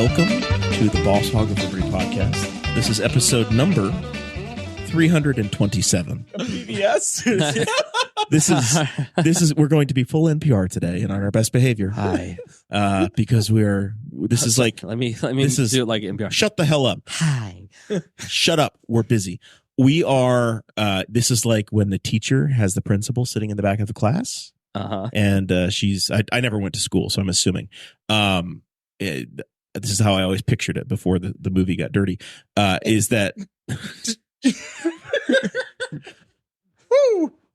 Welcome to the Boss Hog of Liberty podcast. This is episode number 327. Yes. This is we're going to be full NPR today and on our best behavior. Hi. Because this is like let me do it like NPR. Shut the hell up. Hi. Shut up. We're busy. We are this is like when the teacher has the principal sitting in the back of the class. And she's I never went to school, so I'm assuming. This is how I always pictured it before the movie got dirty. Is that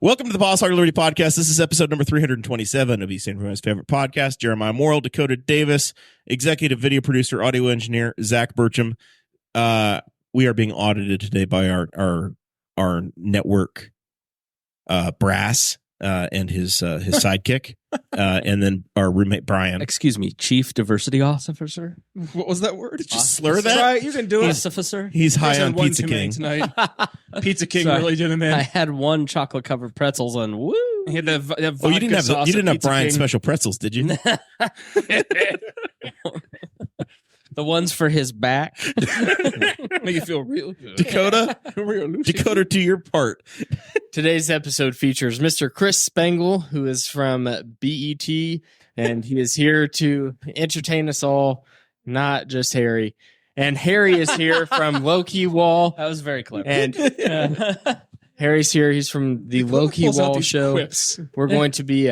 Welcome to the Boss Hog of Liberty podcast. This is episode number 327 of East St. Louis' favorite podcast. Jeremiah Morrell, Dakota Davis, executive video producer, audio engineer, Zach Burcham. We are being audited today by our network brass and his sidekick, and then our roommate Brian. Excuse me, Chief Diversity Officer. What was that word? Did you slur that? Right, you can do it. Officer. He's high on One Pizza too many King. tonight. Pizza King Sorry. really did him in. I had one chocolate covered pretzels and woo. He had the Oh, you didn't have Pizza Brian's King. special pretzels, did you? The ones for his back. Make you feel real good. Dakota, Real Lucy. Dakota, do your part. Today's episode features Mr. Chris Spangle, who is from BET, and he is here to entertain us all, not just Harry. And Harry is here from Low-Key Wall. That was very clever. And Harry's here. He's from the Low-Key Pulls out Wall these show. quips. We're going to be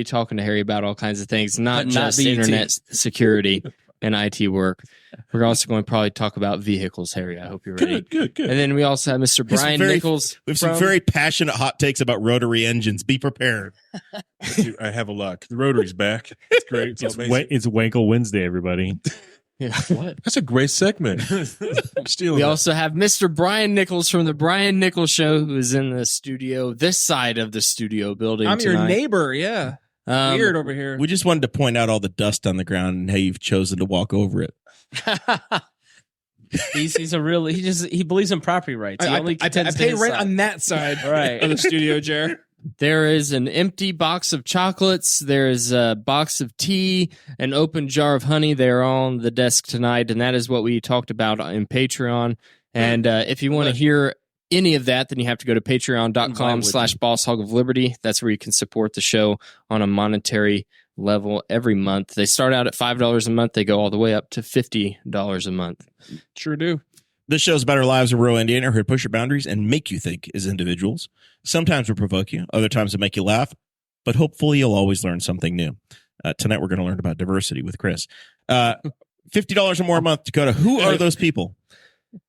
talking to Harry about all kinds of things, not just BET. internet security and IT work. We're also going to probably talk about vehicles, Harry. I hope you're ready. Good. And then we also have Mr. Brian Nichols. We have some from- very passionate hot takes about rotary engines. Be prepared. I have a lot. The Rotary's back. It's great. It's amazing. It's Wankle Wednesday, everybody. Yeah. What? That's a great segment. I'm stealing We that. also have Mr. Brian Nichols from the Brian Nichols Show, who is in the studio, this side of the studio building I'm your tonight. neighbor, yeah. Weird over here. We just wanted to point out all the dust on the ground and how you've chosen to walk over it. He's a real. He believes in property rights. He only I contends to pay his rent side. on that side Right. of the studio, Jer. There is an empty box of chocolates. There is a box of tea, an open jar of honey. They're all on the desk tonight, and that is what we talked about in Patreon. And if you want to hear any of that, then you have to go to patreon.com/BossHogOfLiberty. That's where you can support the show on a monetary level every month. They start out at $5 a month. They go all the way up to $50 a month. Sure do. This show's about our lives in rural Indiana, here to push your boundaries and make you think as individuals. Sometimes we'll provoke you, other times we'll make you laugh, but hopefully you'll always learn something new. Tonight we're going to learn about diversity with Chris. $50 or more a month, Dakota. Who are those people?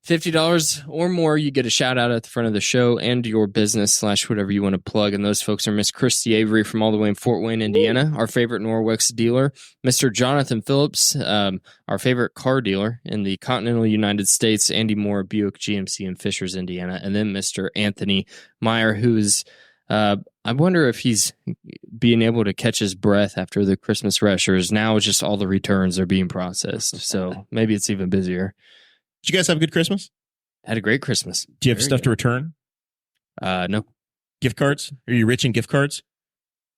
$50 or more, you get a shout out at the front of the show and your business / whatever you want to plug. And those folks are Miss Christy Avery from all the way in Fort Wayne, Indiana, our favorite Norwex dealer, Mr. Jonathan Phillips, our favorite car dealer in the continental United States, Andy Moore, Buick GMC in Fishers, Indiana, and then Mr. Anthony Meyer, who's I wonder if he's being able to catch his breath after the Christmas rush, or is now just all the returns are being processed. So maybe it's even busier. Did you guys have a good Christmas? Had a great Christmas. Do you have stuff to return? No. Gift cards? Are you rich in gift cards?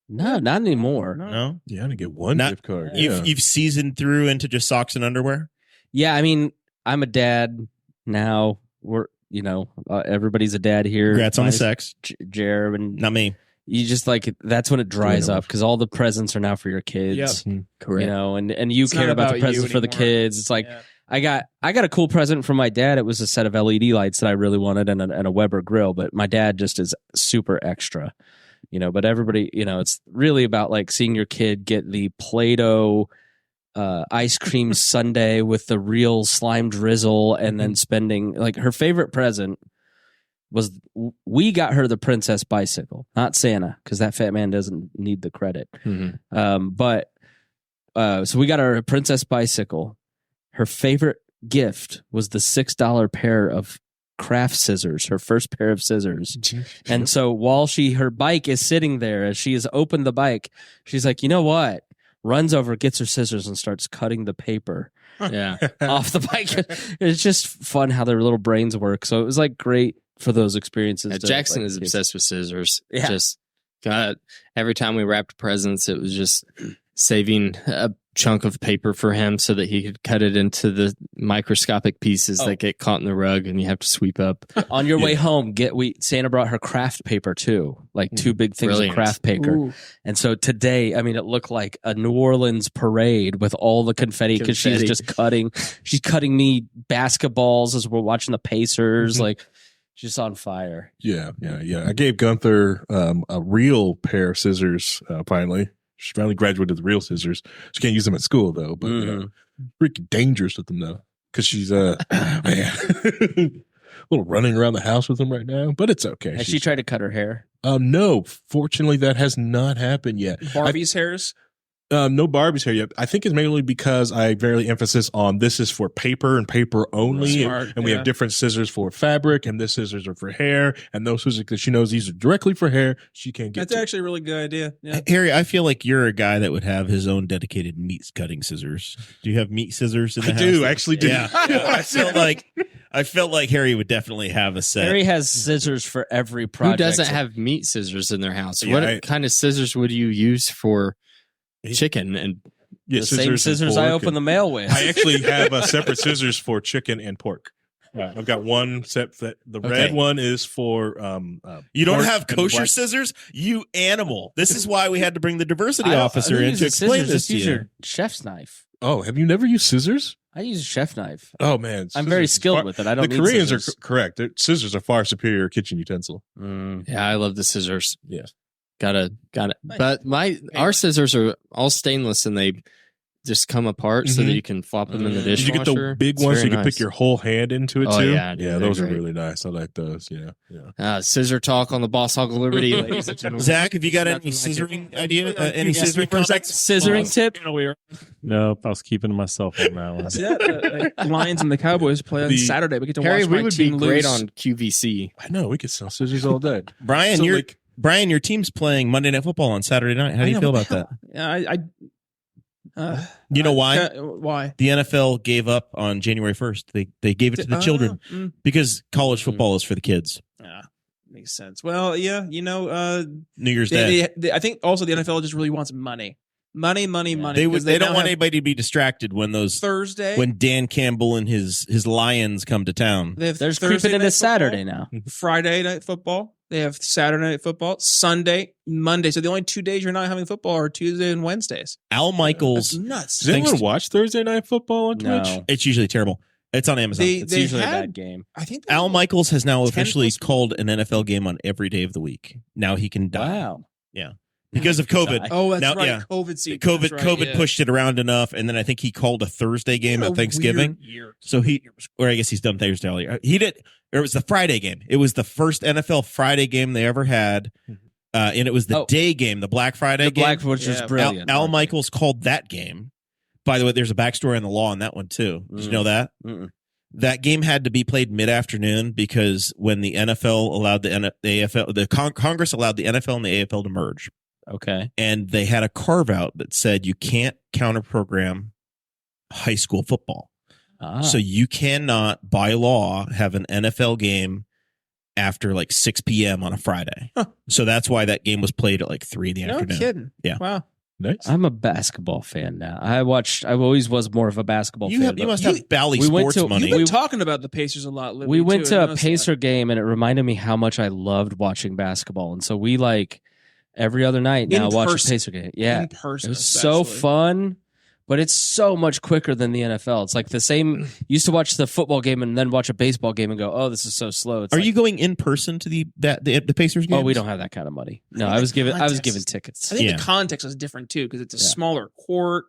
No, not anymore. No? Yeah, I'm going to get one Not- gift card. You've seasoned through into just socks and underwear? Yeah, I mean, I'm a dad now. We're everybody's a dad here. Congrats on the Minus sex. Jer, and Not me. you just like that's when it dries up because all the presents are now for your kids. Yep. Correct. And you It's care not about the about presents you for the anymore. kids. It's like Yeah. I got a cool present from my dad. It was a set of LED lights that I really wanted and a Weber grill, but my dad just is super extra, but everybody, it's really about like seeing your kid get the Play-Doh ice cream sundae with the real slime drizzle and then spending like her favorite present was we got her the princess bicycle, not Santa, because that fat man doesn't need the credit. Mm-hmm. So we got her a princess bicycle. Her favorite gift was the $6 pair of craft scissors, her first pair of scissors. And so while her bike is sitting there, as she has opened the bike, she's like, you know what? Runs over, gets her scissors, and starts cutting the paper Yeah. off the bike. It's just fun how their little brains work. So it was like great for those experiences. Jackson like, is obsessed with scissors. Yeah. Just God, every time we wrapped presents, it was just saving a chunk of paper for him so that he could cut it into the microscopic pieces that get caught in the rug and you have to sweep up. On your way home, Santa brought her craft paper too, like 2 big things Brilliant. of craft paper. Ooh. And so today, I mean, it looked like a New Orleans parade with all the confetti because she's just cutting. She's cutting me basketballs as we're watching the Pacers. Like, she's on fire. Yeah. I gave Gunther a real pair of scissors finally. She finally graduated with real scissors. She can't use them at school, though. But, freaking dangerous with them, though. Because she's, man, a little running around the house with them right now. But it's okay. Has she tried to cut her hair? No. Fortunately, that has not happened yet. Barbie's hairs. No Barbie's hair yet. I think it's mainly because I very emphasis on this is for paper and paper only. Smart, and we have different scissors for fabric, and this scissors are for hair. And those scissors, because she knows these are directly for hair, she can't get That's to. actually a really good idea. Yeah. Harry, I feel like you're a guy that would have his own dedicated meat cutting scissors. Do you have meat scissors in the I house? do, actually do. Yeah. I felt like Harry would definitely have a set. Harry has scissors for every project. Who doesn't have meat scissors in their house? Yeah, What kind of scissors would you use for chicken? And Yeah, the same and scissors I pork open and- the mail with? I actually have separate scissors for chicken and pork. I've got one set that the red one is for You don't pork have and the kosher black- scissors? You animal. This is why we had to bring the diversity I don't officer in use to a explain scissors, this just to use you. your chef's knife. Oh, have you never used scissors? I use a chef knife. Oh man, I'm very scissors is skilled far- with it. I don't The need Koreans scissors. are correct. Scissors are far superior kitchen utensil. yeah, I love the scissors. Yeah. Got it. But our scissors are all stainless and they just come apart so that you can flop them in the Did you dishwasher. get the big It's ones so very you can nice. pick your whole hand into it Oh, too? yeah, dude, yeah, they're those are great. really nice. I like those. Yeah. Scissor talk on the Boss Hog of Liberty, ladies and gentlemen. Zach, have you got any Nothing like it. scissoring idea? Any scissoring projects? Scissoring tip? Nope, I was keeping to myself on that one. Yeah, the Lions and the Cowboys play on Saturday. We get to Harry, watch we my would be team great lose. on QVC. I know we could sell scissors all day. Brian, So, Brian, your team's playing Monday Night Football on Saturday night. How do you feel about that? Yeah, You know why? Why? The NFL gave up on January 1st. They gave it to the children because college football is for the kids. Yeah, makes sense. Well, yeah, New Year's Day. I think also the NFL just really wants money. Money. They because don't now want have anybody to be distracted when Thursday. when Dan Campbell and his Lions come to town. They have They're Thursday creeping into night Saturday football, now. Friday night football. They have Saturday night football, Sunday, Monday. So the only 2 days you're not having football are Tuesday and Wednesdays. Al Michaels, That's nuts. Does anyone watch Thursday Night Football on Twitch? No. it's usually terrible. It's on Amazon. It's usually a bad game. I think Al Michaels has now 10 officially plus- called an NFL game on every day of the week. Now he can die. Wow. Yeah. Because of COVID. Oh, that's Now, right. yeah. COVID season. COVID That's right, COVID yeah. pushed it around enough, and then I think he called a Thursday game What at a Thanksgiving. weird year. So or I guess he's done Thursday all year. He did, or it was the Friday game. It was the first NFL Friday game they ever had, and it was the day game, the Black Friday The game. Black, which was Yeah. brilliant. Al Michaels called that game. By the way, there's a backstory on the law on that one too. Did you know that? Mm-mm. That game had to be played mid-afternoon because when the NFL allowed the AFL, Congress allowed the NFL and the AFL to merge. Okay. And they had a carve out that said you can't counter program high school football. So you cannot, by law, have an NFL game after like 6 p.m. on a Friday. Huh. So that's why that game was played at like 3 in the No afternoon. kidding. Yeah. Wow. Nice. I'm a basketball fan now. I always was more of a basketball fan. You but must have Bally we went Sports to- money. You've been talking about the Pacers a lot. Libby, we went too. to I a noticed Pacer that. game and it reminded me how much I loved watching basketball. And so we every other night In now watch a person. Pacer game. Yeah. In person. It was so fun, but it's so much quicker than the NFL. It's like the same. You used to watch the football game and then watch a baseball game and go, "Oh, this is so slow." It's Are like, you going in person to the Pacers game? Oh, we don't have that kind of money. No, I was given tickets. I think Yeah. the context is different too because it's a Yeah. smaller court.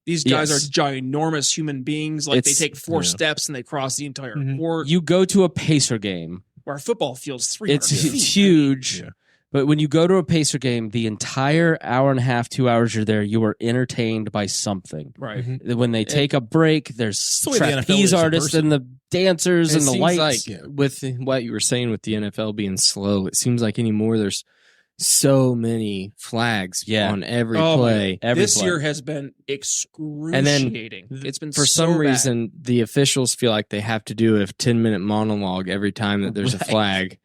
These guys Yes. are ginormous human beings. Like they It's- take 4 yeah. steps and they cross the entire Mhm. court. You go to a Pacer game. Where football feels 300 It's feet. huge. Yeah. But when you go to a Pacer game, the entire hour and a half, 2 hours you're there, you are entertained by something. Right. When they take a break, there's the way the NFL trapeze is in artists person. and the dancers It and the seems lights. like with what you were saying with the NFL being slow, it seems like anymore there's so many flags on every Oh, play. Every this play. year has been excruciating. It's been For so some bad. reason, the officials feel like they have to do a 10-minute monologue every time that there's a Right. flag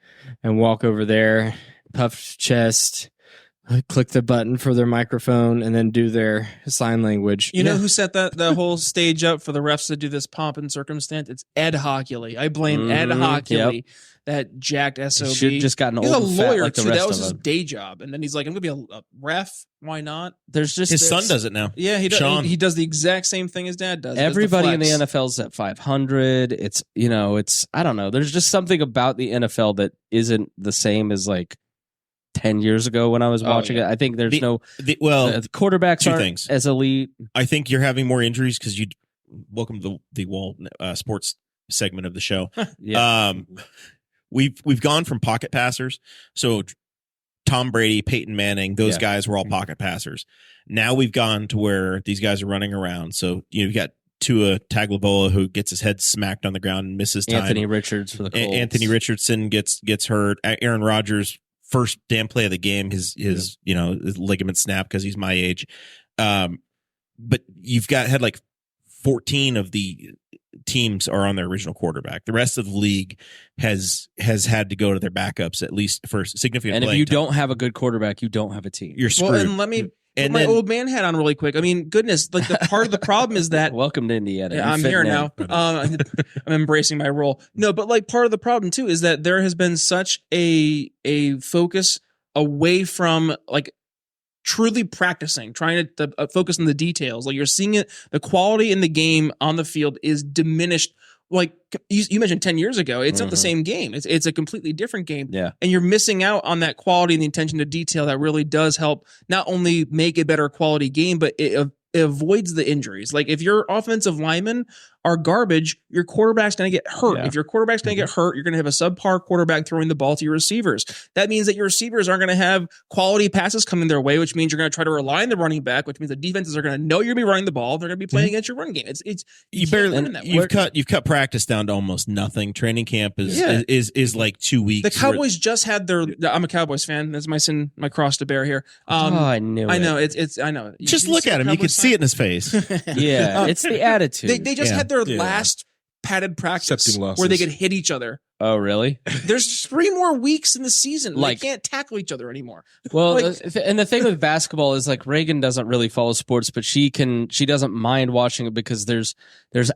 and walk over there, puffed chest, click the button for their microphone and then do their sign language. You know who set the whole stage up for the refs to do this pomp and circumstance? It's Ed Hockley. I blame Ed Hockley, that jacked SOB. He should have just gotten old. He's a and fat lawyer like the too. rest That was of his them. day job, and then he's like, "I'm gonna be a ref. Why not?" There's just His son does it now. Yeah, he does. Sean. He does the exact same thing his dad does. Everybody in the flex. NFL's at 500. It's I don't know. There's just something about the NFL that isn't the same as like 10 years ago when I was watching it. I think there's the quarterbacks two aren't things. as elite. I think you're having more injuries because you welcome to the WAL sports segment of the show. Yeah. We've gone from pocket passers. So Tom Brady, Peyton Manning, those guys were all pocket passers. Now we've gone to where these guys are running around. So you've got Tua Tagovailoa who gets his head smacked on the ground and misses time. Anthony Richards for the Colts. Anthony Richardson gets hurt. Aaron Rodgers, first damn play of the game, his ligament snapped because he's my age. But you've had like 14 of the teams are on their original quarterback. The rest of the league has had to go to their backups at least for significant. And if you don't have a good quarterback, you don't have a team. You're screwed. Well, and let me put my old man hat on really quick. I mean, goodness, like the part of the problem is that welcome to Indiana. I'm here now. I'm embracing my role. No, but like part of the problem too is that there has been such a focus away from like truly practicing, trying to focus on the details. Like you're seeing it, the quality in the game on the field is diminished. Like you mentioned 10 years ago, it's not the same game. It's a completely different game. Yeah. And you're missing out on that quality and the attention to detail that really does help not only make a better quality game, but it avoids the injuries. Like if your offensive linemen are garbage, your quarterback's going to get hurt. Yeah. If your quarterback's going to get hurt, you're going to have a subpar quarterback throwing the ball to your receivers. That means that your receivers aren't going to have quality passes coming their way, which means you're going to try to rely on the running back, which means the defenses are going to know you're going to be running the ball. They're going to be playing against your run game. You've cut practice down to almost nothing. Training camp is like 2 weeks. The Cowboys just had their. I'm a Cowboys fan. That's my cross to bear here. I knew. I know it's. I know. Just look at him. You can see it in his face. Yeah, it's the attitude. They just had their last padded practice where they could hit each other. Oh, really? There's 3 more weeks in the season. Like, they can't tackle each other anymore. Well, and the thing with basketball is like Reagan doesn't really follow sports, but she doesn't mind watching it because there's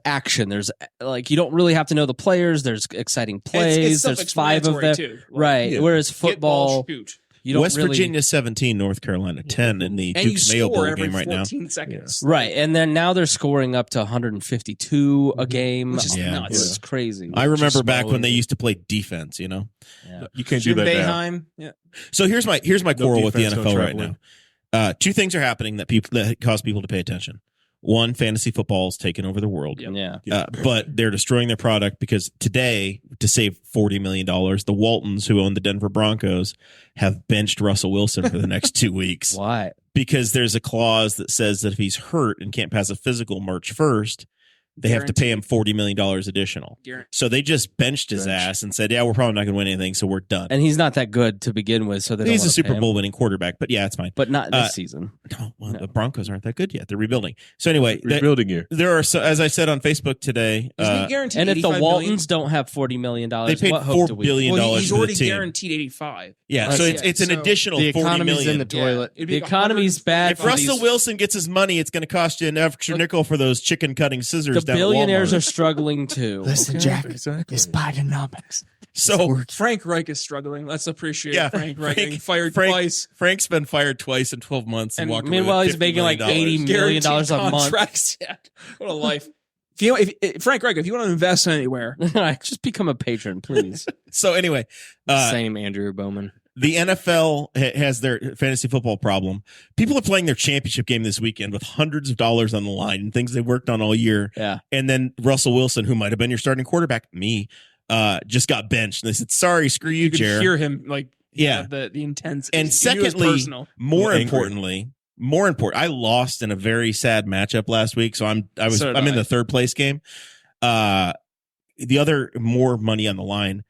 action. There's like you don't really have to know the players. There's exciting plays. There's 5 of them, too. Right? Yeah. Whereas football, shoot. you don't West really, Virginia 17, North Carolina 10 in the Duke's Mayo Bowl game right now. 14 seconds. Right, and then now they're scoring up to 152 a game, which is nuts. It's crazy. I remember back when they used to play defense. You know, you can't do that now. Boeheim. Yeah. So here's my quarrel with the defense, NFL right now. 2 things are happening that cause people to pay attention. One, fantasy football is taking over the world. Yeah. But they're destroying their product because today, to save $40 million, the Waltons, who own the Denver Broncos, have benched Russell Wilson for the next 2 weeks. Why? Because there's a clause that says that if he's hurt and can't pass a physical March 1st, they have to pay him $40 million additional. So they just benched his ass and said, yeah, we're probably not going to win anything, so we're done. And he's not that good to begin with. So he's a Super Bowl winning quarterback, but yeah, it's fine. But not this season. No, the Broncos aren't that good yet. They're rebuilding. So anyway, rebuilding year. There are, as I said on Facebook today, he guaranteed and if the $85 Waltons don't have $40 million, they paid what hope do $4 we billion well, he's for already the team. guaranteed 85. Yeah, so it's an additional the $40 economy's million. in the toilet. The economy's bad. If Russell Wilson gets his money, it's going to cost you an extra nickel for those chicken cutting scissors. The billionaires are struggling too. Listen, Jack, it's Bidenomics. So Frank Reich is struggling. Let's appreciate Frank Reich getting fired Frank, twice. Frank's been fired twice in 12 months and walked away meanwhile, with he's making like $50 $80 million a month. Yeah. What a life. If Frank Reich, if you want to invest anywhere, just become a patron, please. So anyway, same Andrew Bowman. The NFL has their fantasy football problem. People are playing their championship game this weekend with hundreds of dollars on the line and things they worked on all year. Yeah. And then Russell Wilson, who might have been your starting quarterback, just got benched. And they said, sorry, screw you, could Jared. hear him the intense. And secondly, more important, I lost in a very sad matchup last week. So I'm in the third place game. The other more money on the line.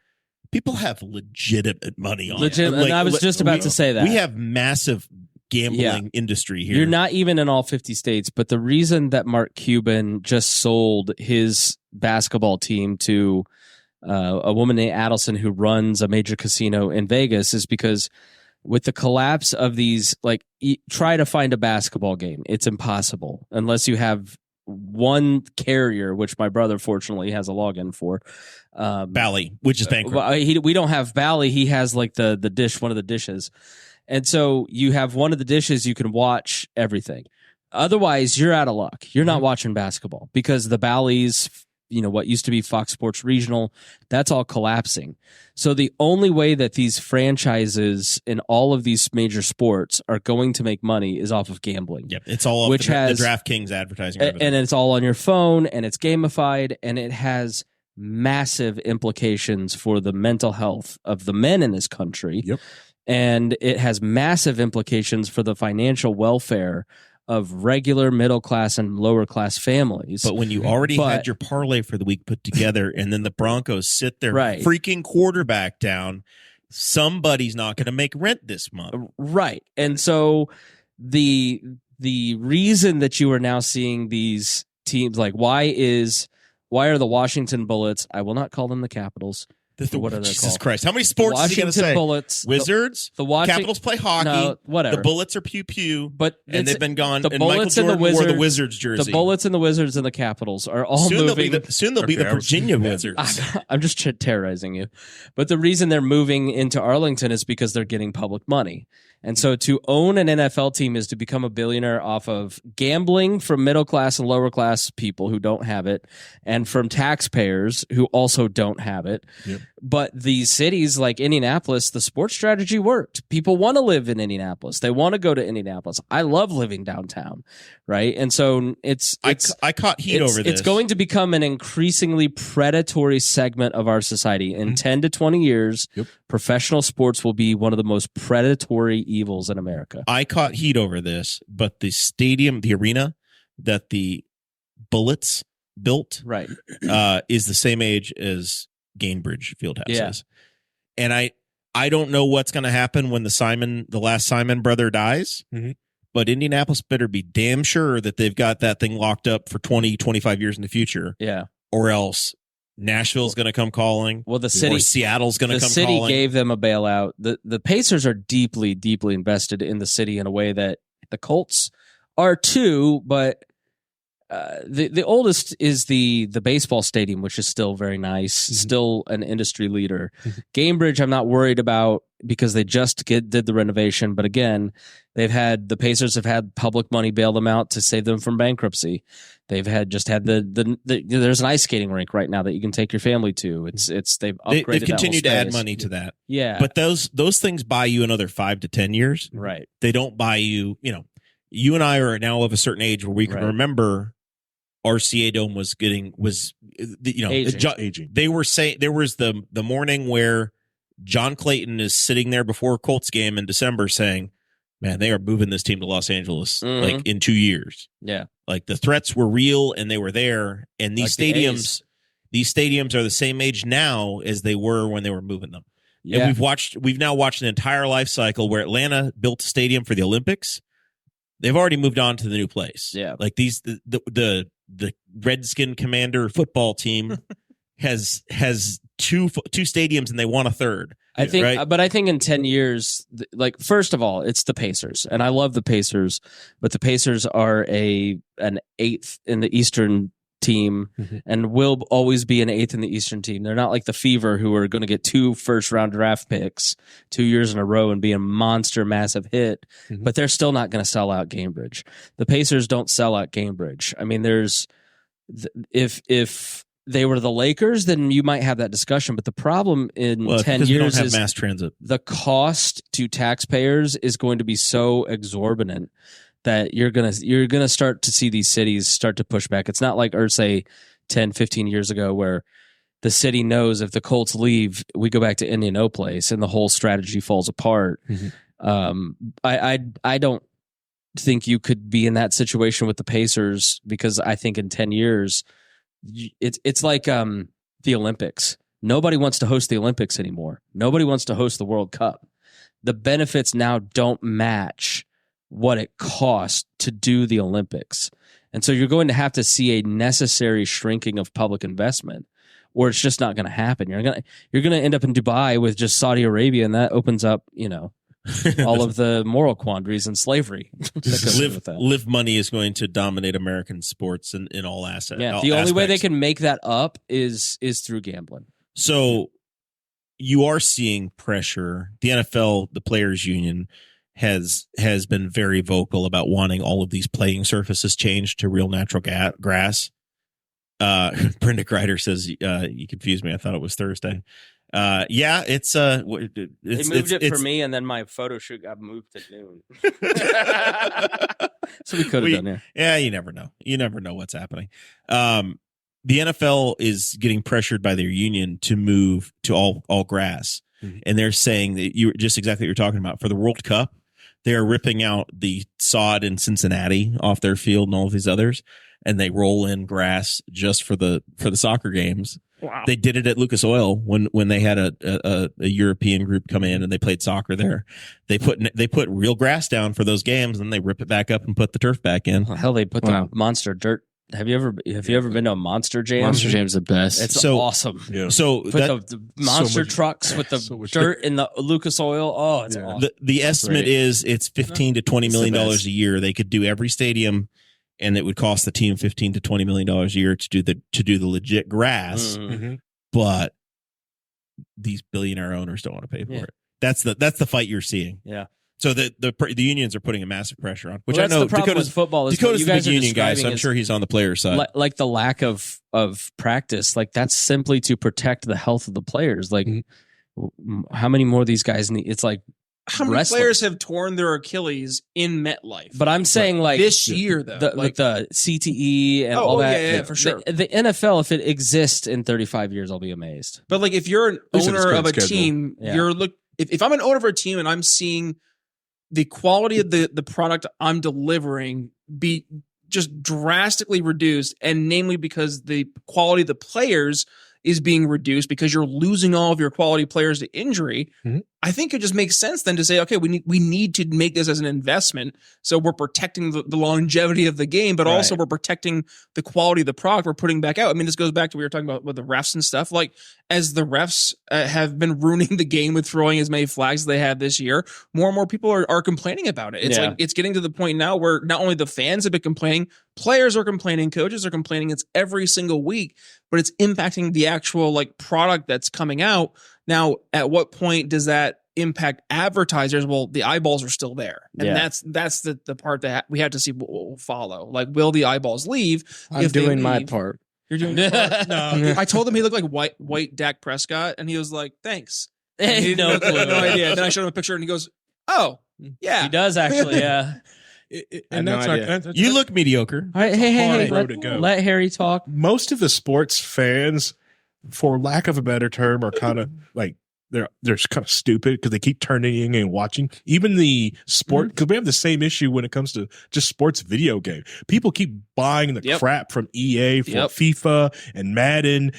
People have legitimate money on it. And I was just about to say that. We have massive gambling industry here. You're not even in all 50 states, but the reason that Mark Cuban just sold his basketball team to a woman named Adelson who runs a major casino in Vegas is because with the collapse of these, like, try to find a basketball game. It's impossible unless you have one carrier, which my brother fortunately has a login for. Bally, which is bankrupt. We don't have Bally. He has like the dish, one of the dishes. And so you have one of the dishes, you can watch everything. Otherwise, you're out of luck. You're not watching basketball because the Bally's, what used to be Fox Sports Regional, that's all collapsing. So the only way that these franchises in all of these major sports are going to make money is off of gambling. Yep, it's all off the DraftKings advertising revenue. And it's all on your phone, and it's gamified, and it has massive implications for the mental health of the men in this country. Yep. And it has massive implications for the financial welfare of regular middle class and lower class families. But when you already had your parlay for the week put together, and then the Broncos sit their freaking quarterback down, somebody's not going to make rent this month. Right. And so the reason that you are now seeing these teams, like why are the Washington Bullets, I will not call them the Capitals. What are they Jesus called? Christ. How many sports is he going to say? Bullets, Wizards? The Capitals play hockey. No, whatever. The Bullets are pew-pew. And they've been gone. The and Bullets Michael and the Jordan Wizards, wore the Wizards jersey. The Bullets and the Wizards and the Capitals are all moving. Soon they'll be the Virginia Wizards. I'm just terrorizing you. But the reason they're moving into Arlington is because they're getting public money. And so to own an NFL team is to become a billionaire off of gambling from middle class and lower class people who don't have it, and from taxpayers who also don't have it. Yep. But these cities like Indianapolis, the sports strategy worked. People want to live in Indianapolis. They want to go to Indianapolis. I love living downtown, right? And so I caught heat over this. It's going to become an increasingly predatory segment of our society. In 10 to 20 years, professional sports will be one of the most predatory evils in America. I caught heat over this, but the stadium, the arena that the Bullets built is the same age as Gainbridge Fieldhouse is. And I don't know what's going to happen when the last Simon brother dies, but Indianapolis better be damn sure that they've got that thing locked up for 20, 25 years in the future. Yeah. Or else Nashville's going to come calling. Well, the city, or Seattle's going to come calling. The calling. city gave them a bailout. The Pacers are deeply, deeply invested in the city in a way that the Colts are too, but the oldest is the baseball stadium, which is still very nice, still an industry leader. Gamebridge, I'm not worried about because they just did the renovation. But again, the Pacers have had public money bail them out to save them from bankruptcy. They've had there's an ice skating rink right now that you can take your family to. They've upgraded. They've continued to add money to that. Yeah, but those things buy you another 5 to 10 years. Right. They don't buy you. You and I are now of a certain age where we can remember RCA Dome was aging. They were saying there was the morning where John Clayton is sitting there before a Colts game in December saying, man, they are moving this team to Los Angeles like in 2 years. Yeah. Like the threats were real and they were there. And these stadiums are the same age now as they were when they were moving them. Yeah. And we've now watched an entire life cycle where Atlanta built a stadium for the Olympics. They've already moved on to the new place. Yeah. Like the Redskin Commander football team has two stadiums and they want a third. I think, right? But I think in 10 years, like, first of all, it's the Pacers, and I love the Pacers, but the Pacers are an eighth in the Eastern team and will always be an eighth in the Eastern team. They're not like the Fever, who are going to get 2 first-round draft picks 2 years in a row and be a monster, massive hit, but they're still not going to sell out Gamebridge. The Pacers don't sell out Gamebridge. I mean, if they were the Lakers, then you might have that discussion. But the problem in 10 years is mass transit. The cost to taxpayers is going to be so exorbitant that you're gonna start to see these cities start to push back. It's not like, or say 10, 15 years ago, where the city knows if the Colts leave, we go back to Indianapolis and the whole strategy falls apart. I don't think you could be in that situation with the Pacers, because I think in 10 years, it's like the Olympics. Nobody wants to host the Olympics anymore. Nobody wants to host the World Cup. The benefits now don't match what it costs to do the Olympics. And so you're going to have to see a necessary shrinking of public investment, or it's just not going to happen. You're going to end up in Dubai with just Saudi Arabia, and that opens up, all of the moral quandaries and slavery. that goes with that. Live money is going to dominate American sports in all assets. Yeah, the only way they can make that up is through gambling. So you are seeing pressure. The NFL, the players union, has been very vocal about wanting all of these playing surfaces changed to real natural grass. Brenda Greider says, you confused me. I thought it was Thursday. Yeah, it's they moved it for me, and then my photo shoot got moved to noon. So we could have done it. Yeah, you never know. You never know what's happening. The NFL is getting pressured by their union to move to all grass, and they're saying that you just exactly what you're talking about for the World Cup. They are ripping out the sod in Cincinnati off their field and all of these others, and they roll in grass just for the soccer games. Wow. They did it at Lucas Oil when they had a European group come in and they played soccer there. They put real grass down for those games, and they rip it back up and put the turf back in. Hell, they put the monster dirt. Have you ever been to a Monster Jam? Monster Jam's the best. It's awesome. Yeah. So Put the monster trucks with the dirt in the Lucas Oil. Oh, it's awesome. The estimate is it's $15 to $20 million a year. They could do every stadium, and it would cost the team $15 to $20 million a year to do the legit grass. But these billionaire owners don't want to pay for it. That's the fight you're seeing. Yeah. So the unions are putting a massive pressure on, which Well, I know the problem with football is Dakota's what you the big guys are union guy, so describing I'm is sure he's on the player's side. like the lack of practice. Like that's simply to protect the health of the players. Like how many more of these guys need? It's like how many players have torn their Achilles in MetLife? But I'm saying like this year though, with the CTE and all that. Yeah, for sure. The NFL, if it exists in 35 years, I'll be amazed. But like if you're an owner of a team, Yeah. if I'm an owner of a team and I'm seeing the quality of the product I'm delivering be just drastically reduced, and namely because the quality of the players is being reduced because you're losing all of your quality players to injury, I think it just makes sense then to say, okay, we need to make this as an investment. So we're protecting the longevity of the game, but also we're protecting the quality of the product we're putting back out. I mean, this goes back to what we were talking about with the refs and stuff. Like, as the refs have been ruining the game with throwing as many flags as they have this year, more and more people are complaining about it. It's like it's getting to the point now where not only the fans have been complaining, players are complaining, coaches are complaining. It's every single week, but it's impacting the actual like product that's coming out. Now, at what point does that impact advertisers? Well, the eyeballs are still there. And that's the part that we have to see what will follow. Like, will the eyeballs leave? I'm doing my part. You're doing your part? No. I told him he looked like white Dak Prescott, and he was like, thanks. And he No clue. no idea. Then I showed him a picture, and he goes, oh, yeah. He does actually, yeah. And that's You look mediocre. All right, hey, road to go. let Harry talk. most of the sports fans, for lack of a better term, are kind of like they're kind of stupid because they keep turning in and watching. Even the sport, because we have the same issue when it comes to just sports video game. People keep buying the crap from EA for FIFA and Madden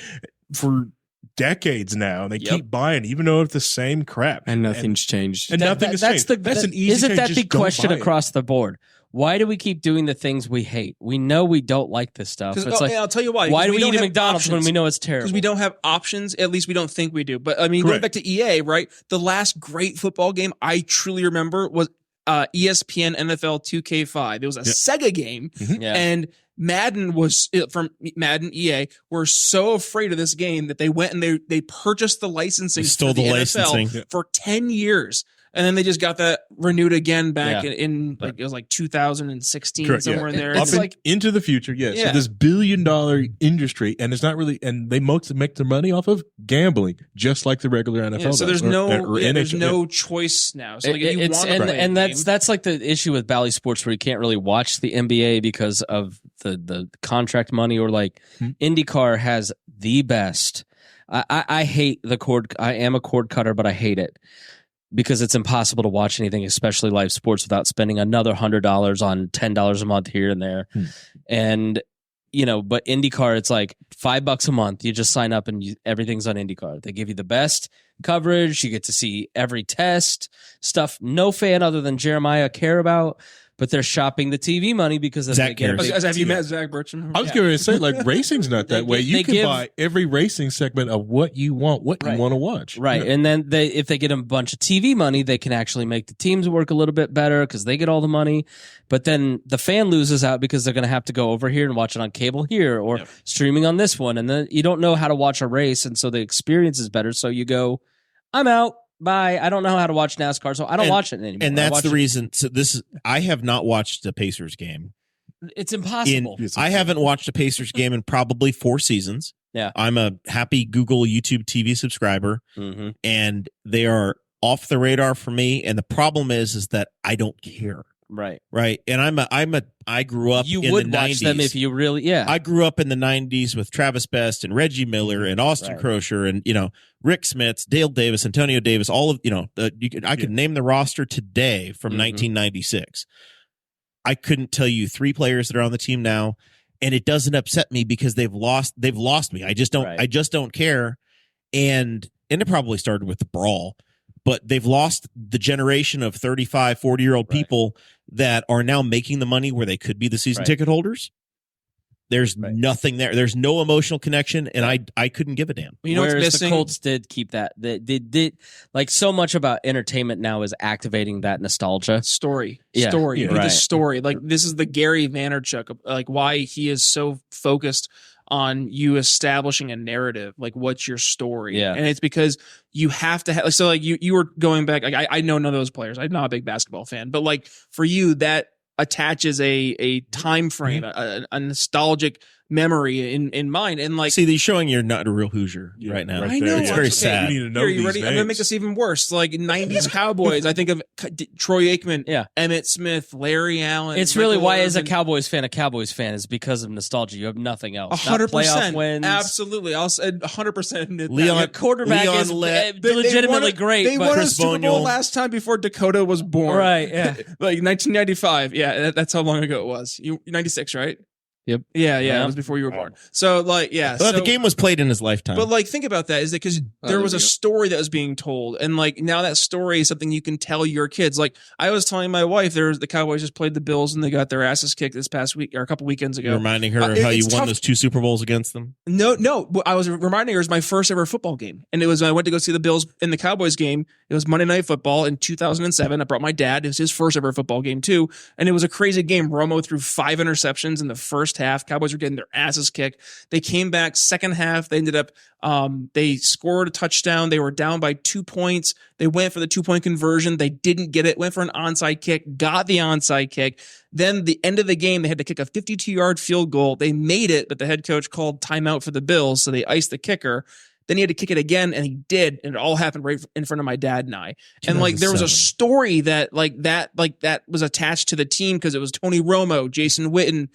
for decades now, and they keep buying, even though it's the same crap, and nothing's changed. And nothing has changed. That's an easy. Isn't that just the don't question buy it. across the board? Why do we keep doing the things we hate? We know we don't like this stuff. It's like, I'll tell you why. why do we don't eat at have McDonald's when we know it's terrible? Because we don't have options. At least we don't think we do. But I mean, going back to EA, right? The last great football game I truly remember was ESPN NFL 2K5. It was a Sega game, and Madden was from Madden EA were so afraid of this game that they went and they purchased the licensing Stole for the the NFL licensing. for 10 years. And then they just got that renewed again back in like it was like 2016 somewhere in there. Up It's like into the future, So Yeah. this billion-dollar industry, and it's not really, and they mostly make their money off of gambling, just like the regular NFL. so does, there's NHL. no choice now. So like if you It's- want to play and a game- that's like the issue with Bally Sports, where you can't really watch the NBA because of the contract money, or like IndyCar has the best. I hate the cord. I am a cord cutter, but I hate it because it's impossible to watch anything, especially live sports, without spending another $100 on $10 a month here and there. And but IndyCar, it's like $5 a month. You just sign up and everything's on IndyCar. They give you the best coverage. You get to see every test stuff no fan other than Jeremiah care about. but they're shopping the TV money because if Zach they get a cares. big Have you met Zach Burcham? I was going to say, like, racing's not that way. You they can give- buy every racing segment of what you want, you want to watch. Right. Yeah. And then if they get a bunch of TV money, they can actually make the teams work a little bit better because they get all the money. But then the fan loses out because they're going to have to go over here and watch it on cable here or streaming on this one. And then you don't know how to watch a race. And so the experience is better. So you go, I'm out. Bye. I don't know how to watch NASCAR, so I don't watch it anymore. And that's the reason. So I have not watched the Pacers game. It's impossible. I haven't watched a Pacers game in probably 4 seasons. Yeah. I'm a happy Google YouTube TV subscriber, Mm-hmm. and they are off the radar for me. And the problem is that I don't care. Right. Right. And I grew up You in would the watch 90s. them if you really, I grew up in the 90s with Travis Best and Reggie Miller and Austin Right. Crozier and, Rick Smits, Dale Davis, Antonio Davis, all of, I could name the roster today from 1996. I couldn't tell you 3 players that are on the team now, and it doesn't upset me because they've lost me. I just don't care. And it probably started with the brawl, but they've lost the generation of 35, 40-year-old people that are now making the money where they could be the season ticket holders. There's nothing there. There's no emotional connection, and I couldn't give a damn. You know what's Whereas missing? the Colts did keep that. They did like so much about entertainment now is activating that nostalgia. Story. Yeah. The Right. story. Like, this is the Gary Vaynerchuk, like, why he is so focused on you establishing a narrative. Like, what's your story? Yeah. And it's because you have to have, so like you were going back, like, I know none of those players. I'm not a big basketball fan, but like for you, that attaches a time frame, a nostalgic memory in mind. And like, See, they're showing you're not a real Hoosier right now. I know. It's very Okay. sad. You need to know Here, you these ready? I'm gonna names. make this even worse. Like 90s Cowboys. I think of Troy Aikman, Emmett Smith, Larry Allen. It's really Michael why, as a Irvin. Cowboys fan, is because of nostalgia. You have nothing else. 100%. Playoff wins. Absolutely. I'll say 100%. Leon- Your quarterback Leon is Lett- legitimately great. They but won a Chris Super Bowl Boniol. last time before Dakota was born. Right, yeah. Like 1995. Yeah, that's how long ago it was. 96, right? Yep. Yeah, Yeah. it was before you were born. So like, yeah. Well, so, the game was played in his lifetime. But like, think about that. Is that because there was a there you go. story that was being told, and like now that story is something you can tell your kids. Like I was telling my wife, the Cowboys just played the Bills and they got their asses kicked this past week or a couple weekends ago. You're reminding her of how you it's won tough. those 2 Super Bowls against them. No. I was reminding her it was my first ever football game. And it was when I went to go see the Bills in the Cowboys game. It was Monday Night Football in 2007. I brought my dad. It was his first ever football game too. And it was a crazy game. Romo threw 5 interceptions in the first half. Cowboys were getting their asses kicked. They came back second half. They ended up, they scored a touchdown. They were down by 2 points. They went for the 2-point conversion. They didn't get it. Went for an onside kick. Got the onside kick. Then the end of the game, they had to kick a 52-yard field goal. They made it, but the head coach called timeout for the Bills, so they iced the kicker. Then he had to kick it again, and he did, and it all happened right in front of my dad and I. And like, there was a 2007. story that was attached to the team because it was Tony Romo, Jason Witten,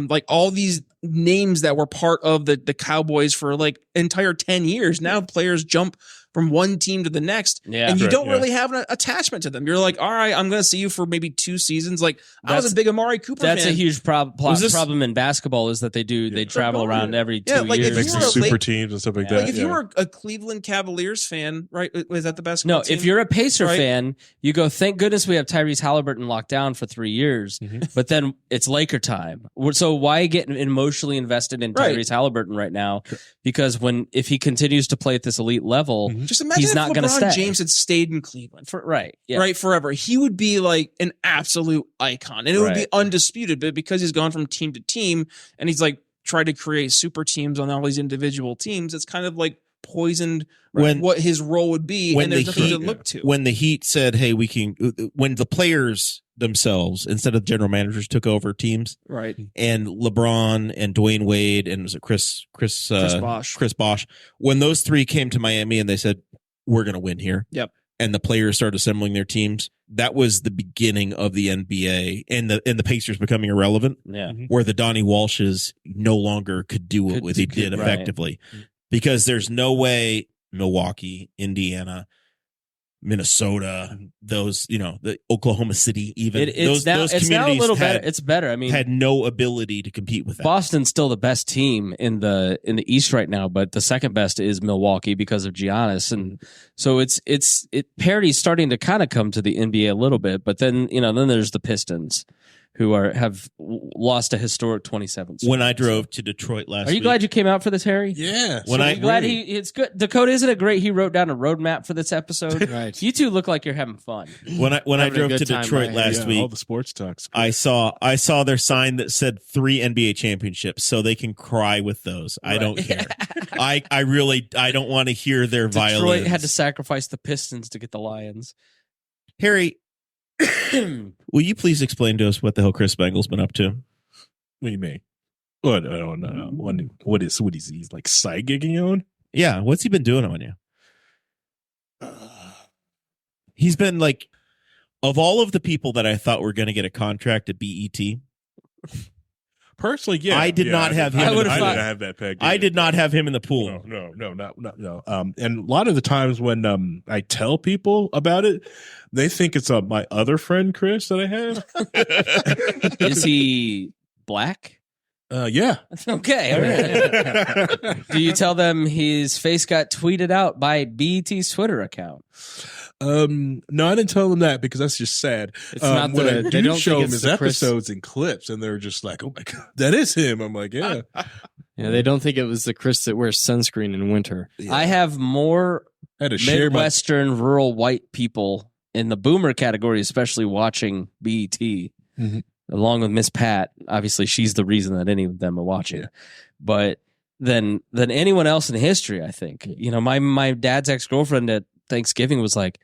like all these names that were part of the Cowboys for like entire 10 years. Now players jump from one team to the next, Yeah. and you Right, don't yeah. really have an attachment to them. You're like, all right, I'm going to see you for maybe 2 seasons. Like, I was That's- a big Amari Cooper That's fan. a huge Was this- problem in basketball is that they travel around every 2 Yeah, like, if years. Like you some were a super late- teams and stuff like Yeah. that. Like if you were a Cleveland Cavaliers fan, right? Was that the basketball No, team? if you're a Pacer Right. fan, you go, thank goodness we have Tyrese Halliburton locked down for 3 years, but then it's Laker time. So why get emotionally invested in Right. Tyrese Halliburton right now? Because if he continues to play at this elite level, just imagine he's if not gonna LeBron stay. James had stayed in Cleveland right, yeah. right forever, he would be like an absolute icon, and it would be Right. undisputed. But because he's gone from team to team, and he's like tried to create super teams on all these individual teams, it's kind of like poisoned When- what his role would be, when and there's the nothing to Heat- look to. When the Heat said, "Hey, we can," when the players themselves, instead of general managers, took over teams, Right, and LeBron and Dwayne Wade and was it Chris Bosh, when those 3 came to Miami and they said, "We're going to win here," Yep. and the players started assembling their teams, that was the beginning of the NBA and the Pacers becoming irrelevant, Yeah. where the Donnie Walshes no longer could do what they did right. effectively, because there's no way Milwaukee, Indiana, Minnesota, those, the Oklahoma City, even It's now a communities little had, better. It's better. I mean, had no ability to compete with that. Boston's still the best team in the East right now, but the second best is Milwaukee because of Giannis, and so parity's starting to kind of come to the NBA a little bit. But then then there's the Pistons, who have lost a historic 27. When I drove to Detroit last Are you week, glad you came out for this, Harry? Yeah. When I'm glad it's good. Dakota, isn't it great he wrote down a roadmap for this episode? Right. You two look like you're having fun. when I Having a drove good to time, Detroit right? last all week, the sports talks. I saw their sign that said 3 NBA championships, so they can cry with those. I don't care. I don't want to hear their Detroit violins. had to sacrifice the Pistons to get the Lions. Harry, will you please explain to us what the hell Chris Spangle's been up to? What do you mean? What? No. What is he's like side gigging on? Yeah, what's he been doing on you? He's been like, of all of the people that I thought were going to get a contract at BET, Personally, yeah. I did not have him. I I would've didn't thought- have that pegged. I either. did not have him in the pool. No. And a lot of the times when I tell people about it, they think it's my other friend Chris that I have. Is he black? Yeah. Okay. All right. Do you tell them his face got tweeted out by BET's Twitter account? No, I didn't tell them that because that's just sad. It's not what I they do don't show think them it's is the Chris. episodes and clips, and they're just like, "Oh my god, that is him." I'm like, "Yeah." Yeah, they don't think it was the Chris that wears sunscreen in winter. I have more I had to share my. Midwestern rural white people in the boomer category, especially watching BET, Mhm. along with Miss Pat. Obviously, she's the reason that any of them are watching. Yeah. But than anyone else in history, I think. You know, my dad's ex-girlfriend at Thanksgiving was like,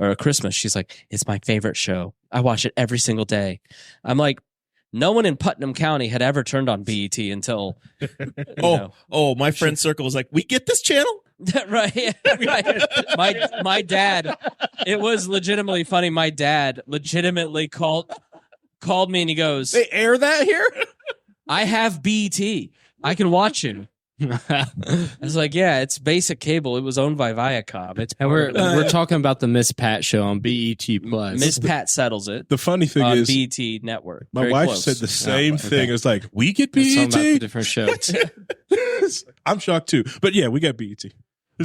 or Christmas, she's like, it's my favorite show. I watch it every single day. I'm like, no one in Putnam County had ever turned on BET until. My friend circle was like, we get this channel? Right. My dad, it was legitimately funny. My dad legitimately called me and he goes, They air that here? I have BET. I can watch it. I was like, yeah, it's basic cable. It was owned by Viacom. It's And we're talking about the Miss Pat show on BET Plus. Miss Pat settles it The funny thing on is, BET Network. my Very wife close. said the same okay. thing. It's like, we get It's talking about the BET. different show. I'm shocked too, but yeah, we got BET.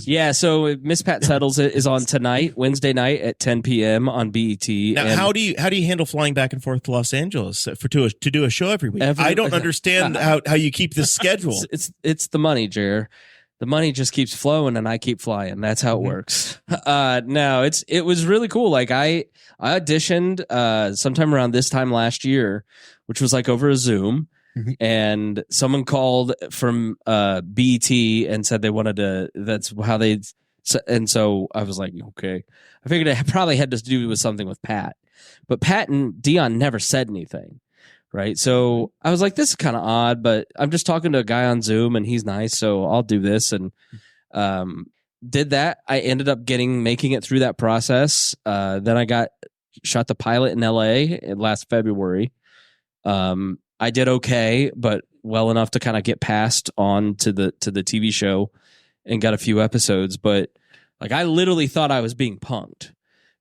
Yeah, so Miss Pat Settles It is on tonight, Wednesday night at 10 p.m. on BET. Now, And how do you handle flying back and forth to Los Angeles to do a show every week? I don't understand how you keep this schedule. It's the money, Jer. The money just keeps flowing, and I keep flying. That's how it works. No, it was really cool. Like I auditioned sometime around this time last year, which was like over a Zoom. Mhm. And someone called from BET and said they wanted to. That's how they. And so I was like, okay. I figured it probably had to do with something with Pat, but Pat and Dion never said anything, right? So I was like, this is kind of odd, but I'm just talking to a guy on Zoom and he's nice, so I'll do this. And did that. I ended up making it through that process. Then I shot the pilot in LA last February. I did okay, but well enough to kind of get passed on to the TV show and got a few episodes. But like, I literally thought I was being punked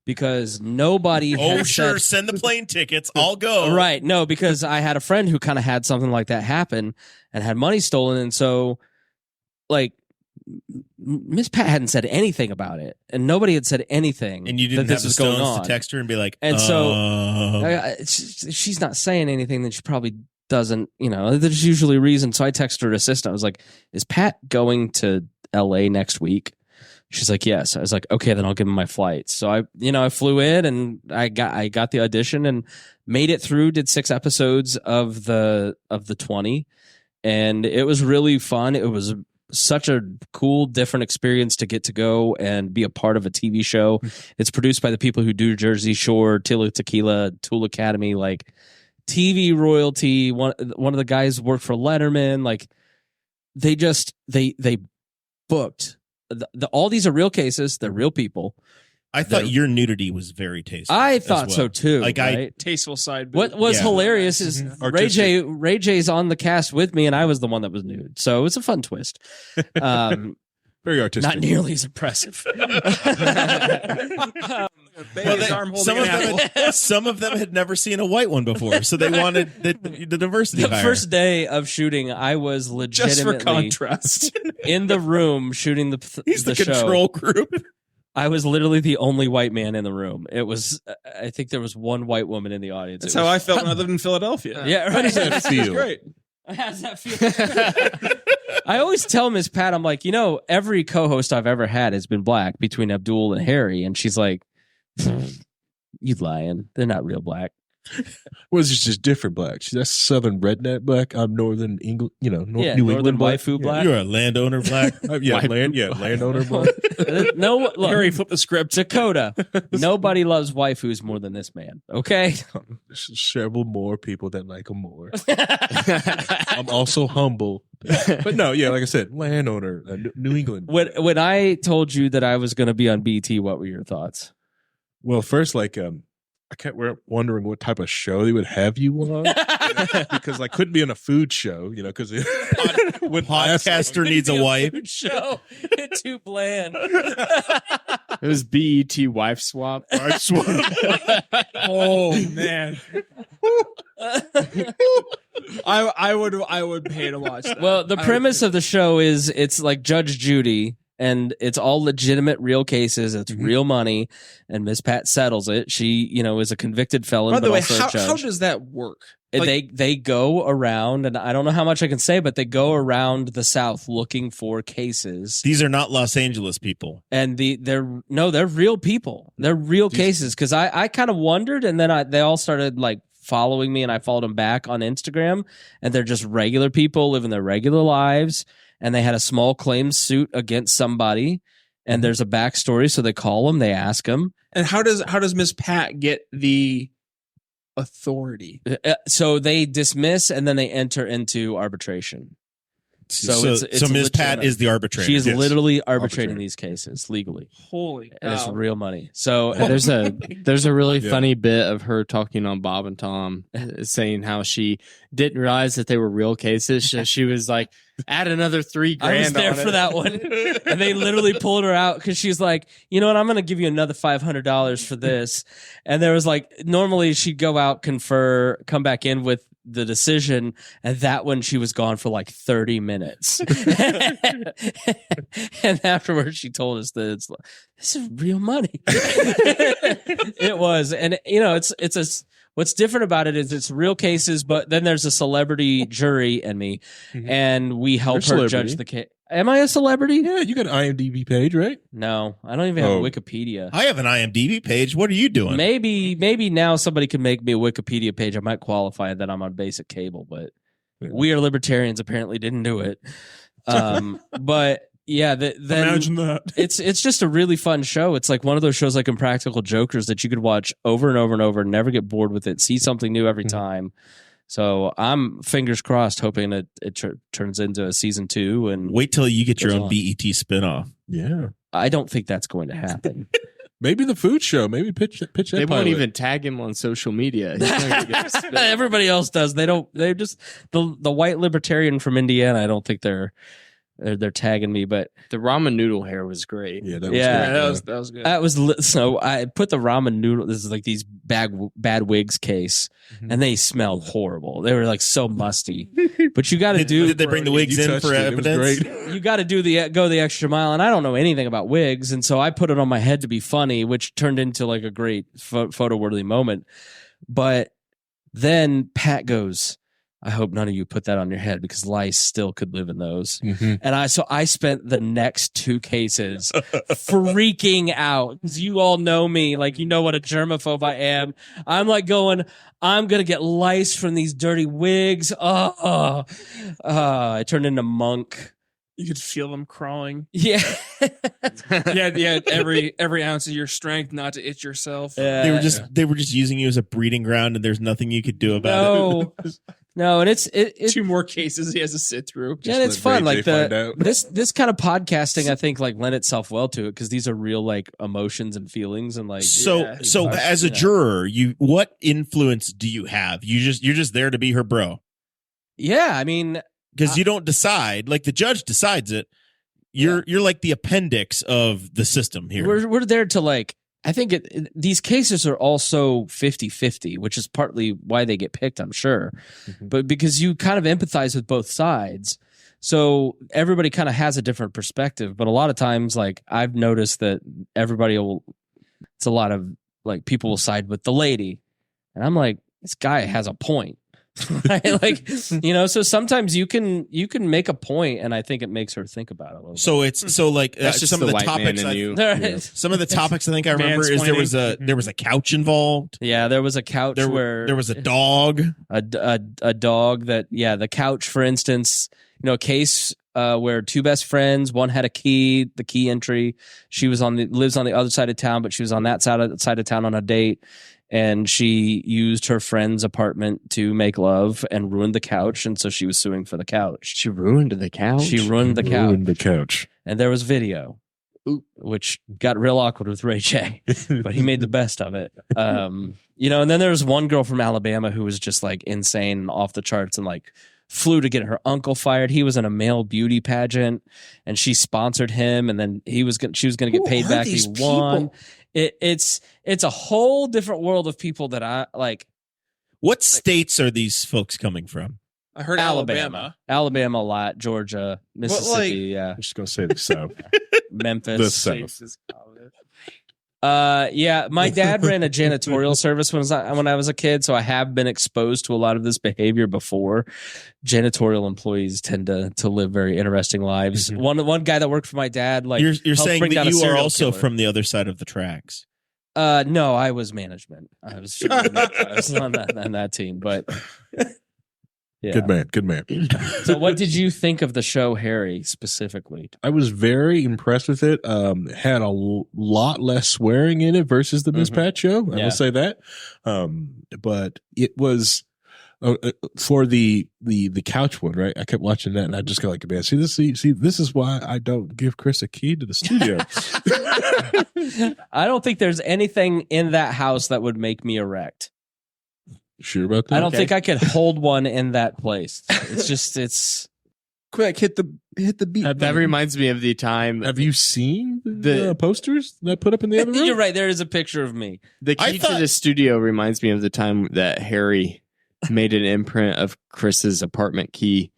because nobody. Oh, had sure. said- Send the plane tickets. I'll go. Right. No, because I had a friend who kind of had something like that happen and had money stolen. And so, like, Miss Pat hadn't said anything about it, and nobody had said anything. And you didn't that have this the was going stones on. to text her and be like, And so- "Oh." She's not saying anything, then she probably doesn't, there's usually a reason. So I texted her assistant. I was like, is Pat going to LA next week? She's like, yes. I was like, okay, then I'll give him my flights. So I flew in and I got the audition and made it through, did 6 episodes of the 20. And it was really fun. It was such a cool, different experience to get to go and be a part of a TV show. It's produced by the people who do Jersey Shore, Tila Tequila, Tool Academy, like TV royalty. One of the guys worked for Letterman. Like they booked all these are real cases. They're real people. I thought your nudity was very tasteful. I as thought well. so too. Like, right? Tasteful side. What was Yeah. hilarious is Artistic. Ray J's on the cast with me, and I was the one that was nude. So it's a fun twist. Very artistic. Not nearly as impressive. Some of them had never seen a white one before, so they wanted the diversity. The higher. first day of shooting, I was just for legitimately contrast. in the room shooting He's the show. control group. I was literally the only white man in the room. It was, I think there was one white woman in the audience. That's how I felt when I lived in Philadelphia. Yeah, right. How does that feel? Great. How's that feel? I always tell Miss Pat, I'm like, every co-host I've ever had has been black between Abdul and Harry. And she's like, you lying. They're not real black. Well, it's just different black. That's Southern redneck black. I'm Northern England, New Northern England black. waifu black. You're a landowner black. Landowner black. No, look, Harry, flip the script. Dakota, nobody loves waifus more than this man. Okay. Several more people that like them more. I'm also humble, but no, yeah, like I said, landowner, New England. When I told you that I was going to be on BT, what were your thoughts? Well, first, I kept wondering what type of show they would have you on because I couldn't be on a food show, because When podcaster needs a wife. Show. It's too bland. It was BET wife swap. Oh man. I would pay to watch that. Well, the premise of the show is it's like Judge Judy, and it's all legitimate, real cases. It's real money, and Miss Pat settles it. She, is a convicted felon. By the but way, also a judge. how does that work? They go around, and I don't know how much I can say, but they go around the South looking for cases. These are not Los Angeles people. And they're real people. They're real cases. Because I kind of wondered, and then they all started like following me, and I followed them back on Instagram, and they're just regular people living their regular lives. And they had a small claims suit against somebody, and there's a backstory. So they call them, they ask them. And how does Miss Pat get the authority? So they dismiss, and then they enter into arbitration. So Ms. Pat is the arbitrator. She is Yes. literally arbitrating these cases legally. Holy cow. And it's real money. So There's a really Yeah. funny bit of her talking on Bob and Tom, saying how she didn't realize that they were real cases. So she was like, add another $3,000. I was there on for it. that one. And they literally pulled her out because she's like, you know what? I'm going to give you another $500 for this. And there was like, normally she'd go out, confer, come back in with the decision, and that one she was gone for like 30 minutes. And afterwards she told us that this is real money. It was. And what's different about it is it's real cases, but then there's a celebrity jury and me, and we help You're a her celebrity. judge the case. Am I a celebrity? Yeah, you got an IMDb page, right? No, I don't even have Oh. Wikipedia. I have an IMDb page. What are you doing? Maybe now somebody could make me a Wikipedia page. I might qualify that I'm on basic cable, but Yeah. we are libertarians apparently didn't do it. But yeah, then Imagine that. it's just a really fun show. It's like one of those shows like Impractical Jokers that you could watch over and over and over, never get bored with it, see something new every time. So I'm fingers crossed, hoping that it turns into a season 2. And Wait till you get your Goes own on. BET spinoff. Yeah. I don't think that's going to happen. Maybe the food show. Maybe pitch that They won't pilot. even tag him on social media. He's not gonna get spit. Everybody else does. They just the white libertarian from Indiana. I don't think they're tagging me, but The ramen noodle hair was great. Yeah, that was Yeah. great. That was good. that was so I put the ramen noodle. This is like these bad wigs case, and they smelled horrible. They were like so musty. But you got to Did they bring the wigs You in touched for it. It was evidence? great. you got to go the extra mile, and I don't know anything about wigs, and so I put it on my head to be funny, which turned into like a great photo worthy moment. But then Pat goes, I hope none of you put that on your head because lice still could live in those. Mhm. And I spent the next 2 cases freaking out because you all know me, like you know what a germaphobe I am. I'm like going, I'm gonna get lice from these dirty wigs. I turned into Monk. You could feel them crawling. Yeah, Yeah. Every ounce of your strength not to itch yourself. They were just using you as a breeding ground, and there's nothing you could do about it. no, and it's 2 more cases he has to sit through. yeah, and it's let fun. Ray Like J find out. this kind of podcasting, I think, like lend itself well to it because these are real like emotions and feelings and like. So as a juror, what influence do you have? You're just there to be her bro. Yeah, I mean, Because you don't decide, like the judge decides it. You're like the appendix of the system here. we're there to like. I think these cases are also 50-50, which is partly why they get picked, I'm sure. But because you kind of empathize with both sides. So everybody kind of has a different perspective, but a lot of times, like I've noticed that it's a lot of like people will side with the lady, and I'm like, this guy has a point. Right? Like, so sometimes you can make a point, and I think it makes her think about it a little bit. So it's like That's just some of the the white man topics. in you. Some of the topics I think I remember is there was a couch involved. Yeah, there was a couch where there was a dog. a dog that the couch, for instance, a case where two best friends, one had the key entry. She lives on the other side of town, but she was on that side of town on a date. And she used her friend's apartment to make love and ruined the couch. And so she was suing for the couch. She ruined the couch? She ruined the couch. Ruined the couch. And there was video, which got real awkward with Ray J, but he made the best of it. And then there was one girl from Alabama who was just like insane and off the charts and like flew to get her uncle fired. He was in a male beauty pageant and she sponsored him. And then she was going to get paid back. He won. It's a whole different world of people that I like. What states are these folks coming from? I heard Alabama a lot, Georgia, Mississippi, I'm just going to say the South. Memphis. The South. My dad ran a janitorial service when I was a kid, so I have been exposed to a lot of this behavior before. Janitorial employees tend to live very interesting lives. Mm-hmm. One guy that worked for my dad, like you're saying that you are also killer. from the other side of the tracks. No, I was management. I was on that team, but yeah. Good man. So what did you think of the show, Harry, specifically? I was very impressed with it. It had a lot less swearing in it versus the Dispatch show. I will say that. But it was for the couch one, right? I kept watching that and I just got like, man, see, this is why I don't give Chris a key to the studio. I don't think there's anything in that house that would make me erect. Sure about that? I don't think I could hold one in that place. It's quick hit the beat. That reminds me of the time. Have you seen the posters that I put up in the other room? You're right. There is a picture of me. The key to the studio reminds me of the time that Harry made an imprint of Chris's apartment key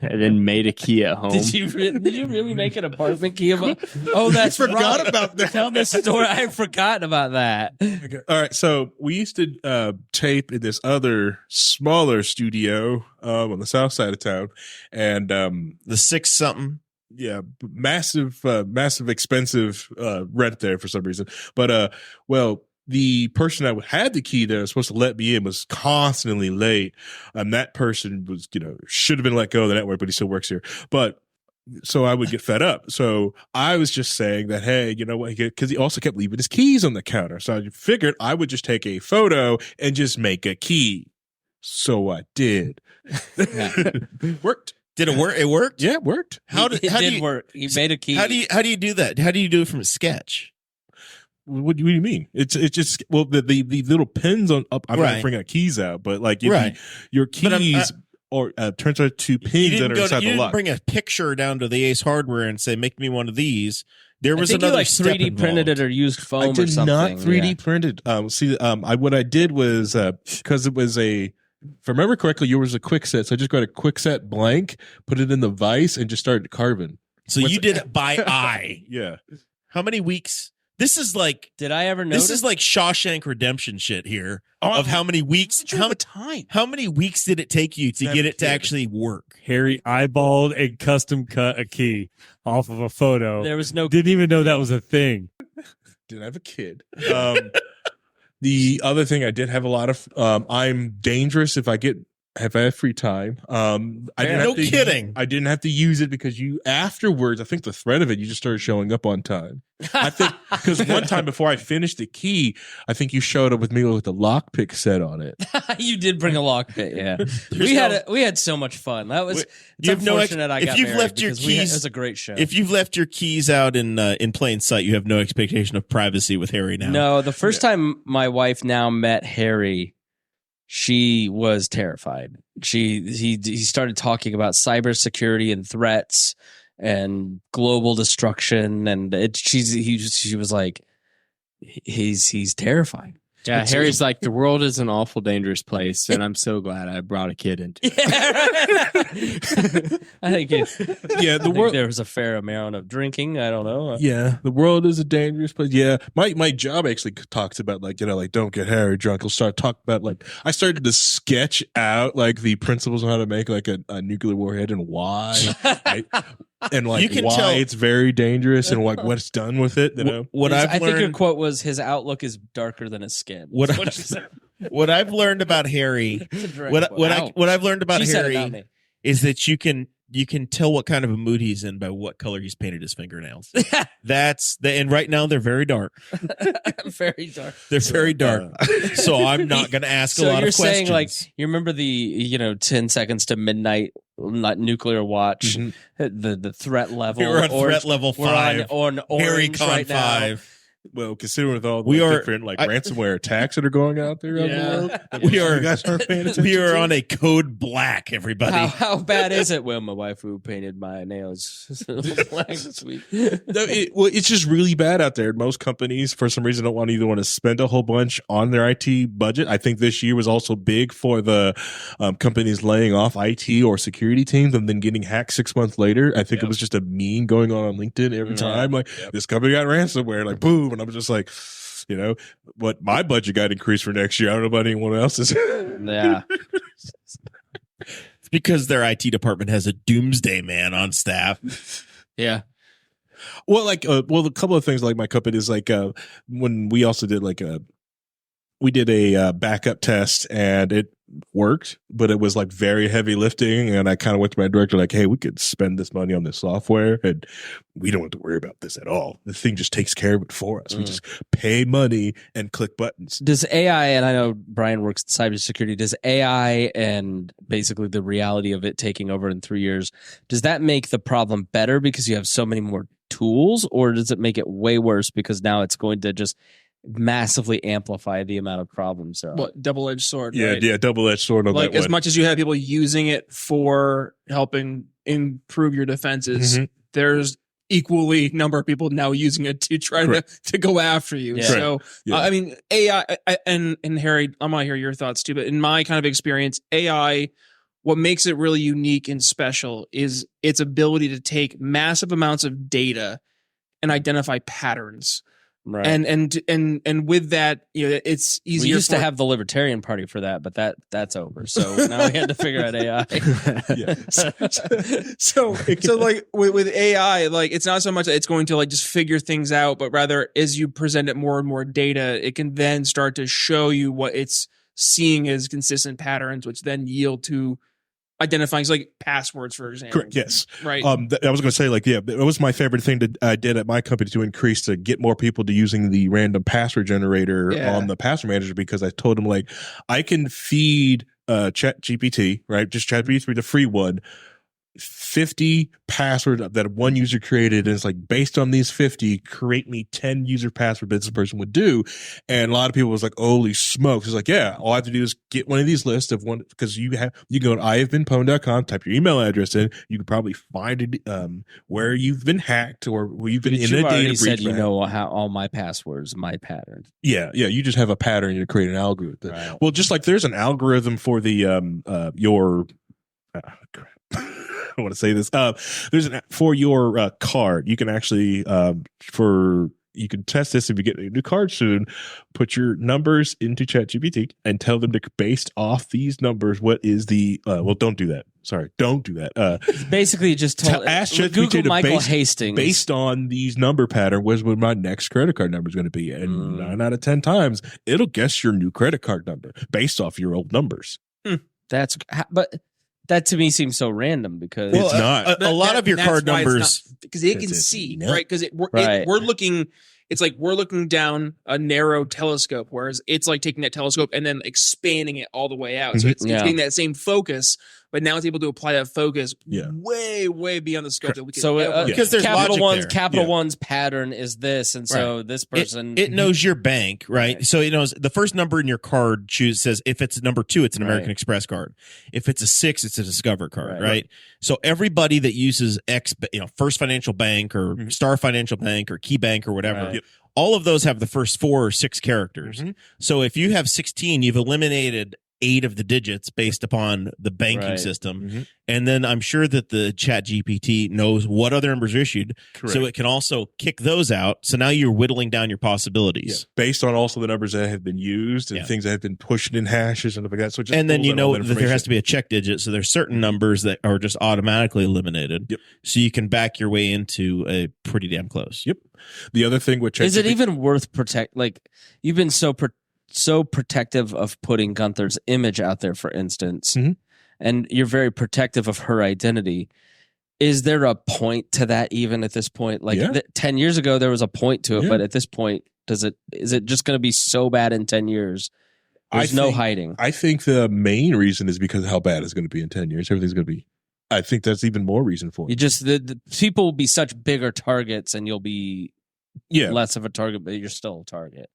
and then made a key at home. Did you really make an apartment key? Oh, that's forgot right. about that. Tell this story. I've forgotten about that. Okay. All right. So we used to tape in this other smaller studio on the south side of town. And the 6 something. Yeah, massive expensive rent there for some reason. But the person that had the key that was supposed to let me in was constantly late. That person was, should have been let go of the network, but he still works here. But so I would get fed up. So I was just saying that, hey, you know what? Because he also kept leaving his keys on the counter. So I figured I would just take a photo and just make a key. So I did. Worked. Did it work? It worked? Yeah, it worked. It did work. He made a key. How do you do that? How do you do it from a sketch? What do you mean? It's just the little pins on up. I'm not bringing keys out, but like your keys or turns out to pins that are inside the lock. You didn't bring a picture down to the Ace Hardware and say, "Make me one of these." There was another you 3D printed it or used foam. I did or something. not 3D printed. What I did was because it was if I remember correctly, yours was a quick set. So I just got a quick set blank, put it in the vise, and just started carving. So you did it by eye. Yeah. How many weeks? This is like. Did I ever notice? This is like Shawshank Redemption shit here. Of how many weeks? How many weeks did it take you to get it to actually work? Harry eyeballed and custom cut a key off of a photo. There was no. Didn't even know that was a thing. Didn't have a kid. The other thing I did have a lot of. I'm dangerous if I have free time. I didn't have to use it because afterwards, I think the threat of it, you just started showing up on time. I think because one time before I finished the key, I think you showed up with me with the lockpick set on it. You did bring a lockpick, yeah. We had so much fun. That was unfortunate. I got married left your because keys, it was a great show. If you've left your keys out in plain sight, you have no expectation of privacy with Harry now. No, the first time my wife now met Harry, she was terrified. He started talking about cybersecurity and threats and global destruction, and she was like, he's terrifying. Yeah, Harry's like, the world is an awful dangerous place, and I'm so glad I brought a kid into it. I think the world. there was a fair amount of drinking. I don't know. Yeah, the world is a dangerous place. Yeah, my job actually talks about like don't get Harry drunk. He'll start talking about like I started to sketch out like the principles on how to make like a nuclear warhead and why, right? And like You can why tell- it's very dangerous and like what's done with it. What I I've think your learned, quote was, "His outlook is darker than his skin." What That's I- what she said. what I've learned about Harry, It's a direct what quote. what I've learned about She said it, Harry not me. is that you can tell what kind of a mood he's in by what color he's painted his fingernails. And right now they're very dark. Very dark. They're very dark. So I'm not going to ask a So lot you're of questions. saying like you remember the 10 seconds to midnight nuclear watch, the threat level. we're on orange- threat level We're 5. on orange Harry Con right now. 5. Well, considering with all the We are- different ransomware attacks that are going out there around the world, We are- you guys aren't paying attention. We are to? on a code black, everybody. How bad is it? Well, my wife who painted my nails black this week. It's just really bad out there. Most companies, for some reason, don't want to spend a whole bunch on their IT budget. I think this year was also big for the companies laying off IT or security teams and then getting hacked 6 months later. I think it was just a meme going on LinkedIn every time. Like, this company got ransomware, like, boom. And I was just like, what my budget got increased for next year. I don't know about anyone else's. Yeah. It's because their IT department has a doomsday man on staff. Yeah. Well, a couple of things like my company is like when we also did we did a backup test and it worked, but it was like very heavy lifting. And I kind of went to my director like, hey, we could spend this money on this software and we don't have to worry about this at all. The thing just takes care of it for us. We just pay money and click buttons. Does AI, and I know Brian works in cybersecurity, does AI and basically the reality of it taking over in 3 years, does that make the problem better because you have so many more tools, or does it make it way worse because now it's going to just massively amplify the amount of problems? What double-edged sword? Yeah, right? yeah, double-edged sword on Like that as one. much as you have people using it for helping improve your defenses, there's equally number of people now using it to try to go after you. Yeah. So Yeah. I mean, AI and Harry, I want to hear your thoughts too. But in my kind of experience, AI, what makes it really unique and special is its ability to take massive amounts of data and identify patterns. Right. And with that, it's easier. We used to have the Libertarian Party for that, but that's over. So now we had to figure out AI. so like with AI, like it's not so much that it's going to like just figure things out, but rather as you present it more and more data, it can then start to show you what it's seeing as consistent patterns, which then yield to identifying like passwords, for example. Correct. Yes. Right. I was going to say, it was my favorite thing that I did at my company to get more people to using the random password generator on the password manager, because I told them like I can feed Chat GPT, right? Just Chat GPT, the free one, 50 passwords that one user created, and it's like, based on these 50, create me 10 user password that this person would do. And a lot of people was like, holy smokes. It's like, yeah, all I have to do is get one of these lists of one, because you go to IhaveBeenPwned.com, type your email address in, you can probably find it where you've been hacked or where you've been in a data breach. Said you know how all my passwords, my pattern. Yeah, you just have a pattern to create an algorithm. Right. Well, just like there's an algorithm for the your crap. I want to say this. There's for your card. You can actually you can test this if you get a new card soon. Put your numbers into ChatGPT and tell them to, based off these numbers, what is the don't do that. Sorry, don't do that. Basically, just ask ChatGPT Google to Michael Hastings based on these number pattern. What my next credit card number is going to be, and 9 out of 10 times it'll guess your new credit card number based off your old numbers. But that to me seems so random because It's not. A lot of your card numbers, because it can It's see, not. right? Because Right. we're looking. It's like we're looking down a narrow telescope, whereas it's like taking that telescope and then expanding it all the way out. So it's Yeah. getting that same focus. but now it's able to apply that focus Yeah. way beyond the scope that we could So ever. Because there's Capital logic One's there. Capital One's pattern is this, and so this person It knows your bank, right? Right. So it knows the first number in your card says if it's number 2, it's an American Right. Express card. If it's a 6, it's a Discover card, Right. right? So everybody that uses First Financial Bank or Star Financial Bank or Key Bank or whatever, Right. all of those have the first 4 or 6 characters. Mhm. So if you have 16, you've eliminated 8 of the digits based upon the banking Right. system. Mhm. And then I'm sure that the Chat GPT knows what other numbers are issued. Correct. So it can also kick those out. So now you're whittling down your possibilities. Based on also the numbers that have been used and Yeah. things that have been pushed in hashes and stuff like that. So it just And then pulls you out all know that there has to be a check digit. So there's certain numbers that are just automatically eliminated. Yep. So you can back your way into a pretty damn close. Yep. The other thing with is it ChatGPT even worth protect? Like you've been so protective of putting Gunther's image out there, for instance, Mhm. and you're very protective of her identity. Is there a point to that even at this point? Like Yeah. 10 years ago, there was a point to it, Yeah. but at this point, is it just going to be so bad in 10 years? There's no hiding. I think the main reason is because of how bad it's going to be in 10 years. Everything's going to be. I think that's even more reason for You it. just the people will be such bigger targets, and you'll be Yeah. less of a target, but you're still a target.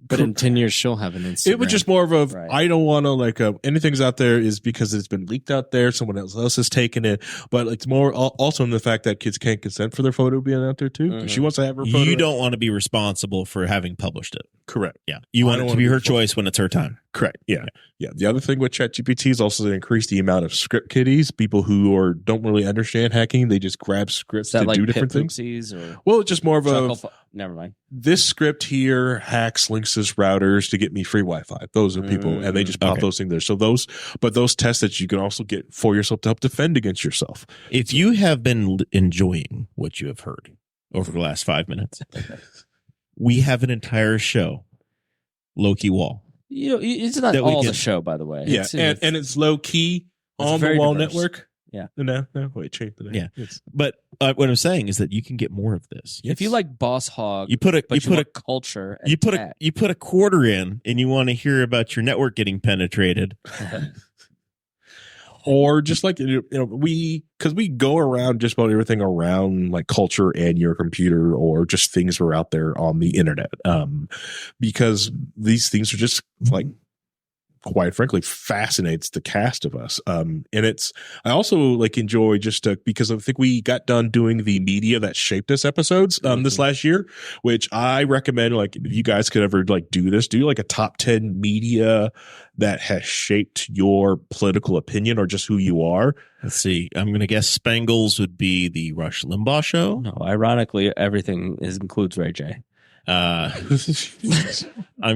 But in 10 years, she'll have an Instagram. It was just more of a, Right. I don't want to anything's out there is because it's been leaked out there. Someone else has taken it. But it's more also in the fact that kids can't consent for their photo being out there too. Mhm. She wants to have her photo. You don't want to be responsible for having published it. Correct. Yeah. You I want don't it to wanna be be her responsible. choice when it's her time. Correct. Yeah. Yeah. The other thing with ChatGPT is also to increase the amount of script kiddies, people who don't really understand hacking. They just grab scripts Is that to like do different things. Pip-oopsies or Well, it's just more of never mind. this script here hacks Linksys routers to get me free Wi-Fi. Those are people, and they just pop Okay. those things there. So those tests that you can also get for yourself to help defend against yourself. If you have been enjoying what you have heard over the last 5 minutes, we have an entire show, Loki Wall. It's not That we all can- the show, by the way. Yeah, It's- and it's low key It's on the very WAL diverse. network. Yeah. No, wait, change the name. Yeah. It's- But what I'm saying is that you can get more of this. if you like Boss Hog, You put a but you put a want culture, and you put a tech. you put a quarter in, and you want to hear about your network getting penetrated. or just like because we go around just about everything around like culture and your computer or just things that are out there on the internet, because these things are just like, quite frankly, fascinates the cast of us. And I also like enjoy just because I think we got done doing the media that shaped us episodes this last year, which I recommend, like, if you guys could ever like do like a top 10 media that has shaped your political opinion or just who you are. Let's see. I'm going to guess Spangles would be the Rush Limbaugh show. No, ironically, everything includes Ray J. I'm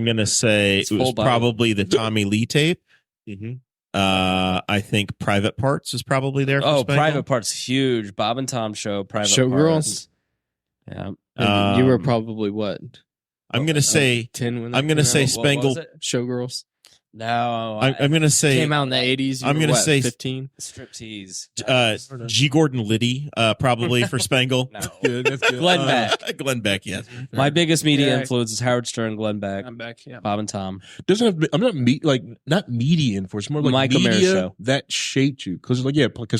going to say It's it was full body. probably the Tommy Lee tape. Mhm. I think Private Parts is probably there. For Oh, Spangle. Private Parts, huge. Bob and Tom show. Private Showgirls? Parts. Yeah. And you were Um, probably what? I'm going to say 10 when I'm going to that say came out? What was Spangle. it? Showgirls. No, I'm going to say Came out in the 80s. You I'm were gonna what, say- 15. striptease. G. Gordon Liddy, probably for Spangle. No. Good, that's good. Glenn Beck. Glenn Beck, yes. My biggest media Yeah. influence is Howard Stern, Glenn Beck, I'm back. Yeah. Bob and Tom. Doesn't have. I'm not media influence. More like Michael Mayer media show. that shaped you. Because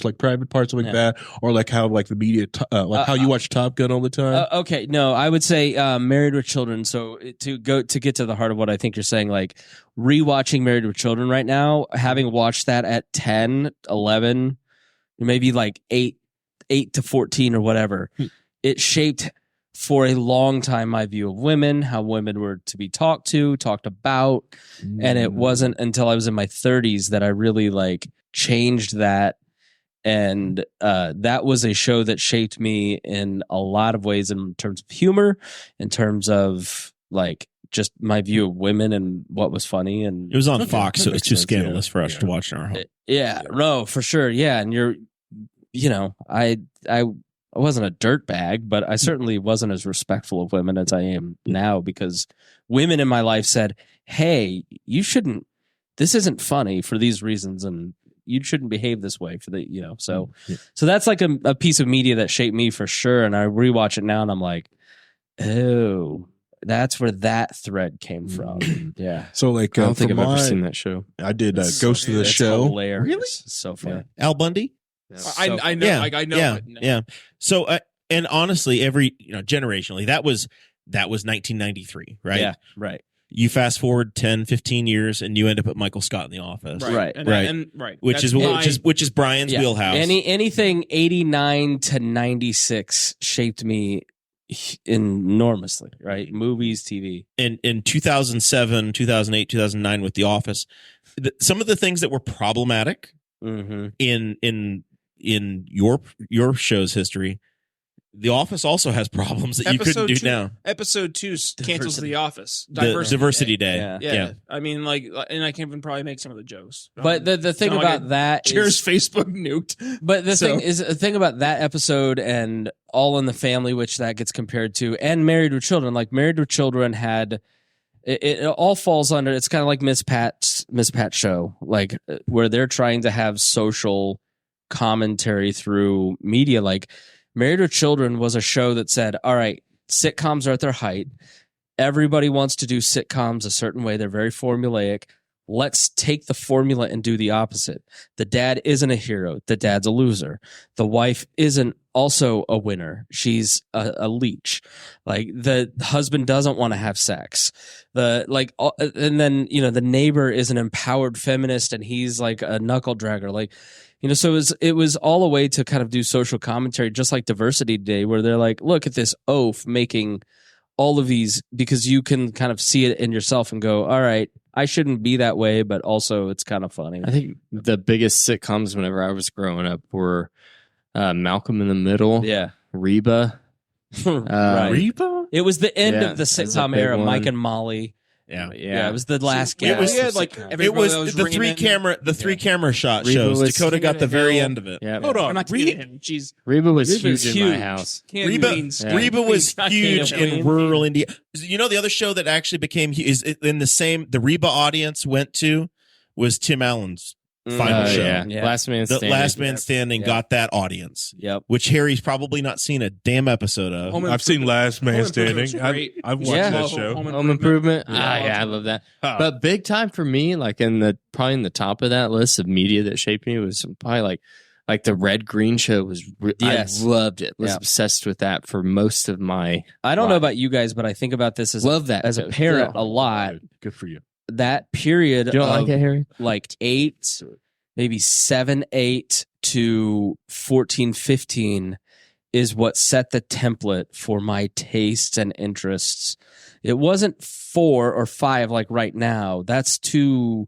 like Private Parts like Yeah. that, or like how like the media, like how you watch Top Gun all the time. Okay, no, I would say Married with Children. So to get to the heart of what I think you're saying, like rewatching Married with Children right now, having watched that at 10, 11, maybe like 8 to 14 or whatever, it shaped for a long time my view of women, how women were to be talked about. And it wasn't until I was in my 30s that I really like changed that. And that was a show that shaped me in a lot of ways, in terms of humor, in terms of like just my view of women and what was funny. And It was on Okay, Fox, that so it's makes too sense, scandalous yeah. for us Yeah. to watch in our home. yeah, no, for sure. Yeah. And I wasn't a dirt bag, but I certainly wasn't as respectful of women as I am now, because women in my life said, hey, this isn't funny for these reasons, and you shouldn't behave this way for so that's like a piece of media that shaped me for sure. And I rewatch it now and I'm like, oh, that's where that thread came from. Yeah. So like, I don't think for I've ever my- seen that show. I did It's Ghost of the it's Show. Hilarious. Really? It's so funny. Al Bundy. I know, Yeah, I know. Yeah, but no. yeah. So, and honestly, generationally, that was 1993, right? Yeah, right. You fast forward 10, 15 years, and you end up at Michael Scott in The Office, Right. And, Right. And, right. which That's is which is Brian's Yeah. wheelhouse. Anything 89 to 96 shaped me enormously, right? Movies, TV. in 2007, 2008, 2009 with The Office, some of the things that were problematic Mm-hmm. in your show's history, The Office also has problems that you couldn't do now. Episode 2 cancels Diversity. The Office. The Diversity Day. Yeah. Yeah. I mean, like, and I can even probably make some of the jokes. But the thing Sound about like that Cheers, is, Facebook nuked. but the So- thing about that episode and All in the Family, which that gets compared to, and Married with Children, like Married with Children had. It all falls under. It's kind of like Miss Pat's show, like where they're trying to have social commentary through media. Like Married with Children was a show that said, "All right, sitcoms are at their height. Everybody wants to do sitcoms a certain way. They're very formulaic. Let's take the formula and do the opposite. The dad isn't a hero. The dad's a loser. The wife isn't also a winner. She's a leech. Like the husband doesn't want to have sex. And then, the neighbor is an empowered feminist and he's like a knuckle dragger. Like, so it was all a way to kind of do social commentary, just like Diversity Day, where they're like, look at this oaf making all of these, because you can kind of see it in yourself and go, all right, I shouldn't be that way, but also it's kind of funny. I think the biggest sitcoms whenever I was growing up were Malcolm in the Middle, Yeah. Reba. Right. Reba? It was the end Yeah, of the that's a sitcom big era, one. Mike and Molly. Yeah. Yeah, it was the last It was- gasp We had of like sitcom. It was everybody the three camera shot Reba shows. was Dakota King got of the the very Hill. end of it. Yeah. Hold on. I'm not kidding him. Jeez. Reba was Reba's huge in my huge. house. Can't Reba, Queens. Yeah. Reba was Not huge King of in Queens. rural India. The other show that actually became is in the same. The Reba audience went to was Tim Allen's final show. Yeah. Last Man The Standing. Last Man Standing Yeah. got that audience, Yep. which Harry's probably not seen a damn episode of. Home I've seen Last Man Home Standing. Improvement's great. I've watched Yeah. that show. Home Improvement. Yeah. Yeah, I love that. Huh. But big time for me, like probably in the top of that list of media that shaped me was probably like the Red Green Show was. Yes. I loved it. Was Yeah. obsessed with that for most of my. I don't Wow. know about you guys, but I think about this as Love that as a show. parent Yeah. a lot. Good for you. That period You don't of like it, Harry? like 8, maybe 7, 8 to 14, 15 is what set the template for my tastes and interests. It wasn't 4 or 5 like right now. That's too.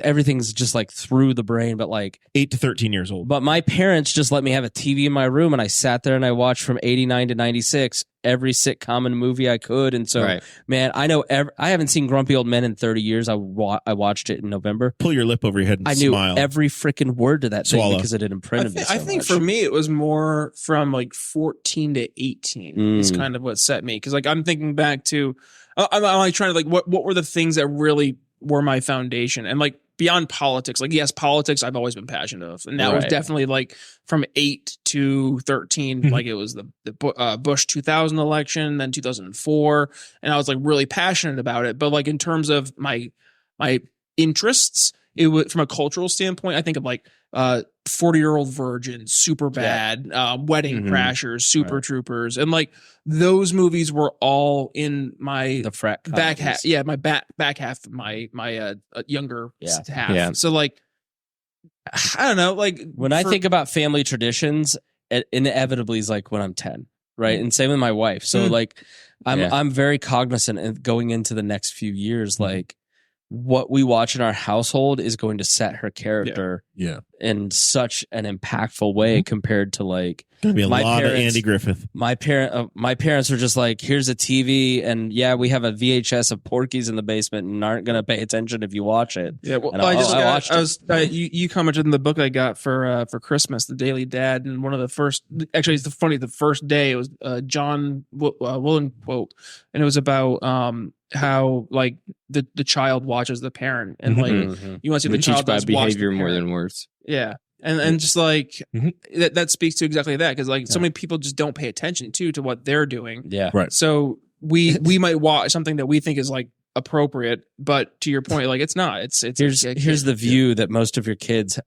Everything's just like through the brain, but like 8 to 13 years old. But my parents just let me have a TV in my room, and I sat there and I watched from 89 to 96 every sitcom and movie I could. And so, Right. man, I know I haven't seen Grumpy Old Men in 30 years. I watched it in November. Pull your lip over your head and I knew smile. every freaking word to that Swallow. thing because it had imprinted me so I think much. for me it was more from like 14 to 18 is kind of what set me, because like I'm thinking back to I'm like trying to like what were the things that really were my foundation, and like beyond politics, like yes, politics I've always been passionate of, and that was Right. definitely like from 8 to 13 like it was the Bush 2000 election, then 2004, and I was like really passionate about it. But like in terms of my interests, it was from a cultural standpoint, I think of like 40-Year-Old Virgin, Super Bad, Wedding Mhm. Crashers, Super Troopers, and like those movies were all in my the frat back comedies. half. Yeah, my back half, my younger Yeah. half. Yeah. So like, I don't know. Like When I think about family traditions, it inevitably is like when I'm 10, right? And same with my wife. So like, I'm very cognizant of going into the next few years, like what we watch in our household is going to set her character Yeah. in such an impactful way compared to like Gonna be a my lot of parents- Andy Griffith. my parents were just like, here's a TV, and yeah, we have a VHS of Porky's in the basement and aren't going to pay attention if you watch it. Yeah, well, And I watched it. you commented in the book I got for Christmas, The Daily Dad, and one of the first, actually, it's the first day it was John Woolen quote, and it was about how like the child watches the parent, and like Mhm. you want to see We the teach child by does watch the behavior more parent. than words. Yeah. And just like Mhm. that speaks to exactly that, because like so many people just don't pay attention to what they're doing. Yeah. Right. So we might watch something that we think is like appropriate, but to your point, like it's not. It's here's the view that most of your kids.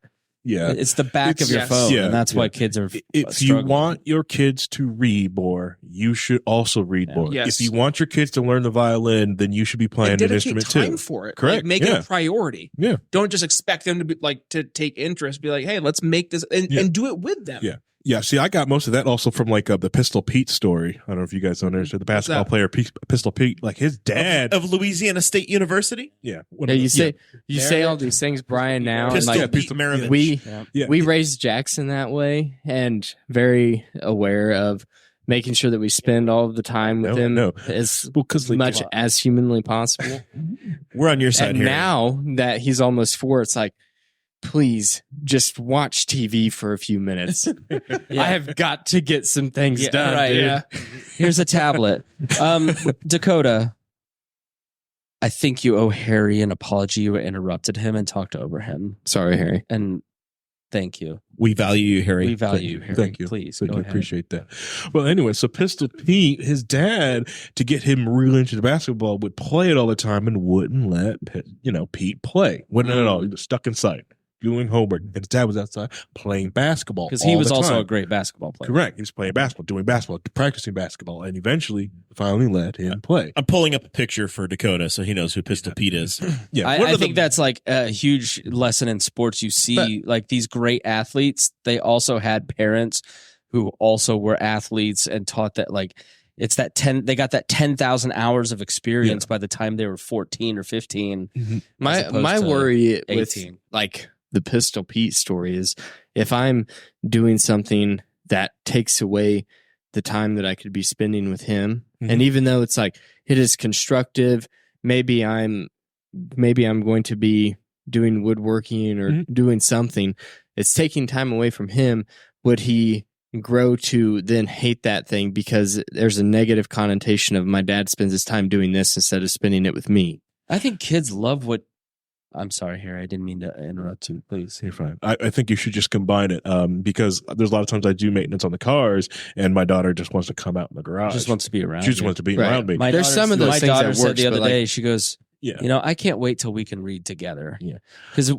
Yeah, It's the back of your phone, and that's why kids are. If you want your kids to read more, you should also read more. Yes. If you want your kids to learn the violin, then you should be playing an instrument time too. for it. Correct. Like, make it a priority. Yeah. Don't just expect them to be like to take interest. Be like, hey, let's make this and do it with them. Yeah. Yeah, see, I got most of that also from like the Pistol Pete story. I don't know if you guys know the basketball player Pistol Pete. Like his dad of Louisiana State University. Yeah, you say all these things, Brian. Now, Pistol and like Pete Maravich. we raised Jackson that way, and very aware of making sure that we spend all of the time with him as much as humanly possible. We're on your side and here. Now that he's almost 4, it's like, please just watch TV for a few minutes. I have got to get some things done. Right, dude. yeah. Here's a tablet. Dakota, I think you owe Harry an apology. You interrupted him and talked over him. Sorry, Harry. And thank you. We value you, Harry. We value you, Harry. Thank you. Please, Thank go you. ahead. Appreciate that. Well, anyway, so Pistol Pete, his dad, to get him really into the basketball, would play it all the time and wouldn't let Pete play. Wouldn't at all. He was stuck inside doing homework, and his dad was outside playing basketball because he was also time. a great basketball player. Correct. He was playing basketball, doing basketball, practicing basketball, and eventually finally let him play. I'm pulling up a picture for Dakota so he knows who Pistol Pete is. Yeah, I think that's like a huge lesson in sports. You see, like these great athletes, they also had parents who also were athletes and taught that like it's that they got that 10,000 hours of experience by the time they were 14 or 15. Mm-hmm. My worry 18. with like the Pistol Pete story is if I'm doing something that takes away the time that I could be spending with him, and even though it's like it is constructive, maybe I'm going to be doing woodworking or doing something, it's taking time away from him. Would he grow to then hate that thing because there's a negative connotation of my dad spends his time doing this instead of spending it with me? I think kids love what. I'm sorry, Harry. I didn't mean to interrupt you. Please. You're fine. I think you should just combine it because there's a lot of times I do maintenance on the cars, and my daughter just wants to come out in the garage. Just wants to be around. She just wants to be around me. There's some of those my things daughter that said works, the other but, like, day. She goes, Yeah. you know, I can't wait till we can read together. Yeah.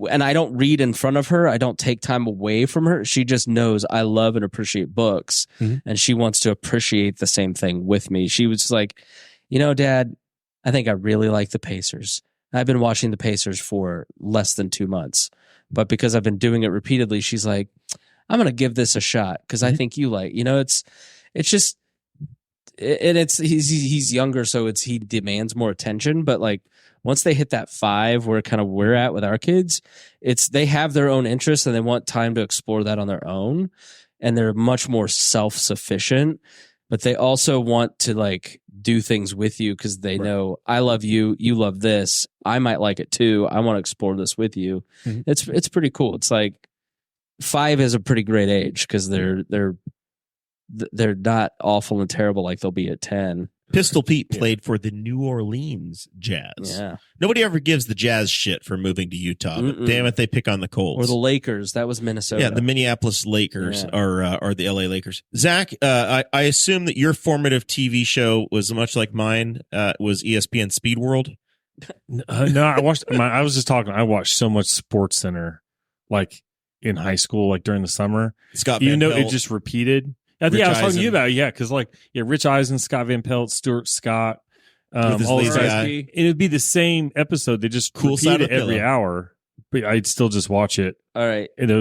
And I don't read in front of her. I don't take time away from her. She just knows I love and appreciate books, and she wants to appreciate the same thing with me. She was like, you know, Dad, I think I really like the Pacers. I've been watching the Pacers for less than 2 months, but because I've been doing it repeatedly, she's like, I'm going to give this a shot because I think you like, you know, it's just, and he's younger, so he demands more attention. But like once they hit that 5, where kind of we're at with our kids, they have their own interests and they want time to explore that on their own, and they're much more self-sufficient. But they also want to like do things with you because they know I love you, you love this, I might like it too. I want to explore this with you. It's pretty cool. It's like 5 is a pretty great age because they're not awful and terrible like they'll be at 10. Pistol Pete played for the New Orleans Jazz. Yeah. Nobody ever gives the Jazz shit for moving to Utah, but damn it, they pick on the Colts. Or the Lakers. That was Minnesota. Yeah, the Minneapolis Lakers are the LA Lakers. Zach, I assume that your formative TV show was much like mine, was ESPN Speed World. No, I was just talking. I watched so much Sports Center, like in high school, like during the summer. Scott Even Van though Pelt. it just repeated. I was talking to you about it, because Rich Eisen, Scott Van Pelt, Stuart Scott, With his all these lazy guys. eye. It would be the same episode. They just Cool side repeat of it the every pillow. hour, but I'd still just watch it. All right. And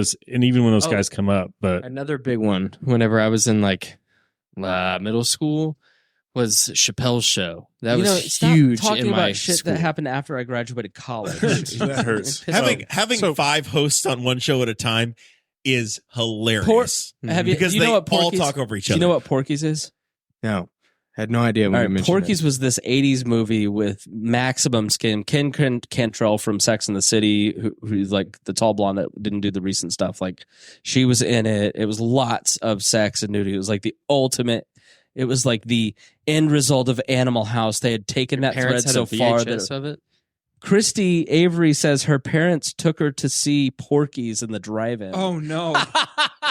even when those guys come up, but Another big one, whenever I was in like middle school, was Chappelle's Show. That was stop huge talking in my about shit school. that happened after I graduated college. That hurts. Having 5 hosts on one show at a time is hilarious. Have you, because you they know what all Porky's, talk over each do other. you know what Porky's is? No, had no idea when All you right, mentioned Porky's was this 80s movie with maximum skin. Ken Cantrell from Sex and the City, who's like the tall blonde that didn't do the recent stuff. Like she was in it. It was lots of sex and nudity. It was like the ultimate. It was like the end result of Animal House. They had taken that thread Parents had so a far VHS that of it. Christy Avery says her parents took her to see Porky's in the drive-in. Oh no!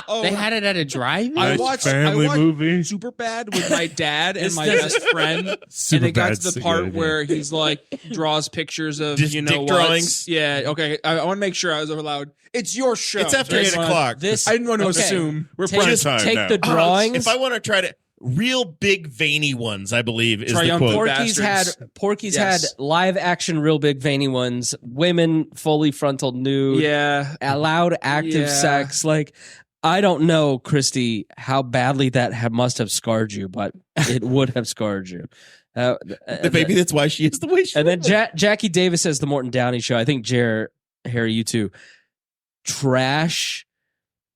Oh, They had it at a drive-in? I Nice watched family movie. Super Bad with my dad and It's my the- best friend, and it got to the part where he's like draws pictures of Just dick drawings? drawings. Yeah, okay. I want to make sure I was allowed. It's your show. It's after This 8 one- o'clock. This I didn't want to Okay. assume. We're take, prime time take now. the drawings. If I want to try to real big veiny ones, I believe is the Triumphant quote. Porky's Yes. had live action, real big veiny ones. Women fully frontal nude. Yeah, Allowed active Yeah. sex. Like, I don't know, Christy, how badly that must have scarred you, but it would have scarred you. Maybe that's why she is the way she And then is. Jackie Davis says the Morton Downey Show. I think Harry, you too. Trash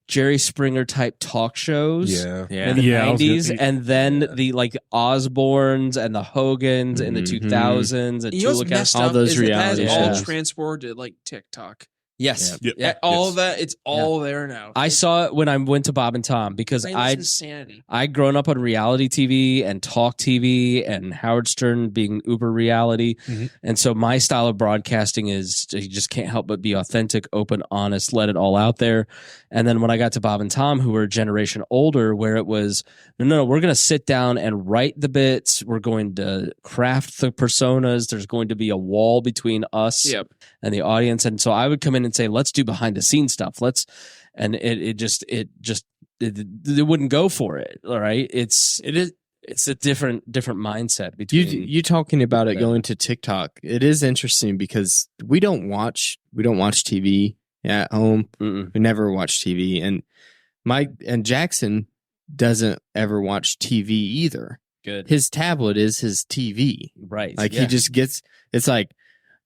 Jerry Springer type talk shows. Yeah. In the Yeah, I was 90s, gonna- and then the like Osbournes and the Hogans in the 2000s and you know what's Tula messed all up those is it has reality all shows. transported to like TikTok. Yes. Yep. Yeah, all that. It's all there now. I saw it when I went to Bob and Tom because Brainless insanity. I'd grown up on reality TV and talk TV and Howard Stern being uber reality. Mhm. And so my style of broadcasting is you just can't help but be authentic, open, honest, let it all out there. And then when I got to Bob and Tom, who were a generation older, where it was, no, we're going to sit down and write the bits. We're going to craft the personas. There's going to be a wall between us Yep. and the audience. And so I would come in and say, let's do behind the scenes stuff. And it wouldn't go for it. All right. It's a different mindset between You talking about it Yeah. going to TikTok. It is interesting because we don't watch TV at home. Mm-mm. We never watch TV, and Mike and Jackson doesn't ever watch TV either. Good. His tablet is his TV. Right. Like Yeah. he just gets. It's like,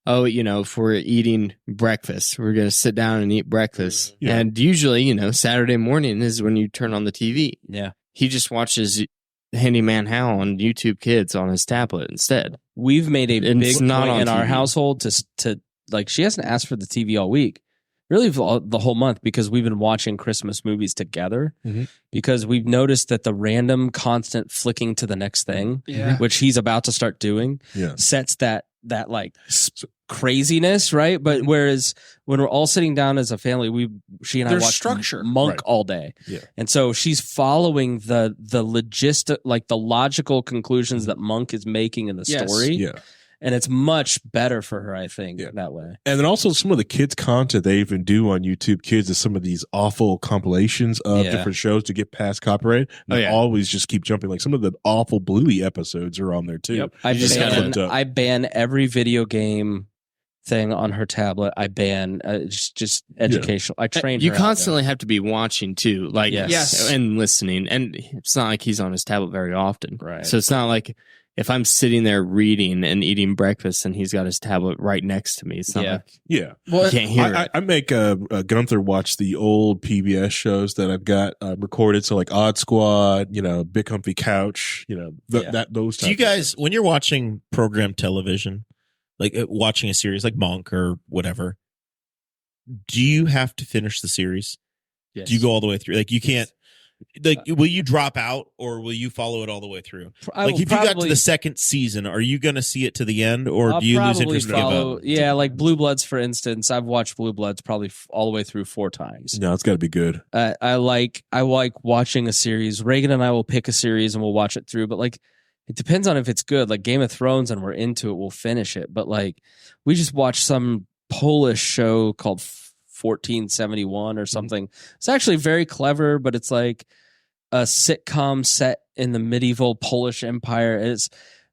oh, if we're eating breakfast, we're gonna sit down and eat breakfast. Yeah. And usually, Saturday morning is when you turn on the TV. Yeah. He just watches Handyman Hal on YouTube Kids on his tablet instead. We've made a And it's big not point on in our TV. household to like, she hasn't asked for the TV all week, really for the whole month, because we've been watching Christmas movies together. Mhm. Because we've noticed that the random constant flicking to the next thing, Yeah. which he's about to start doing, Yeah. sets that like craziness, right? But whereas when we're all sitting down as a family, she and I There's watch structure. Monk Right. all day. Yeah. And so she's following the logistic, like the logical conclusions that Monk is making in the Yes. story. Yeah. And it's much better for her, I think, Yeah. that way. And then also some of the kids' content they even do on YouTube Kids is some of these awful compilations of Yeah. different shows to get past copyright. Oh, They yeah. always just keep jumping. Like some of the awful Bluey episodes are on there too. Yep. I just ban, gotta- I ban every video game thing on her tablet. I ban just educational. I train You her how to- constantly have to be watching too, like Yes. and listening. And it's not like he's on his tablet very often, Right. So it's not like if I'm sitting there reading and eating breakfast and he's got his tablet right next to me. It's not Yeah. like Yeah. Well, you can't hear I it. I make Gunther watch the old PBS shows that I've got recorded. So like Odd Squad, Big Comfy Couch, Yeah. those. Do you types of guys, when you're watching program television, like watching a series like Monk or whatever, do you have to finish the series? Yes. Do you go all the way through? Like you can't. Like, will you drop out or will you follow it all the way through? I Like, will if you got to probably- the second season, are you going to see it to the end, or I'll do you lose probably interest and give follow. up? Yeah, like Blue Bloods, for instance. I've watched Blue Bloods probably all the way through 4 times. No, it's got to be good. I like watching a series. Reagan and I will pick a series and we'll watch it through. But like, it depends on if it's good. Like Game of Thrones, and we're into it, we'll finish it. But like, we just watched some Polish show called 1471 or something. It's actually very clever, but it's like a sitcom set in the medieval Polish Empire. It's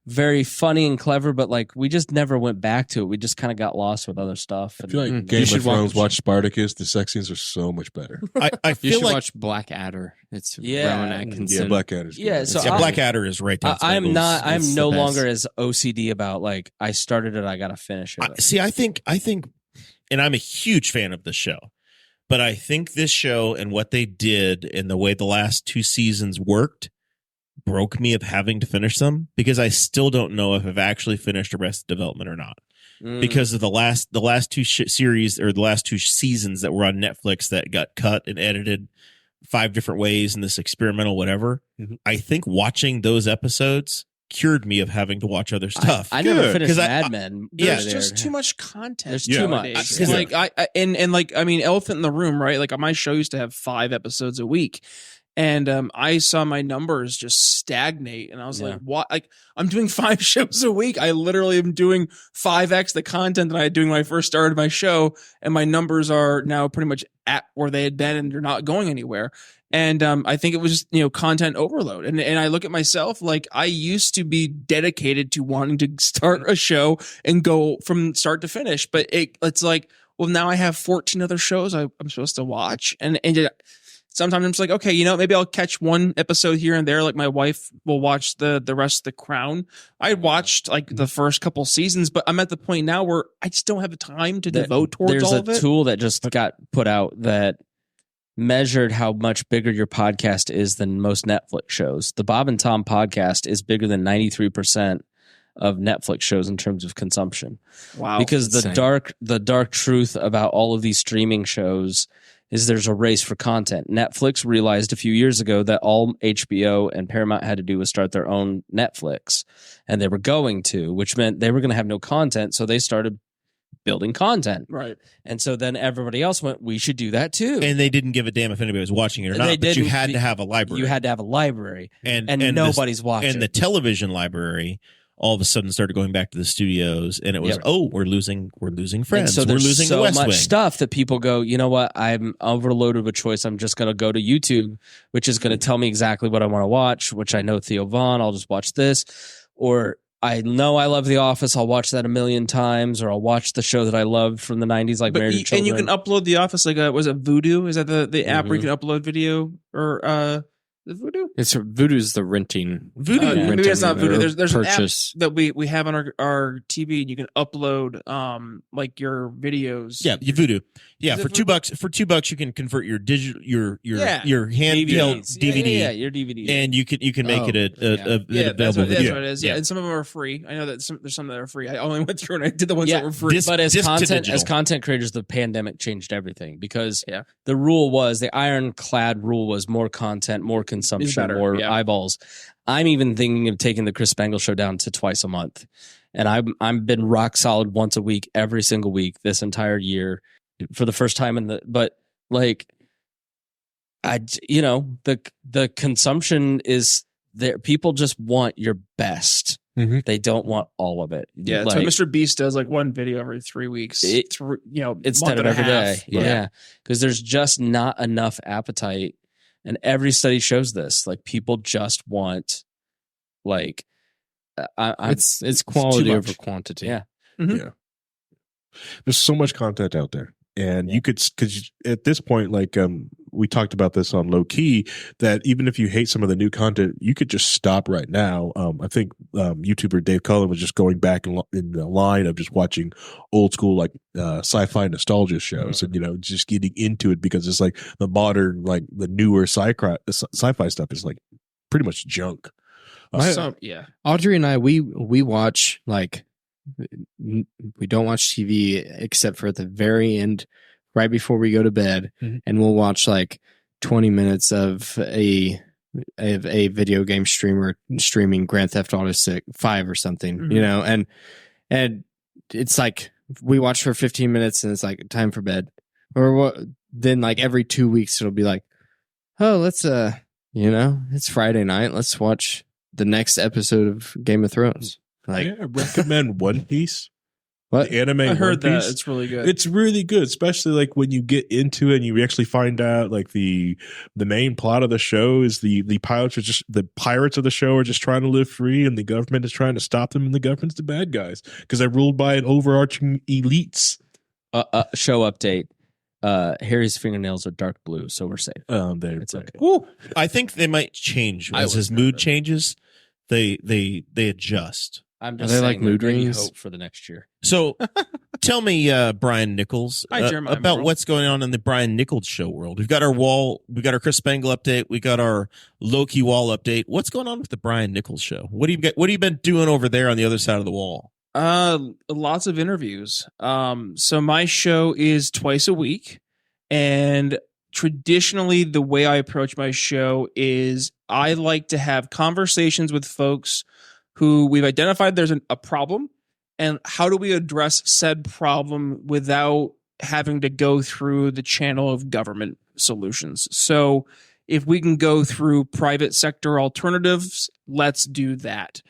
very funny and clever, but like we just never went back to it. We just kind of got lost with other stuff. I feel like You Game should of Thrones, watch- watch Spartacus. The sex scenes are so much better. I You feel should like watch Blackadder. It's Yeah. Rowan Yeah, Atkinson. Blackadder's good. Yeah, so yeah, I'll- Blackadder is right down. I'm Spangle's. not. I'm It's no the best. longer as OCD about like I started it. I got to finish it. See, I think, and I'm a huge fan of the show, but I think this show and what they did and the way the last 2 seasons worked broke me of having to finish them, because I still don't know if I've actually finished Arrested Development or not, because of the last 2 series or the last 2 seasons that were on Netflix that got cut and edited 5 different ways in this experimental whatever. Mhm. I think watching those episodes cured me of having to watch other stuff. I never Good. finished 'Cause Mad Men. There's either. just too much content. There's Yeah. too nowadays. much. Because Like I mean, Elephant in the Room, right? Like my show used to have 5 episodes a week. And I saw my numbers just stagnate, and I was Yeah. like, "What? Like, I'm doing 5 shows a week. I literally am doing 5x the content that I had doing when I first started my show, and my numbers are now pretty much at where they had been, and they're not going anywhere." And I think it was just, content overload. And I look at myself like I used to be dedicated to wanting to start a show and go from start to finish, but it's like, well, now I have 14 other shows I'm supposed to watch, and sometimes I'm just like, okay, maybe I'll catch one episode here and there. Like my wife will watch the rest of The Crown. I watched like the first couple seasons, but I'm at the point now where I just don't have the time to devote towards all of it. There's a tool that just got put out that measured how much bigger your podcast is than most Netflix shows. The Bob and Tom podcast is bigger than 93% of Netflix shows in terms of consumption. Wow. Because insane. the dark truth about all of these streaming shows is there's a race for content. Netflix realized a few years ago that all HBO and Paramount had to do was start their own Netflix, and they were going to, which meant they were going to have no content, so they started building content. Right. And so then everybody else went, we should do that too. And they didn't give a damn if anybody was watching it or They not. But you didn't. had to have a library. You had to have a library, and nobody's watching. And the television library all of a sudden started going back to the studios, and it was, Yep. we're losing And friends. so We're there's losing so the West much Wing. stuff that people go, you know what? I'm overloaded with choice. I'm just going to go to YouTube, which is going to tell me exactly what I want to watch, which I know Theo Vaughn. I'll just watch this. Or I know I love The Office. I'll watch that a million times, or I'll watch the show that I loved from the 90s, like Married to Children. And you can upload The Office, like, was it Voodoo? Is that the app where you can upload video? Or, is it Voodoo? It's Voodoo's the renting. Voodoo. Maybe it's not Voodoo. or There's an app purchase. that we have on our TV, and you can upload like your videos. Yeah, you Voodoo. Yeah, Is for it $2, $2 you can convert your digital your Yeah. handheld DVDs. DVD, Yeah, your DVD. and you can make it an Yeah, that's available what, video. it is. Yeah. Yeah, and some of them are free. I know that there's some that are free. I only went through and I did the ones that were free. Disc- But as disc to content digital. creators, the pandemic changed everything, because Yeah. the rule was, the ironclad rule was, more content, more consumption, better, more yeah. eyeballs. I'm even thinking of taking the Chris Spangle show down to twice a month, and I've been rock solid once a week, every single week this entire year, for the first time but like, the consumption is there. People just want your best. Mhm. They don't want all of it. Yeah, like, so Mr. Beast does like one video every 3 weeks, instead month of and a every day. half. Yeah. Because there's just not enough appetite. And every study shows this. Like, people just want, like, It's quality much. over quantity. Yeah. There's so much content out there, and you could, because at this point, like we talked about this on Low Key, that even if you hate some of the new content, you could just stop right now. I think YouTuber Dave Cullen was just going back in the line of just watching old school, like sci-fi nostalgia shows, and just getting into it, because it's like the modern, like the newer sci-fi stuff is like pretty much junk. Yeah. Audrey and I, we watch, like, we don't watch TV except for at the very end, right before we go to bed, and we'll watch like 20 minutes of a video game streamer streaming Grand Theft Auto 5 or something, and it's like we watch for 15 minutes and it's like time for bed, or what? Then like every 2 weeks it'll be like, oh, let's it's Friday night, let's watch the next episode of Game of Thrones. Like, I recommend One Piece. what? The anime I heard One that. Piece. It's really good. It's really good, especially like when you get into it and you actually find out like the main plot of the show is the pirates of the show are just trying to live free, and the government is trying to stop them, and the government's the bad guys because they're ruled by an overarching elites. Show update. Harry's fingernails are dark blue, so we're safe. It's okay. Woo. I think they might change as his mood changes. They adjust. I'm Are just they saying like mood maybe rings? hope for the next year. So, tell me, Brian Nichols, Hi, Jeremiah about Morrell. what's going on in the Brian Nichols Show world. We've got our Chris Spangle update. We got our Loki wall update. What's going on with the Brian Nichols Show? What do you been doing over there on the other side of the wall? Lots of interviews. So my show is twice a week, and traditionally the way I approach my show is I like to have conversations with folks who we've identified there's a problem, and how do we address said problem without having to go through the channel of government solutions. So if we can go through private sector alternatives, let's do that.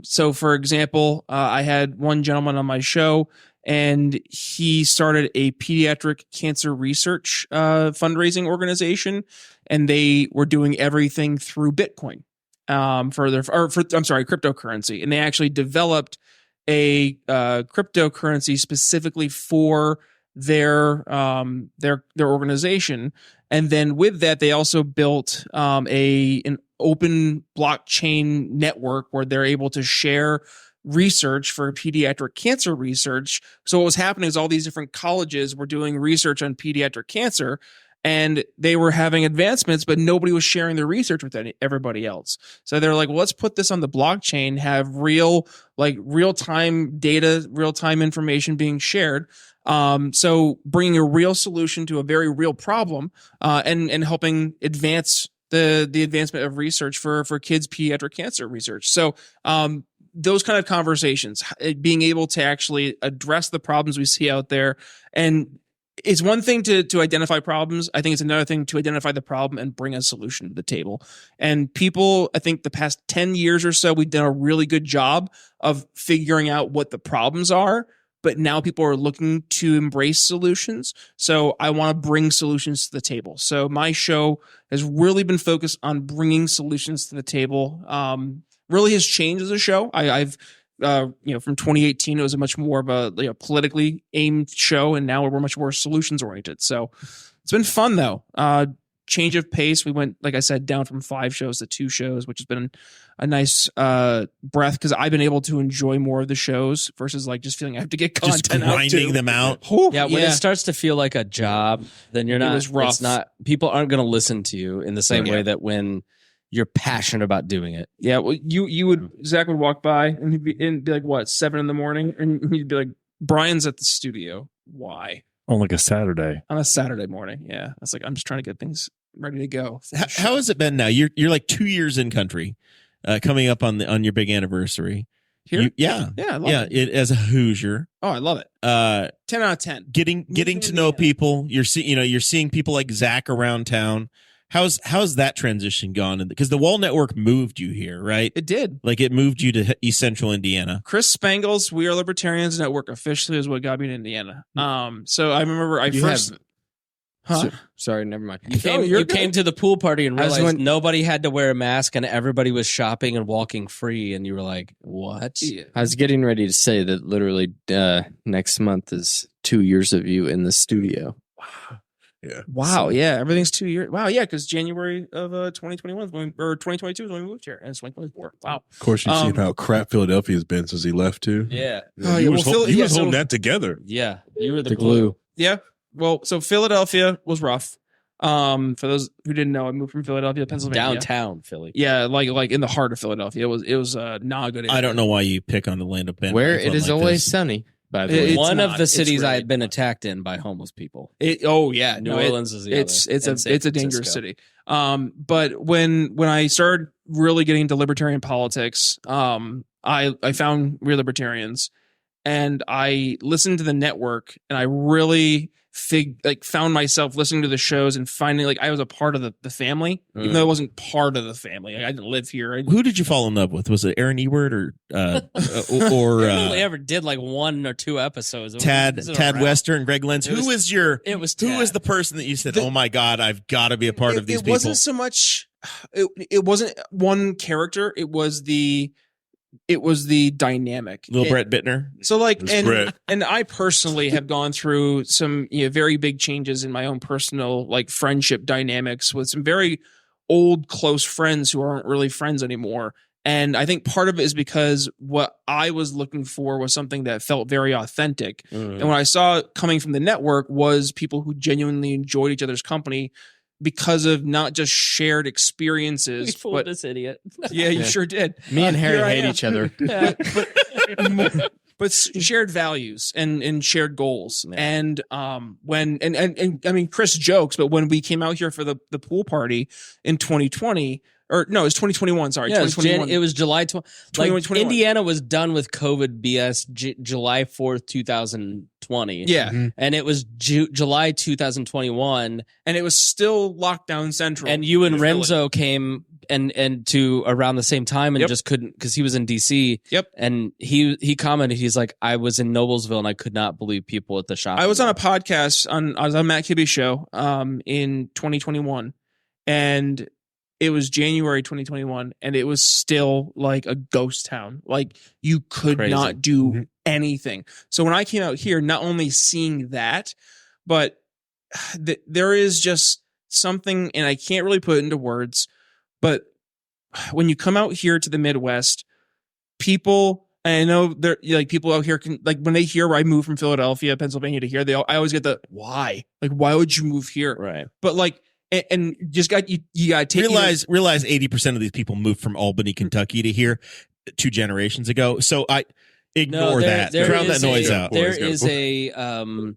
So for example, I had one gentleman on my show, and he started a pediatric cancer research fundraising organization, and they were doing everything through Bitcoin cryptocurrency, and they actually developed a cryptocurrency specifically for their organization. And then with that, they also built an open blockchain network where they're able to share research for pediatric cancer research. So what was happening is all these different colleges were doing research on pediatric cancer, and they were having advancements, but nobody was sharing their research with everybody else. So they're like, well, let's put this on the blockchain, have real-time data, real-time information being shared. So bringing a real solution to a very real problem, and helping advance the advancement of research for kids' pediatric cancer research. So, those kind of conversations, being able to actually address the problems we see out there. And it's one thing to identify problems. I think it's another thing to identify the problem and bring a solution to the table. And people, I think the past 10 years or so, we've done a really good job of figuring out what the problems are. But now people are looking to embrace solutions. So I want to bring solutions to the table. So my show has really been focused on bringing solutions to the table. Really has changed as a show. I've from 2018, it was a much more of a politically aimed show, and now we're much more solutions oriented. So it's been fun though. Change of pace. We went, like I said, down from 5 shows to 2 shows, which has been a nice breath, because I've been able to enjoy more of the shows versus like just feeling I have to get content just grinding them out. Yeah, when it starts to feel like a job, then you're not. It was rough. It's not. People aren't going to listen to you in the same way that when you're passionate about doing it. Yeah, well, Zach would walk by and he'd be like, what, 7 a.m, and he'd be like, Brian's at the studio. Why? On like a Saturday. On a Saturday morning. Yeah, I was like, I'm just trying to get things ready to go. How has it been now? You're like 2 years in country, coming up on your big anniversary. Here? Yeah, I love it. As a Hoosier. Oh, I love it. 10 out of 10. Getting to know people. You're seeing people like Zach around town. How's that transition gone? Because the WAL Network moved you here, right? It did. Like it moved you to East Central Indiana. Chris Spangle's We Are Libertarians Network officially is what got me to Indiana. So I remember Sorry, never mind. You came to the pool party and realized when- nobody had to wear a mask and everybody was shopping and walking free, and you were like, what? Yeah. I was getting ready to say that literally next month is 2 years of you in the studio. Yeah. Wow. Yeah. Everything's 2 years. Wow. Yeah. Because January of 2021 or 2022 is when we moved here, and it's 2024. Wow. Of course, you've seen how crap Philadelphia has been since he left too. Yeah. He was holding that together. Yeah. You were The glue. Yeah. Well, so Philadelphia was rough. For those who didn't know, I moved from Philadelphia, Pennsylvania. Downtown Philly. Yeah, like in the heart of Philadelphia. It was not a good area. I don't know why you pick on the land of Ben. Where it is like always this. sunny, by the It- way. it's One of not. the It's cities I really had been attacked in by homeless people. New Orleans is the it's other. it's And San a dangerous Francisco. city. But when I started really getting into libertarian politics, I found Real Libertarians, and I listened to the network, and I really found myself listening to the shows and finding like I was a part of the family, even though I wasn't part of the family. I didn't live here. Who did you fall in love with? Was it Aaron Ewert or I only ever did like 1 or 2 episodes. Tad Wester and Greg Lenz? It was- Who was Tad. the person that you said, oh my God, I've got to be a part of these it people? wasn't so much. It wasn't one character. It was the dynamic. Little Brett Bittner. So like, It's Brett. and I personally have gone through some very big changes in my own personal like friendship dynamics with some very old close friends who aren't really friends anymore. And I think part of it is because what I was looking for was something that felt very authentic. And what I saw coming from the network was people who genuinely enjoyed each other's company because of not just shared experiences, but this idiot. yeah, you sure did. Me and Harry Here I hate am. each other. But shared values and shared goals. And when and I mean Chris jokes, but when we came out here for the pool party in 2020, or no, it's 2021. Sorry, Yeah, 2021. it was July 20. Like 2021. Indiana was done with COVID BS July 4th, 2020. Yeah, and it was July 2021, and it was still lockdown central. and you and in Philly. Renzo came and to around the same time and just couldn't because he was in DC. Yep. And he commented, he's like, I was in Noblesville and I could not believe people at the shop. I was on a podcast I was on Matt Kibbe's show in 2021, and it was January 2021, and it was still like a ghost town. Like you could Crazy. not do anything. So when I came out here, not only seeing that, but there is just something, and I can't really put it into words, but when you come out here to the Midwest, people, and I know there like people out here can, like when they hear I moved from Philadelphia, Pennsylvania to here, I always get the why? Like why would you move here? Right. But like and just got you got to take realize 80% of these people moved from Albany, Kentucky to here 2 generations ago. So I ignore that. Drown that noise out. There is a and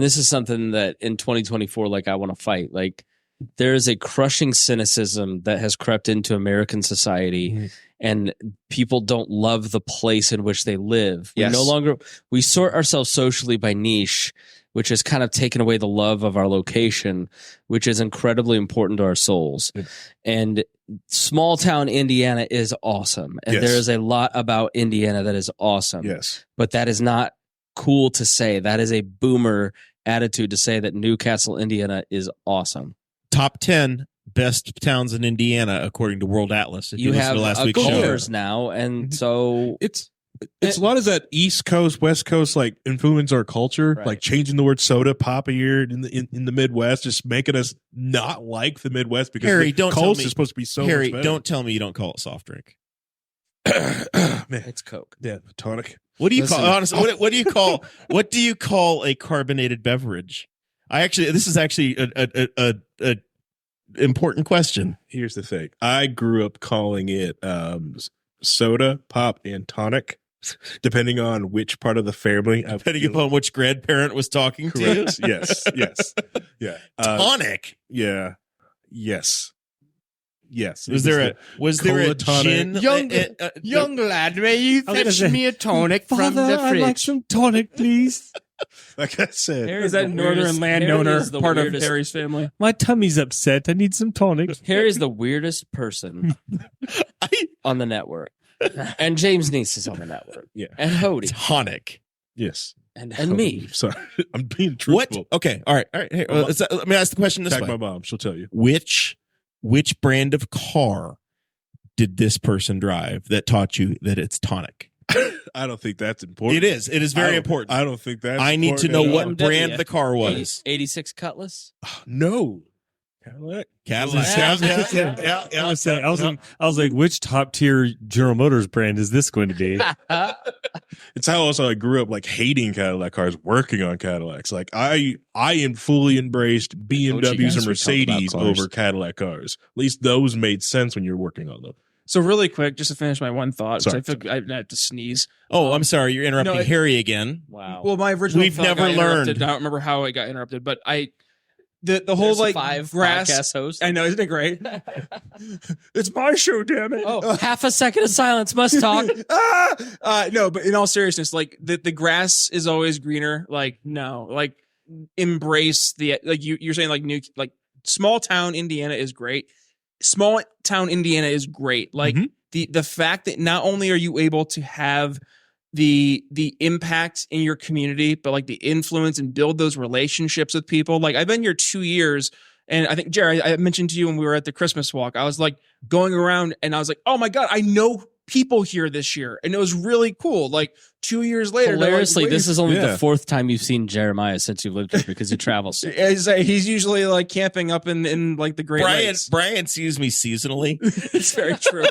this is something that in 2024, like I want to fight. Like there is a crushing cynicism that has crept into American society, and people don't love the place in which they live. Yes. We sort ourselves socially by niche, which has kind of taken away the love of our location, which is incredibly important to our souls. Yeah. And small town Indiana is awesome. And Yes. there is a lot about Indiana that is awesome. Yes. But that is not cool to say. That is a boomer attitude to say that Newcastle, Indiana is awesome. Top 10 best towns in Indiana according to World Atlas. If You listen have to last week's show. cultures now, and so It's a lot of that East Coast, West Coast, like influence our culture, Right. like changing the word soda pop here in the Midwest, just making us not like the Midwest because Harry, the don't tell coast me- is supposed to be so Harry, much don't tell me you don't call it soft drink. better. Man, it's Coke. yeah, tonic. What do you Listen. call honestly? What do you call what do you call a carbonated beverage? This is actually a important question. Here's the thing: I grew up calling it soda, pop, and tonic, depending on which part of the family. Depending upon which grandparent was talking to you. Correct. Yes. Yeah. Tonic. Yeah. Yes. Was there a Cola tonic. gin? Young lad, may you I was gonna fetch say, me a tonic from the I'd like fridge? some tonic, please. Like I said, is that northern landowner part of Harry's family? My tummy's upset. I need some tonic. Harry's the weirdest person on the network, and James Neese is on the network. Yeah. And Hody tonic. yes. and me. Sorry, I'm being What? truthful. Okay. All right. Hey, let me ask the question this Attack way. my mom. She'll tell you. Which brand of car did this person drive that taught you that it's tonic? I don't think that's important. It is. It is very important. I don't think that's. I need to know important what at all. brand the car was. 86 Cutlass. No. Cadillac. Cadillac. I was like, which top tier General Motors brand is this going to be? It's how also I grew up like hating Cadillac cars, working on Cadillacs. Like I fully embraced BMWs and guys were talking about Mercedes cars. over Cadillac cars. At least those made sense when you're working on them. So really quick, just to finish my one thought, because Sorry. I feel I have to sneeze. Oh, I'm sorry. You're interrupting No, it- Harry again. Wow. Well, my original We've thought never got interrupted. learned. I don't remember how it got interrupted, but the whole There's like 5 grass. podcast hosts. I know, isn't it great? It's my show, damn it. Oh, half a second of silence. Must talk. No, but in all seriousness, like the grass is always greener. Like no, like embrace the like you're saying like small town Indiana is great. Small town Indiana is great. Like the fact that not only are you able to have the impact in your community, but like the influence and build those relationships with people. Like I've been here 2 years. And I think, Jerry, I mentioned to you when we were at the Christmas walk, I was like going around and I was like, oh my God, I know people here this year. And it was really cool. Like 2 years later. they're like, Hilariously, "Wait, this is only Yeah. the 4th time you've seen Jeremiah since you've lived here because he travels. He's usually like camping up in like the Great Lakes. Brian sees me seasonally. It's very true.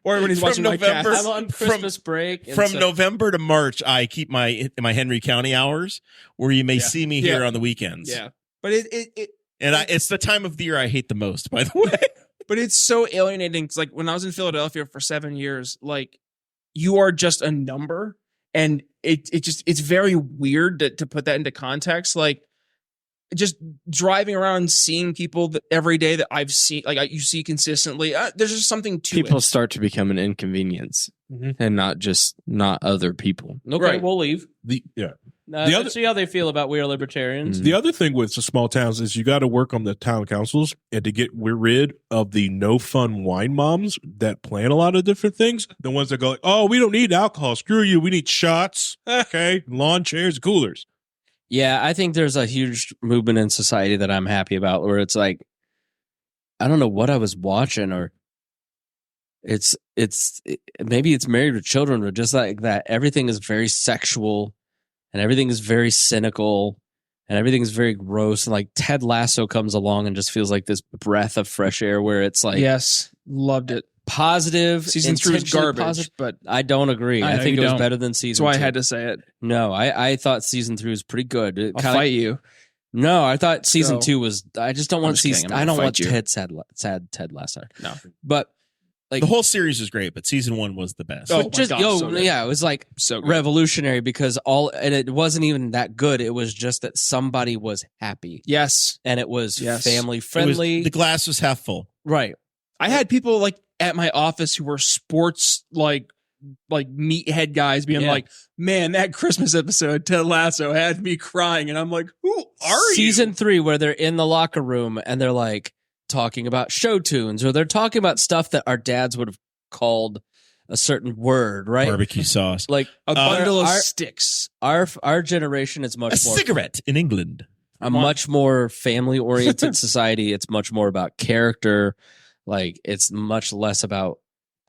Or when he's From watching my November- cats. I'm on Christmas break. and From so- November to March, I keep my Henry County hours where you may see me here Yeah. on the weekends. Yeah. But it And it's the time of the year I hate the most, by the way. but it's so alienating. 'Cause like when I was in Philadelphia for 7 years, like you are just a number. And it's very weird to put that into context. Like just driving around, seeing people that every day that I've seen, like you see consistently, there's just something to People it. start to become an inconvenience and not other people. Okay, Right. we'll leave. The Let's other- see how they feel about We Are Libertarians. The other thing with the small towns is you got to work on the town councils and to get rid of the no fun wine moms that plan a lot of different things. The ones that go like, oh, we don't need alcohol. Screw you. We need shots. Okay. Lawn chairs, coolers. Yeah, I think there's a huge movement in society that I'm happy about where it's like, I don't know what I was watching, or maybe it's Married with Children, or just like that. Everything is very sexual and everything is very cynical and everything is very gross. And like Ted Lasso comes along and just feels like this breath of fresh air where it's like, Yes, loved it. positive. Season 3 is intentionally garbage, positive. but I don't agree. I I know think you it was don't. better than that's season why I 2. had to say it. No, I thought season 3 was pretty good. It I'll kinda- fight you. No, I thought season Go. 2 was. I just don't I'm want just season. kidding. I'm I gonna don't want fight you. Ted sad Ted Lasso. No. But like The whole series is great, but season 1 was the best. Oh, but my just God, so good. yeah, it was like So good. revolutionary because and it wasn't even that good. It was just that somebody was happy Yes. and it was Yes. family It was- friendly. the glass was half full. Right. I had people like at my office who were sports like meathead guys being Yeah. like, man, that Christmas episode, Ted Lasso, had me crying. And I'm like, who are Season you? 3 where they're in the locker room and they're like talking about show tunes or they're talking about stuff that our dads would have called a certain word, right? Barbecue sauce. Like A bundle of our- sticks. our generation is much A more cigarette in England. a much more family oriented society. It's much more about character. Like it's much less about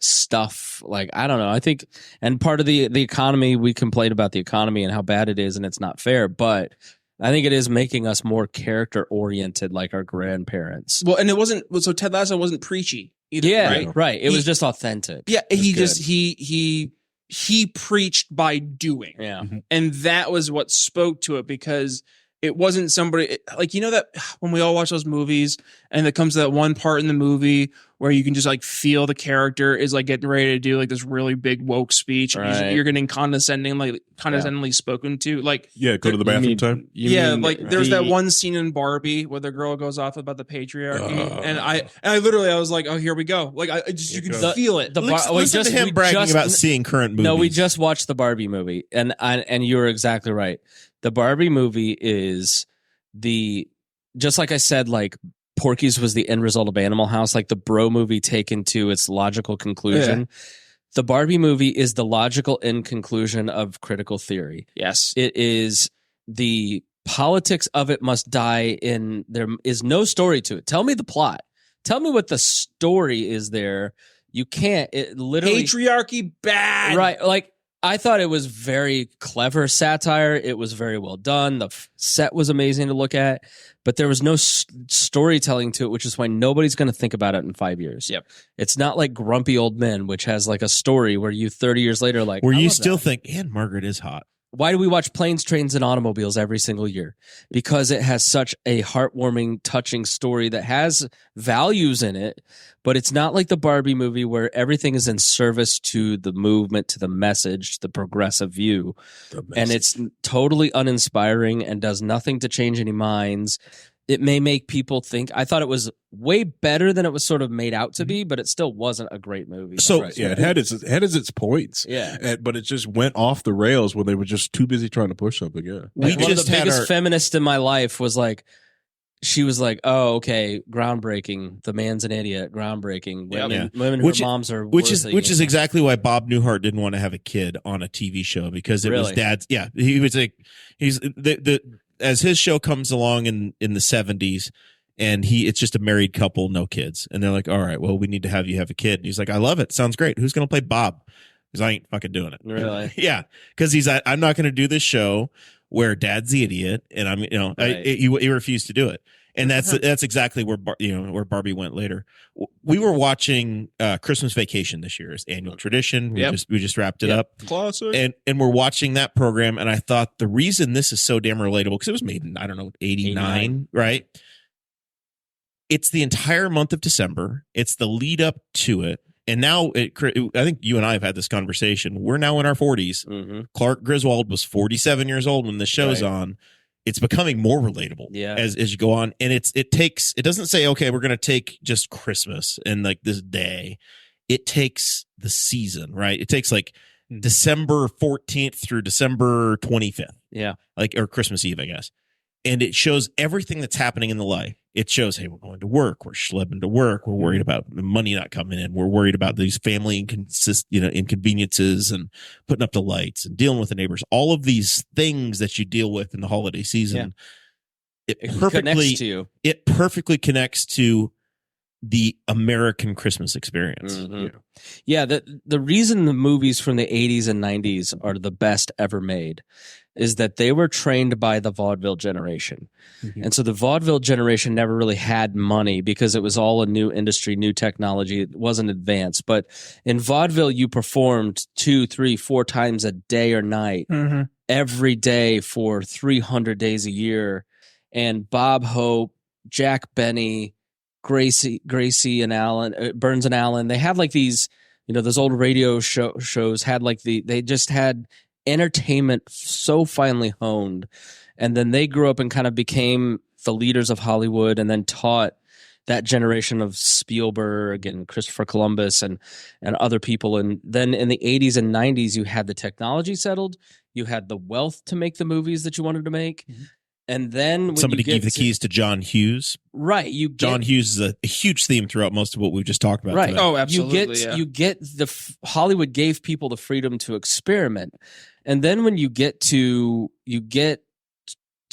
stuff. Like I don't know. I think, and part of the economy, we complain about the economy and how bad it is, and it's not fair. But I think it is making us more character oriented, like our grandparents. Well, and it wasn't, so Ted Lasso wasn't preachy either, Yeah, right? right. It He- was just authentic. Yeah, It was he good. just, he preached by doing. Yeah. And that was what spoke to it because it wasn't somebody like, you know, that when we all watch those movies and it comes to that one part in the movie where you can just like feel the character is like getting ready to do like this really big woke speech. And Right. you're getting condescendingly spoken to. Like, Yeah. Go to the bathroom time. yeah, like there's that one scene in Barbie where the girl goes off about the patriarchy. And I literally, I was like, oh, here we go. Like I just, you can The- feel it. the Listen to him bragging about seeing current movies. No, we just watched the Barbie movie, and you were exactly right. The Barbie movie is just like I said, like Porky's was the end result of Animal House, like the Bro movie taken to its logical conclusion. The Barbie movie is the logical end conclusion of critical theory. Yes. It is the politics of it must die in there is no story to it. Tell me the plot. Tell me what the story is there. You can't. It literally Patriarchy bad. right. Like I thought it was very clever satire. It was very well done. The set was amazing to look at, but there was no storytelling to it, which is why nobody's going to think about it in 5 years. Yep. It's not like Grumpy Old Men, which has like a story where you 30 years later, like, where I you love still that. think, and Margaret is hot. Why do we watch Planes, Trains, and Automobiles every single year? Because it has such a heartwarming, touching story that has values in it, but it's not like the Barbie movie where everything is in service to the movement, to the message, the progressive view. And it's totally uninspiring and does nothing to change any minds. It may make people think. I thought it was way better than it was sort of made out to be, but it still wasn't a great movie. So- Right. Yeah. It had its points. yeah. But it just went off the rails when they were just too busy trying to push something. Yeah. We One of just the had biggest our feminist in my life was like, she was like, "Oh, okay, groundbreaking. The man's an idiot. Groundbreaking. Women whose moms are which is worthy." exactly why Bob Newhart didn't want to have a kid on a TV show because it was Really? dad's. Yeah, he was like he's the as his show comes along in the 70s. And it's just a married couple, no kids. And they're like, all right, well, we need to have you have a kid. And he's like, I love it. Sounds great. Who's going to play Bob? Because I ain't fucking doing it. Really? Yeah. Because he's like, I'm not going to do this show where dad's the idiot. And I'm, Right. he refused to do it. And that's exactly where, where Barbie went later. We were watching Christmas Vacation this year. It's annual tradition. We just wrapped it up. Classic. And we're watching that program. And I thought the reason this is so damn relatable, because it was made in, I don't know, 89, right? It's the entire month of December. It's the lead up to it. And now, I think you and I have had this conversation. We're now in our 40s. Mm-hmm. Clark Griswold was 47 years old when the show's Right. on. it's becoming more relatable as you go on. And it doesn't say, okay, we're going to take just Christmas and like this day. It takes the season, right? It takes like December 14th through December 25th. Yeah. Like, or Christmas Eve, I guess. And it shows everything that's happening in the life. It shows, hey, we're going to work. We're schlepping to work. We're worried about the money not coming in. We're worried about these family inconveniences and putting up the lights and dealing with the neighbors. All of these things that you deal with in the holiday season. Yeah. It perfectly connects to the American Christmas experience. Mm-hmm. Yeah. The reason the movies from the 80s and 90s are the best ever made is that they were trained by the vaudeville generation. Mm-hmm. And so the vaudeville generation never really had money because it was all a new industry, new technology. It wasn't advanced. But in vaudeville, you performed 2, 3, 4 times a day or night, every day for 300 days a year. And Bob Hope, Jack Benny, Gracie and Allen, Burns and Allen, they had like these, those old radio shows had like they just had entertainment so finely honed. And then they grew up and kind of became the leaders of Hollywood and then taught that generation of Spielberg and Christopher Columbus and other people. And then in the 80s and 90s, you had the technology settled. You had the wealth to make the movies that you wanted to make. Mm-hmm. And then when somebody gave the keys to John Hughes. Right. John Hughes is a huge theme throughout most of what we've just talked about. Right. Today. Oh, absolutely. You get Hollywood gave people the freedom to experiment. And then when you get to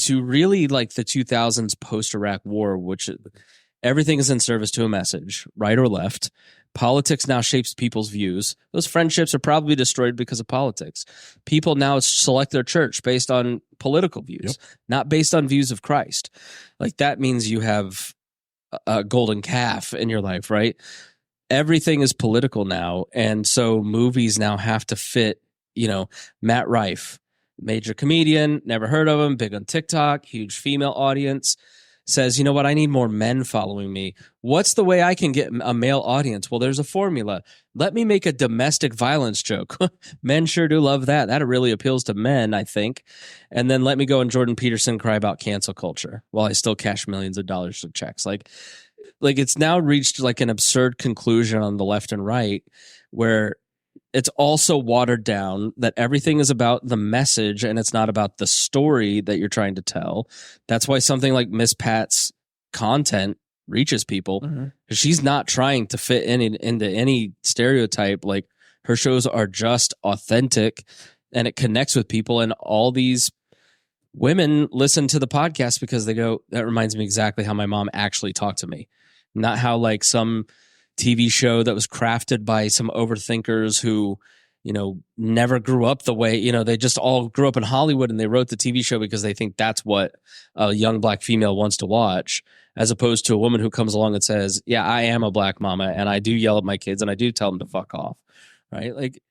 really like the 2000s post-Iraq war, which everything is in service to a message, right or left. Politics now shapes people's views. Those friendships are probably destroyed because of politics. People now select their church based on political views, not based on views of Christ. Like that means you have a golden calf in your life, right? Everything is political now. And so movies now have to fit, Matt Rife, major comedian, never heard of him, big on TikTok, huge female audience. Says, you know what, I need more men following me. What's the way I can get a male audience? Well, there's a formula. Let me make a domestic violence joke. Men sure do love that. That really appeals to men, I think. And then let me go and Jordan Peterson cry about cancel culture while I still cash millions of dollars of checks. Like it's now reached like an absurd conclusion on the left and right where it's also watered down that everything is about the message and it's not about the story that you're trying to tell. That's why something like Miss Pat's content reaches people. Mm-hmm. She's not trying to fit into any stereotype. Like her shows are just authentic and it connects with people. And all these women listen to the podcast because they go, that reminds me exactly how my mom actually talked to me. Not how like some TV show that was crafted by some overthinkers who, never grew up the way, they just all grew up in Hollywood and they wrote the TV show because they think that's what a young black female wants to watch, as opposed to a woman who comes along and says, yeah, I am a black mama and I do yell at my kids and I do tell them to fuck off. Right. Like,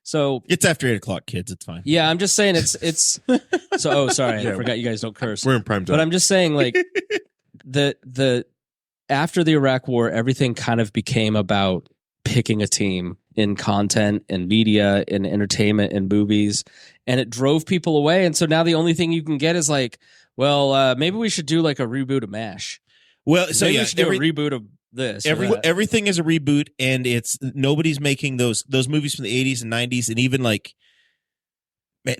so it's after 8:00, kids. It's fine. Yeah. I'm just saying it's so, oh, sorry. I forgot you guys don't curse. We're in prime time. But I'm just saying like after the Iraq war, everything kind of became about picking a team in content and media and entertainment and movies, and it drove people away. And so now the only thing you can get is like, well, maybe we should do like a reboot of MASH. Well, so maybe yeah, we should do a reboot of this. Everything is a reboot, and it's nobody's making those movies from the 80s and 90s, and even like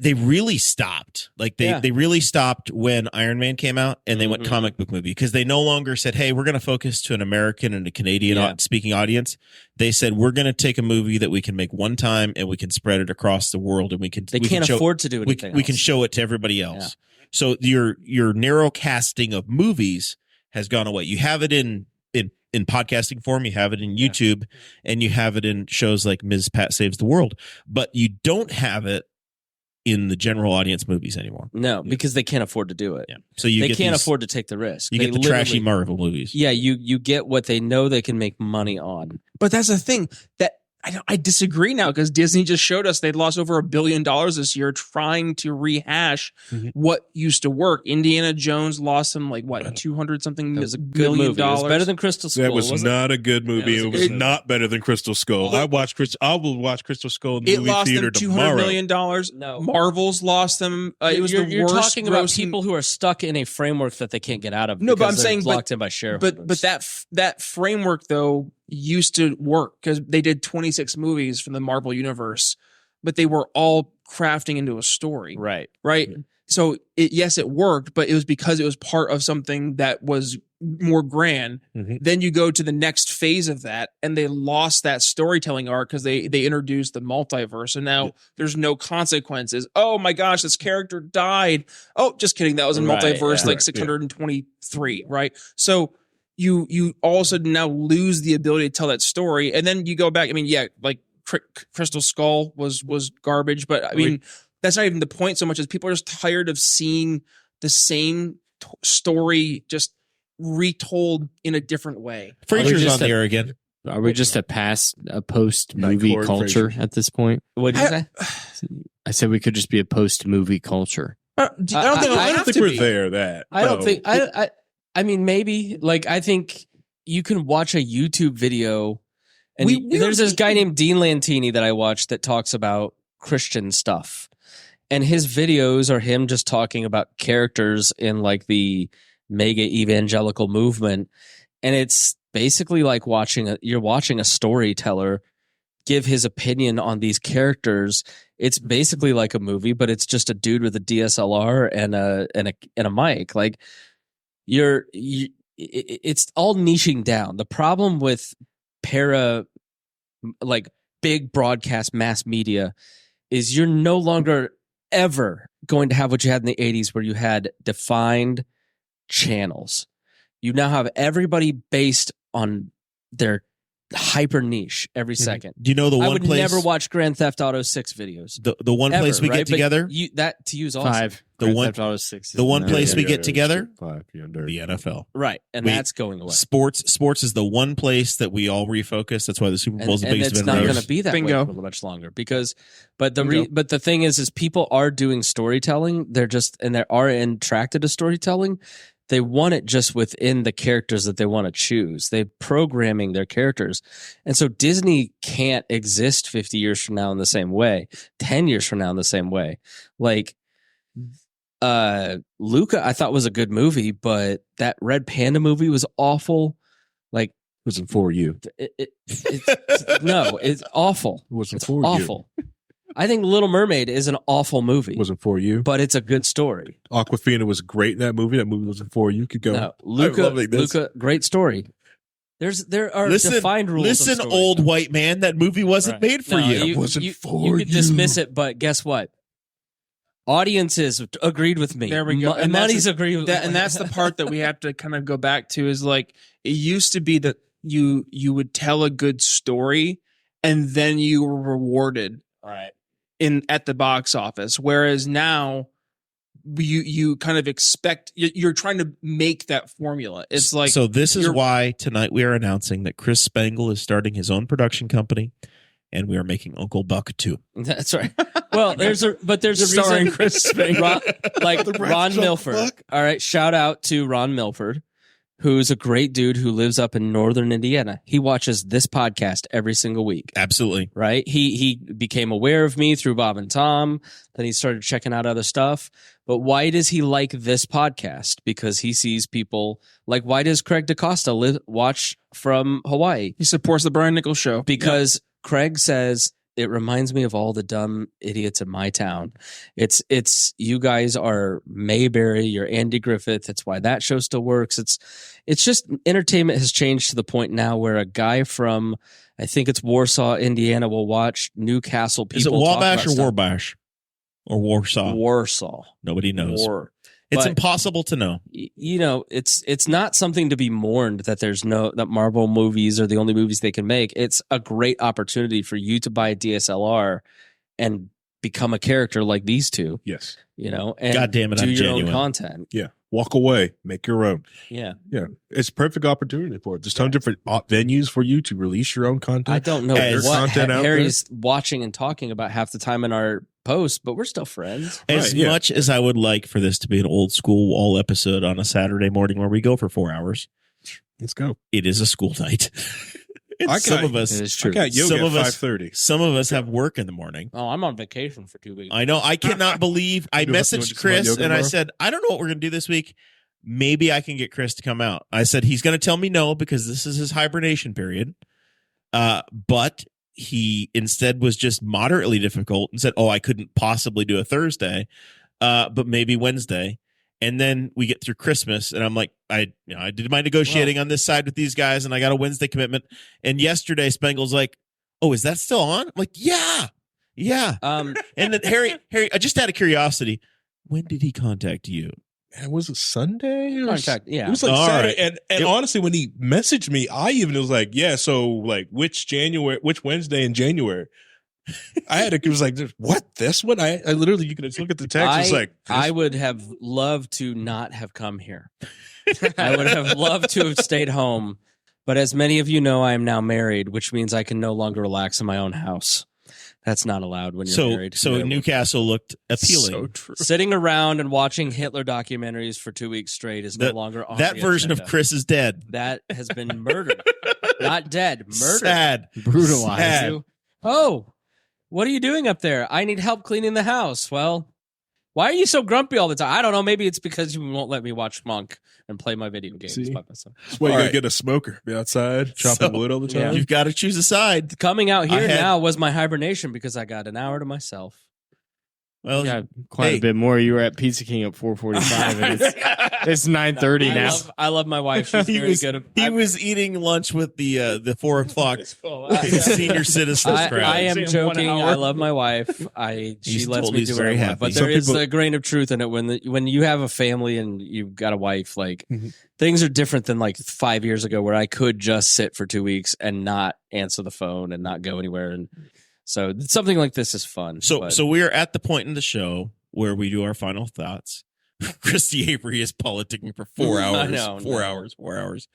they really stopped. Like they really stopped when Iron Man came out and they went comic book movie because they no longer said, hey, we're going to focus to an American and a Canadian speaking audience. They said, we're going to take a movie that we can make one time and we can spread it across the world and we can't afford to do anything else. We can show it to everybody else. Yeah. So your narrow casting of movies has gone away. You have it in podcasting form, you have it in YouTube, and you have it in shows like Ms. Pat Saves the World, but you don't have it in the general audience movies anymore. No, because they can't afford to do it. Yeah. So they can't afford to take the risk. You get the trashy Marvel movies. Yeah, you get what they know they can make money on. But that's the thing that I disagree now because Disney just showed us they'd lost over $1 billion this year trying to rehash what used to work. Indiana Jones lost them like what 200 something It was a good million movie. It was dollars. better than Crystal Skull. That was wasn't not a good movie. Yeah, It was not better than Crystal Skull. I will watch Crystal Skull in the It movie lost theater them $200 tomorrow. million. No. Marvel's lost them. It was you're, the you're worst. talking about grossing- people who are stuck in a framework that they can't get out of. No, but because I'm they're saying, locked in by shareholders. But that framework though used to work because they did 26 movies from the Marvel universe, but they were all crafting into a story. right. So it worked, but it was because it was part of something that was more grand. Then you go to the next phase of that, and they lost that storytelling arc because they introduced the multiverse, and now there's no consequences. Oh my gosh, this character died. Oh, just kidding. That was in Right, multiverse yeah. like 623, right? So you all of a sudden now lose the ability to tell that story, and then you go back. I mean, yeah, like Crystal Skull was garbage, but I mean that's not even the point so much as people are just tired of seeing the same story just retold in a different way. Frasier's on the air again. Are we just a post movie Corey culture Fraser. at this point? What did you say? I said we could just be a post movie culture. I don't think I don't think to we're be. there. That I don't no. think I mean maybe like I think you can watch a YouTube video and there's this guy named Dean Lantini that I watched that talks about Christian stuff. And his videos are him just talking about characters in like the mega evangelical movement. And it's basically like you're watching a storyteller give his opinion on these characters. It's basically like a movie, but it's just a dude with a DSLR and a mic. Like it's all niching down. The problem with like big broadcast mass media is you're no longer ever going to have what you had in the 80s where you had defined channels. You now have everybody based on their hyper niche every second. Do you know the I one would place? never watch Grand Theft Auto 6 videos. The one Ever, place we right? get But together. that to use awesome. The one- The one place we get together. Five, yeah, The NFL. Right. And We- that's going away. Sports is the one place that we all refocus. That's why the Super Bowl is the and biggest it's event not ever. going to be that Bingo. way for much longer because but the thing is people are doing storytelling. They're just and they are attracted to storytelling. They want it just within the characters that they want to choose. They're programming their characters. And so Disney can't exist 50 years from now in the same way, 10 years from now in the same way. Like Luca I thought was a good movie, but that Red Panda movie was awful. Like It wasn't for you. no, it's awful. It wasn't It's for awful. I think Little Mermaid is an awful movie, you. It wasn't for you. but it's a good story. Aquafina was great in that movie. That movie wasn't for you. Could go. No, love it. Luca, great story. There are defined rules. Listen, of story. old white man, that movie wasn't Right. made for No, you. It wasn't for You could you. dismiss it, but guess what? Audiences agreed with me. There we go. And Money's that's- agreed with That, and that's the part that we have to kind of go back to is like it used to be that you would tell a good story and then you were rewarded right. at the box office, whereas now you kind of expect you're trying to make that formula. It's like So this is you're- why tonight we are announcing that Chris Spangle is starting his own production company, and we are making Uncle Buck too. That's right. Well, there's a Starring reason. Chris Spangle. Like The Ron Red Milford. Buck. All right, shout out to Ron Milford, who's a great dude who lives up in northern Indiana. He watches this podcast every single week. Absolutely. Right? He became aware of me through Bob and Tom. Then he started checking out other stuff. But why does he like this podcast? Because he sees people like why does Craig DaCosta watch from Hawaii? He supports the Brian Nichols Show Because Craig says it reminds me of all the dumb idiots in my town. It's you guys are Mayberry, you're Andy Griffith. That's why that show still works. It's just entertainment has changed to the point now where a guy from I think it's Warsaw, Indiana, will watch Newcastle people. Is it talk Wabash about or stuff. Warbash or Warsaw? Warsaw. Nobody knows. It's But- impossible to know. You know, it's not something to be mourned that that Marvel movies are the only movies they can make. It's a great opportunity for you to buy a DSLR and become a character like these two, Yes. you know, and God damn it, do I'm your genuine. own content. Yeah. walk away, make your own. Yeah. Yeah, it's a perfect opportunity for it. There's tons of different venues for you to release your own content. I don't know Add your what content out Harry's watching and talking about half the time in our posts, but we're still friends. As much as I would like for this to be an old school wall episode on a Saturday morning where we go for 4 hours, Let's go. it is a school night. And I some got- of us, It is true. I got yoga Some at of us- 5:30. some of us have work in the morning. Oh, I'm on vacation for 2 weeks. I know. I cannot believe I You want to messaged do some Chris yoga and I tomorrow? said, I don't know what we're going to do this week. Maybe I can get Chris to come out. I said he's going to tell me no because this is his hibernation period. But he instead was just moderately difficult and said, "Oh, I couldn't possibly do a Thursday, but maybe Wednesday." And then we get through Christmas, and I'm like, I did my negotiating on this side with these guys, and I got a Wednesday commitment. And yesterday, Spangle's like, "Oh, is that still on?" I'm like, "Yeah." And then Harry, just out of curiosity, when did he contact you? And was it Sunday? Or Contact, yeah. It was like All Saturday. right. And honestly, when he messaged me, I even was like, yeah, so like which Wednesday in January? I had to, it was like, what, this one? I literally, you could just look at the text. It's like, I would have loved to not have come here. I would have loved to have stayed home. But as many of you know, I am now married, which means I can no longer relax in my own house. That's not allowed when you're married. So Newcastle looked appealing. so true. Sitting around and watching Hitler documentaries for 2 weeks straight is no longer on That the version agenda. of Chris is dead. That has been murdered. Not dead, murdered. Sad. Brutalized. Sad. Oh, what are you doing up there? I need help cleaning the house. Well, why are you so grumpy all the time? I don't know. Maybe it's because you won't let me watch Monk and play my video games See? by myself. That's why you All gotta right. get a smoker, be outside, chopping wood all the Yeah. time. You've got to choose a side. Coming out here I had- now was my hibernation because I got an hour to myself. Well, Yeah, quite Hey. a bit more. You were at Pizza King at 4:45, and it's 9:30 now. I love my wife. She's he very was, good. he was eating lunch with the 4 o'clock senior citizens I crowd. am See him joking. 1 hour. I love my wife. She He's lets told me he's do very very happy. But Some there is people- a grain of truth in it when you have a family and you've got a wife. Like things are different than like 5 years ago where I could just sit for 2 weeks and not answer the phone and not go anywhere. And so something like this is fun. but- So we are at the point in the show where we do our final thoughts. Christy Avery is politicking for 4 hours. I know, 4 no. hours. 4 hours.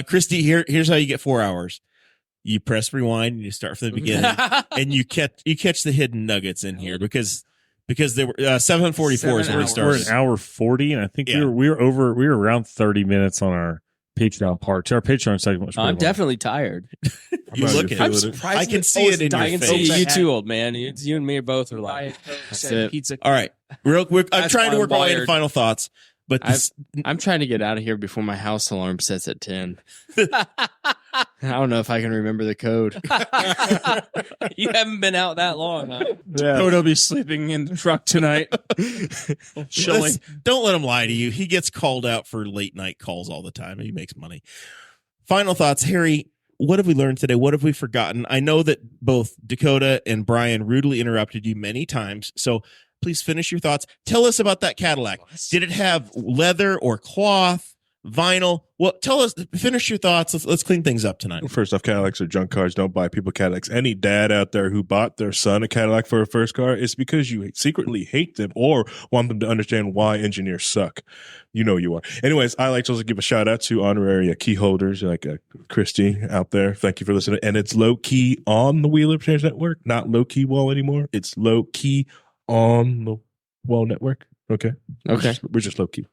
Christy, here's how you get 4 hours. You press rewind and you start from the beginning, and you catch the hidden nuggets in here because they were 7:44 is when we 7 hours. We're started. an hour 40, and I think Yeah. we were around 30 minutes on our Patreon part. Our Patreon segment was I'm pretty long. definitely tired. You not look even at feeling it. it. I can see it in your I can face. see you too, old man. You and me both are like. Diet Coke That's said it. pizza. All right, real quick. I'm That's trying to why work I'm my way into wired. final thoughts, but this, I'm trying to get out of here before my house alarm sets at 10. I don't know if I can remember the code. You haven't been out that long, huh? Dakota will be sleeping in the truck tonight. Chilling. let's- don't let him lie to you. He gets called out for late night calls all the time. He makes money. Final thoughts, Harry. What have we learned today? What have we forgotten? I know that both Dakota and Brian rudely interrupted you many times. So please finish your thoughts. Tell us about that Cadillac. Did it have leather or cloth, vinyl? Well, tell us, finish your thoughts. Let's clean things up tonight. First off, Cadillacs are junk cars. Don't buy people Cadillacs. Any dad out there who bought their son a Cadillac for a first car, it's because you secretly hate them or want them to understand why engineers suck. You know you are. Anyways, I like to also give a shout out to honorary key holders like Christy out there. Thank you for listening. And it's low key on the WAL Libertarians Network, not low key wall anymore. It's low key on the WAL Network. Okay. Okay. We're just low key.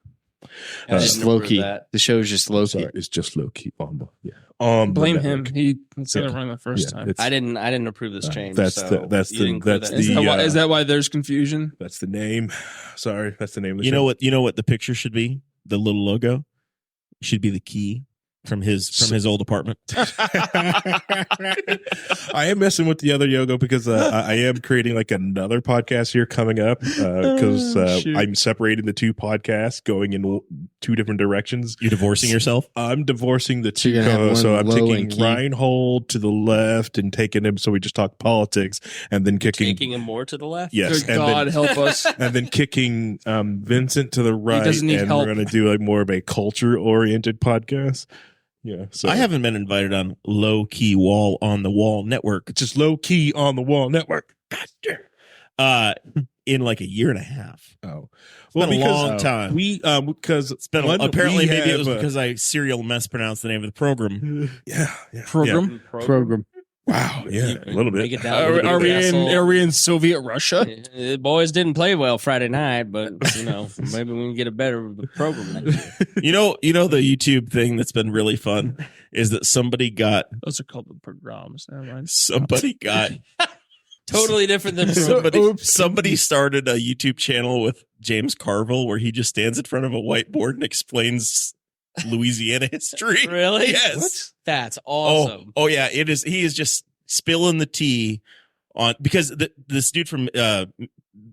Just low key. that. The show's just low key. Sorry, it's just low key on the on the Blame him. network. He said it Yeah. wrong the first Yeah, time. it's- I didn't approve this change. That's so the- that's you the- didn't clear that's that. Is, the, that why, is that why there's confusion? That's the name. Sorry, that's the name of the You show. know what the picture should be? The little logo should be the key from his old apartment. I am messing with the other yoga because I am creating like another podcast here coming up because shoot. I'm separating the two podcasts going in two different directions. You're divorcing yourself? I'm divorcing the So two you're gonna have co-hosts, so one I'm low taking and key. Reinhold to the left and taking him so we just talk politics and then kicking Taking him more to the left. yes Good and God, then help us. and then kicking Vincent to the right, doesn't need and help. we're going to do like more of a culture-oriented podcast. Yeah, so I haven't been invited on Low Key Wall on the Wall Network. it's just low key on the WAL Network. Uh, in like a year and a half. Oh, It's been a long time. We because It's been apparently maybe it was because I serial mispronounced the name of the program. yeah. Program. Wow, yeah, a little Make bit. it down. Are we in Soviet Russia? The boys didn't play well Friday night, but maybe we can get a better program next year. You know the YouTube thing that's been really fun is that somebody got Those are called the programs. Never mind. Totally different than somebody started a YouTube channel with James Carville where he just stands in front of a whiteboard and explains Louisiana history. Really? Yes. What? That's awesome. Oh yeah, it is. He is just spilling the tea on because this dude from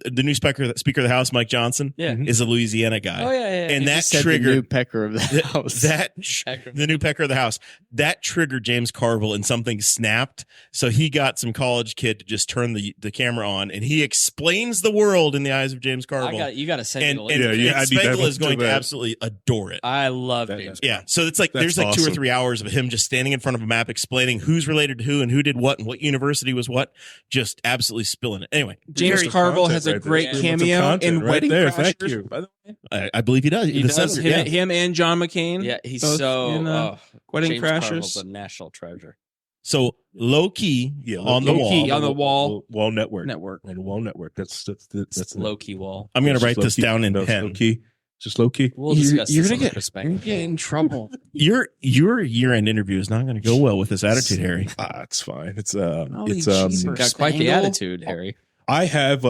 the new speaker of the House, Mike Johnson, is a Louisiana guy. Oh yeah. And that Said triggered the new pecker of the house. the new pecker of the house. That triggered James Carville, and something snapped. So he got some college kid to just turn the camera on, and he explains the world in the eyes of James Carville. You got to send and, me the link. and I need Spangle that is going to that. absolutely adore it. I love James. Yeah, so it's like That's there's like 2 or awesome. 3 hours of him just standing in front of a map explaining who's related to who and who did what and what university was what, just absolutely spilling it. Anyway, James Carville has a right there. great Yeah. cameo Content in right Wedding there. Crashers. Thank you. By the way, I believe he does. He The does. censor- yeah. him and John McCain. Yeah, he's both so in, Wedding James Crashers. Carville's a national treasure. So low key on the low wall. key on the wall Wall network. network. On the wall network. That's Low key wall. I'm going to It's write just this low-key. down in No, it's pen. low key. Just low key. We'll discuss You're this gonna on get Chris you're gonna Spangle. get in trouble. Your year-end interview is not going to go well with this attitude, Harry. It's fine. It's jeepers. Got quite the Spangle. attitude, Harry. I have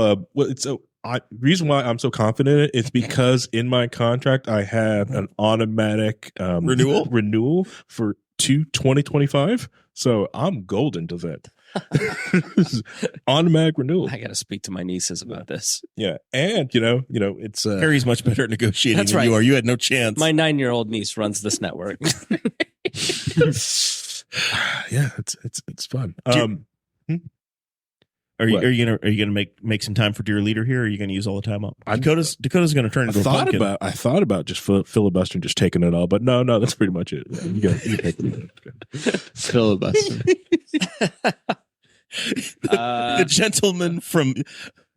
reason why I'm so confident in it is because in my contract I had an automatic renewal for 2025. So I'm golden to that. Automatic renewal. I got to speak to my nieces about this. Yeah. And it's Harry's much better at negotiating That's than right. you are. You had no chance. My 9-year-old niece runs this network. yeah, it's fun. Are you What? gonna make some time for dear leader here? Or are you gonna use all the time up? Dakota's going to turn into a pumpkin. I thought about just filibustering, just taking it all, but no, that's pretty much it. Yeah, you take it. Filibuster. The gentleman from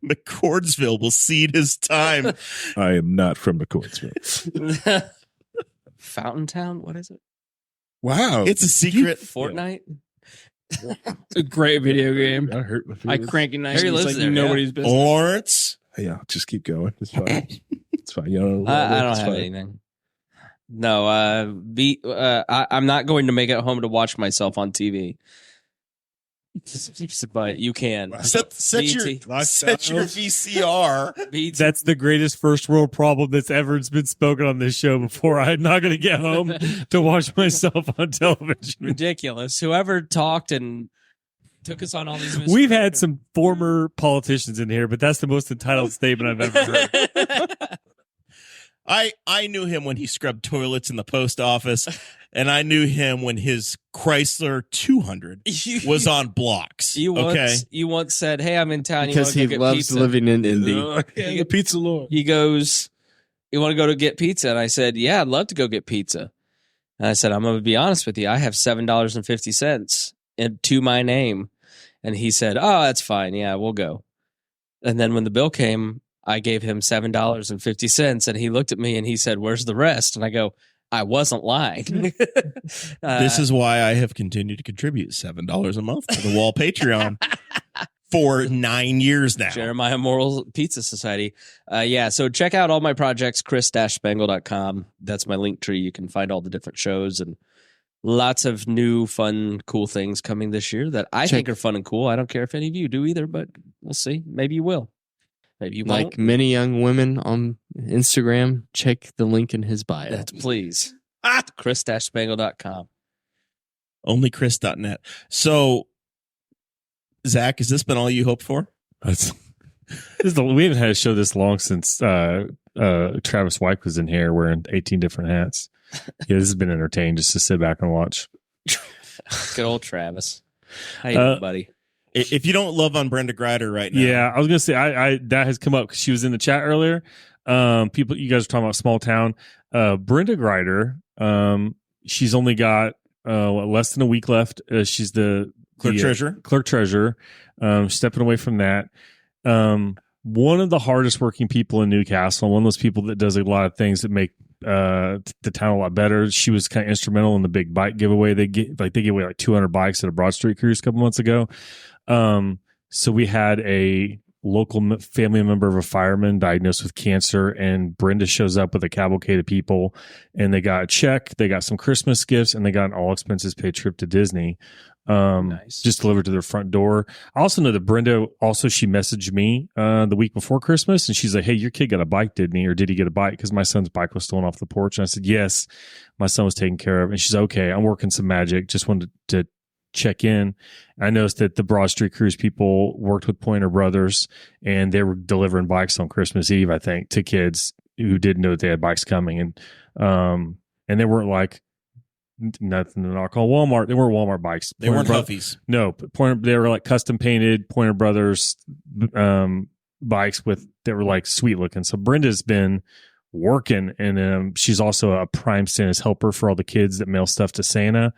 McCordsville will cede his time. I am not from McCordsville. Fountain Town? What is it? Wow, It's a secret. Fortnite? It's a great video game. I hurt my I feelings. crank it nice. Harry It's lives like there, nobody's business. Lawrence. Yeah, just keep going. It's fine. It's fine. You know, I don't it's have fine. anything. No, I'm not going to make it home to watch myself on TV. But you can. Set your VCR. BT. That's the greatest first world problem that's ever been spoken on this show before. I'm not going to get home to watch myself on television. Ridiculous. Whoever talked and took us on all these We've had some former politicians in here, but that's the most entitled statement I've ever heard. I knew him when he scrubbed toilets in the post office, and I knew him when his Chrysler 200 was on blocks. You once said, "Hey, I'm in town." Because you he wanna go get loves pizza? living in Indy. The pizza lord. He goes, "You want to go to get pizza?" And I said, "Yeah, I'd love to go get pizza." And I said, "I'm going to be honest with you. I have $7.50 to my name." And he said, "Oh, that's fine. Yeah, we'll go." And then when the bill came, I gave him $7.50, and he looked at me and he said, "Where's the rest?" And I go, "I wasn't lying." This is why I have continued to contribute $7 a month to the WAL Patreon for 9 years now. Jeremiah Morrell Pizza Society. So check out all my projects, chris-spangle.com. That's my link tree. You can find all the different shows and lots of new, fun, cool things coming this year that I think are fun and cool. I don't care if any of you do either, but we'll see. Maybe you will. Maybe you won't. Like many young women on Instagram, check the link in his bio. Please. chris-spangle.com. Only Chris.net. So, Zach, has this been all you hoped for? We haven't had a show this long since Travis White was in here wearing 18 different hats. Yeah, this has been entertaining just to sit back and watch. Good old Travis. How you doing, buddy? If you don't love on Brenda Grider right now. Yeah, I was gonna say I that has come up because she was in the chat earlier. People, you guys are talking about small town. Brenda Grider, she's only got less than a week left. She's the Clerk treasurer. Clerk treasurer. Stepping away from that. one of the hardest working people in Newcastle, one of those people that does a lot of things that make the town a lot better. She was kind of instrumental in the big bike giveaway. They gave away like 200 bikes at a Broad Street cruise a couple months ago. So we had a local family member of a fireman diagnosed with cancer, and Brenda shows up with a cavalcade of people, and they got a check, they got some Christmas gifts, and they got an all expenses paid trip to Disney. Nice. Just delivered to their front door. I also know that Brenda she messaged me the week before Christmas, and she's like, "Hey, your kid got a bike, didn't he? Or did he get a bike? Because my son's bike was stolen off the porch." And I said, "Yes, my son was taken care of." And she's okay. I'm working some magic. Just wanted to check in. I noticed that the Broad Street Cruise people worked with Pointer Brothers, and they were delivering bikes on Christmas Eve, I think, to kids who didn't know that they had bikes coming. And they weren't like, nothing to knock on Walmart. They weren't Walmart bikes. They weren't Huffies. No, they were like custom painted Pointer Brothers bikes that were like sweet looking. So Brenda's been working, and she's also a prime Santa's helper for all the kids that mail stuff to Santa.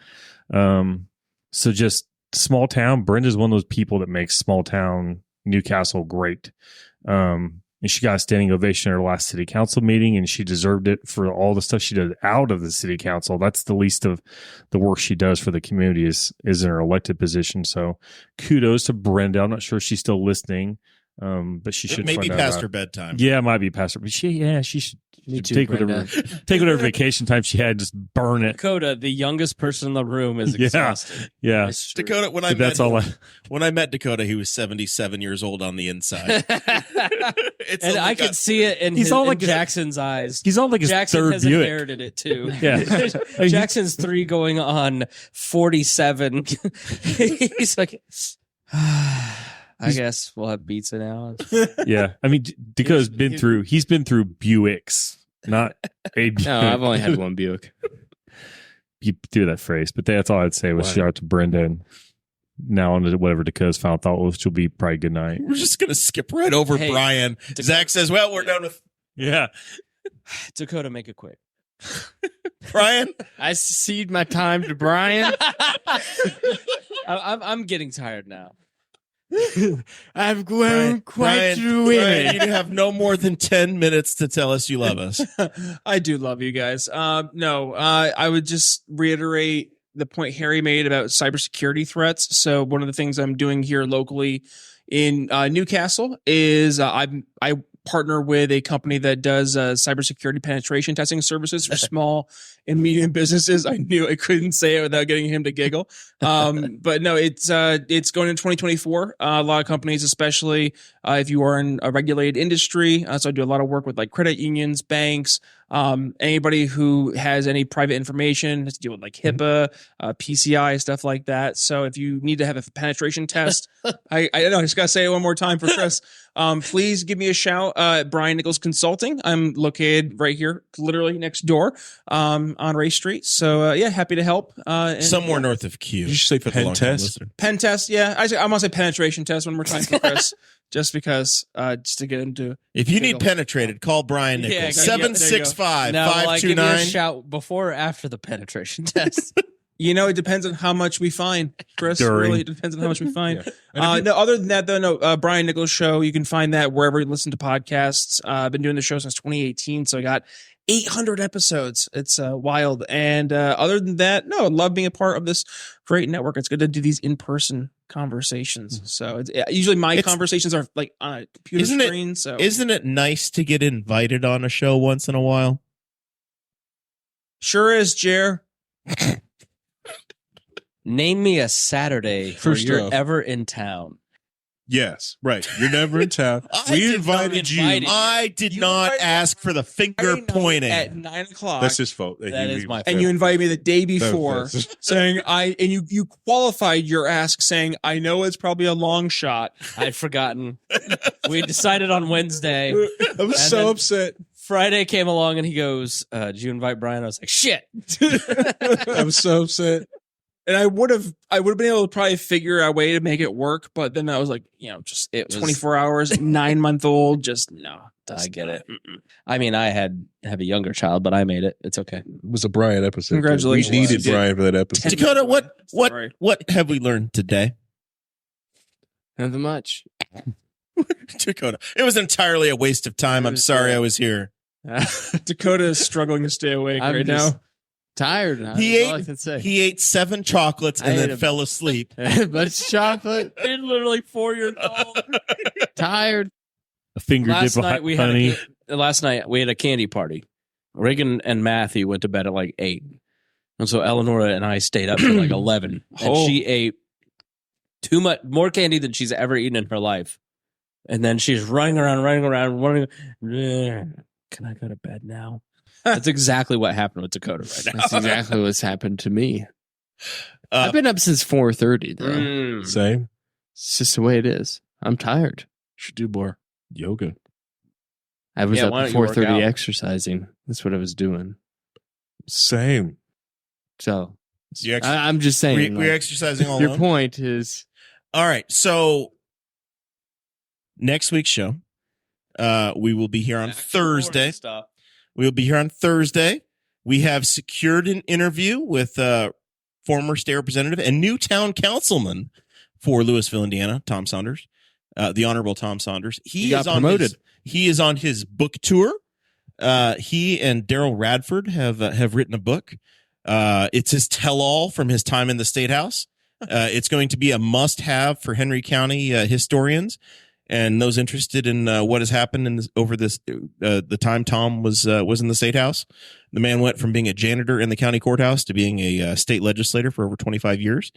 So just small town. Brenda's one of those people that makes small town Newcastle great. And she got a standing ovation at her last city council meeting, and she deserved it for all the stuff she did out of the city council. That's the least of the work she does for the community is in her elected position. So kudos to Brenda. I'm not sure if she's still listening, but she should. Maybe past her bedtime. Yeah, it might be past her. But she should Me too, take Brenda. whatever vacation time she had, just burn it. Dakota, the youngest person in the room, is Yeah. exhausted. Yeah, It's true. Dakota, when I met Dakota, he was 77 years old on the inside. It's And only I got- could see it in, He's all like in Jackson's eyes. he's on like his Jackson third has Buick. inherited it too. Yeah. Jackson's 3 going on 47. He's like, I guess we'll have pizza now. Yeah, I mean, Dakota's been through. He's been through Buicks, not a Buick. No, I've only had one Buick. You do that phrase, but that's all I'd say was Wow. shout out to Brenda. And now on to whatever Dakota's final thought was, which will be probably good night. We're just going to skip right over Hey, Brian. Zach says, well, we're done with Yeah, Dakota, make it quick. Brian. I cede my time to Brian. I'm getting tired now. I've grown Brian, Brian, you have no more than 10 minutes to tell us you love us. I do love you guys. I would just reiterate the point Harry made about cybersecurity threats. So one of the things I'm doing here locally in Newcastle is I partner with a company that does cybersecurity penetration testing services for small and medium businesses. I knew I couldn't say it without getting him to giggle. But no, it's going in 2024. A lot of companies, especially if you are in a regulated industry. So I do a lot of work with like credit unions, banks, anybody who has any private information, has to deal with like HIPAA, PCI, stuff like that. So if you need to have a penetration test, I know I just gotta say it one more time for Chris. Please give me a shout. Brian Nichols Consulting. I'm located right here, literally next door, on Ray Street. So yeah, happy to help. And, Somewhere north of Q. Did you say for the pen long-time test? listener. pen test. Yeah, I'm gonna say penetration test one more time for Chris, just because, just to get into. If you need penetrated, call Brian Yeah, Nichols. yeah, there you go. 765 Now, will I give you a 529. shout before or after the penetration test? You know, it depends on how much we find, Chris. During. Really, it depends on how much we find. Yeah. No, other than that, though, no. Brian Nichols Show. You can find that wherever you listen to podcasts. I've been doing the show since 2018, so I got 800 episodes. It's wild. And other than that, no, I love being a part of this great network. It's good to do these in-person conversations. So usually my conversations are like on a computer screen. So Isn't it nice to get invited on a show once in a while? sure is, Jer. Name me a Saturday First where you're off- ever in town. Yes, right. You're never in town. We invited you. I did You not invited- ask for the finger Friday night pointing. at 9:00. That's his fault. That is my and you invited me the day No, before that's- saying you qualified your ask saying, I know it's probably a long shot. I'd forgotten. We decided on Wednesday. I was so then- upset. Friday came along and he goes, did you invite Brian? I was like, shit. I was so upset. And I would have been able to probably figure a way to make it work, but then I was like, just It was- 24 hours, 9-month-old, just no. I get it. I mean, I have a younger child, but I made it. It's okay. It was a Brian episode. Congratulations. We needed You did. Brian for that episode. Dakota, Sorry. what have we learned today? Nothing much. Dakota. It was entirely a waste of time. I'm sorry I was here. Dakota is struggling to stay awake I'm right just now. tired. He All I can say. ate 7 chocolates and I then ate a- fell asleep. But it's chocolate. They're literally 4 years old. Tired. A finger dip Last of night we honey. had a candy party. Reagan and Matthew went to bed at like 8. And so Eleanor and I stayed up till like 11. And she ate too much more candy than she's ever eaten in her life. And then she's running around, wondering, can I go to bed now? That's exactly what happened with Dakota right now. That's exactly what's happened to me. I've been up since 4:30 though. Same. It's just the way it is. I'm tired. Should do more yoga. I was Yeah, up why at don't you work 4:30 out? exercising. That's what I was doing. Same. So You ex- I'm just saying. we're exercising all your alone. point is All right. So next week's show, we will be here on Thursday. We will be here on Thursday. We have secured an interview with former state representative and new town councilman for Louisville, Indiana, Tom Saunders, the Honorable Tom Saunders. He got promoted. He is on his book tour. He and Daryl Radford have written a book. It's his tell-all from his time in the State House. It's going to be a must-have for Henry County historians and those interested in what has happened the time Tom was in the State House. The man went from being a janitor in the county courthouse to being a state legislator for over 25 years.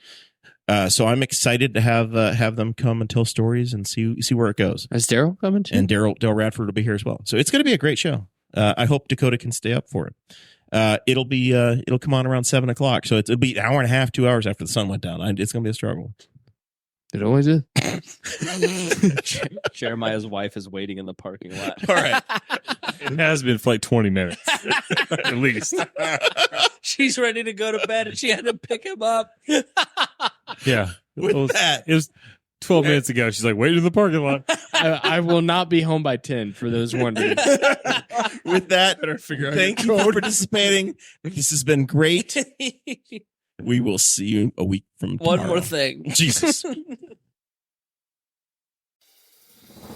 So I'm excited to have them come and tell stories and see where it goes. is Daryl coming too? And Daryl Radford will be here as well. So it's going to be a great show. I hope Dakota can stay up for it. It'll come on around 7:00. So it'll be an hour and a half, 2 hours after the sun went down. It's going to be a struggle. It always is. Jeremiah's wife is waiting in the parking lot. All right. It has been for like 20 minutes at least. She's ready to go to bed and she had to pick him up. Yeah. With that, It was 12 minutes ago. She's like, wait in the parking lot. I will not be home by 10 for those wondering. with that, thank you for participating. This has been great. We will see you a week from tomorrow. One more thing. Jesus.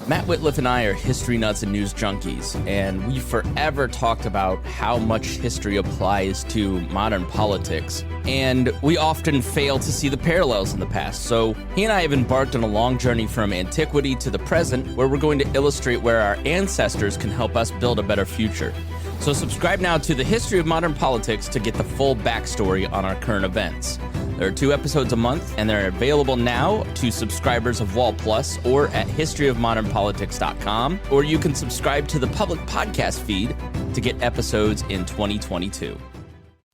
Matt Whitliff and I are history nuts and news junkies, and we forever talked about how much history applies to modern politics. And we often fail to see the parallels in the past. So he and I have embarked on a long journey from antiquity to the present, where we're going to illustrate where our ancestors can help us build a better future. So subscribe now to The History of Modern Politics to get the full backstory on our current events. There are 2 episodes a month, and they're available now to subscribers of WAL Plus or at historyofmodernpolitics.com, or you can subscribe to the public podcast feed to get episodes in 2022.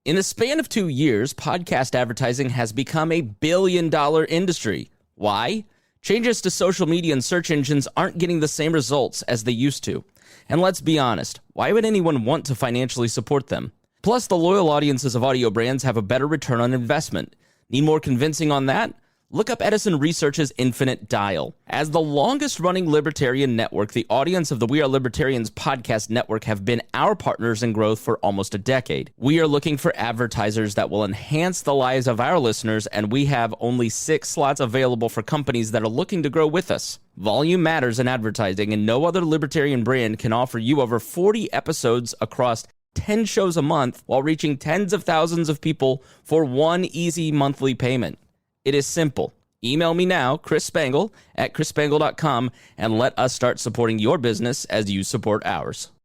In the span of 2 years, podcast advertising has become a billion-dollar industry. Why? Changes to social media and search engines aren't getting the same results as they used to. And let's be honest, why would anyone want to financially support them? Plus, the loyal audiences of audio brands have a better return on investment. Need more convincing on that? Look up Edison Research's Infinite Dial. As the longest-running libertarian network, the audience of the We Are Libertarians podcast network have been our partners in growth for almost a decade. We are looking for advertisers that will enhance the lives of our listeners, and we have only 6 slots available for companies that are looking to grow with us. Volume matters in advertising, and no other libertarian brand can offer you over 40 episodes across 10 shows a month while reaching tens of thousands of people for one easy monthly payment. It is simple. Email me now, Chris Spangle, at chrisspangle.com, and let us start supporting your business as you support ours.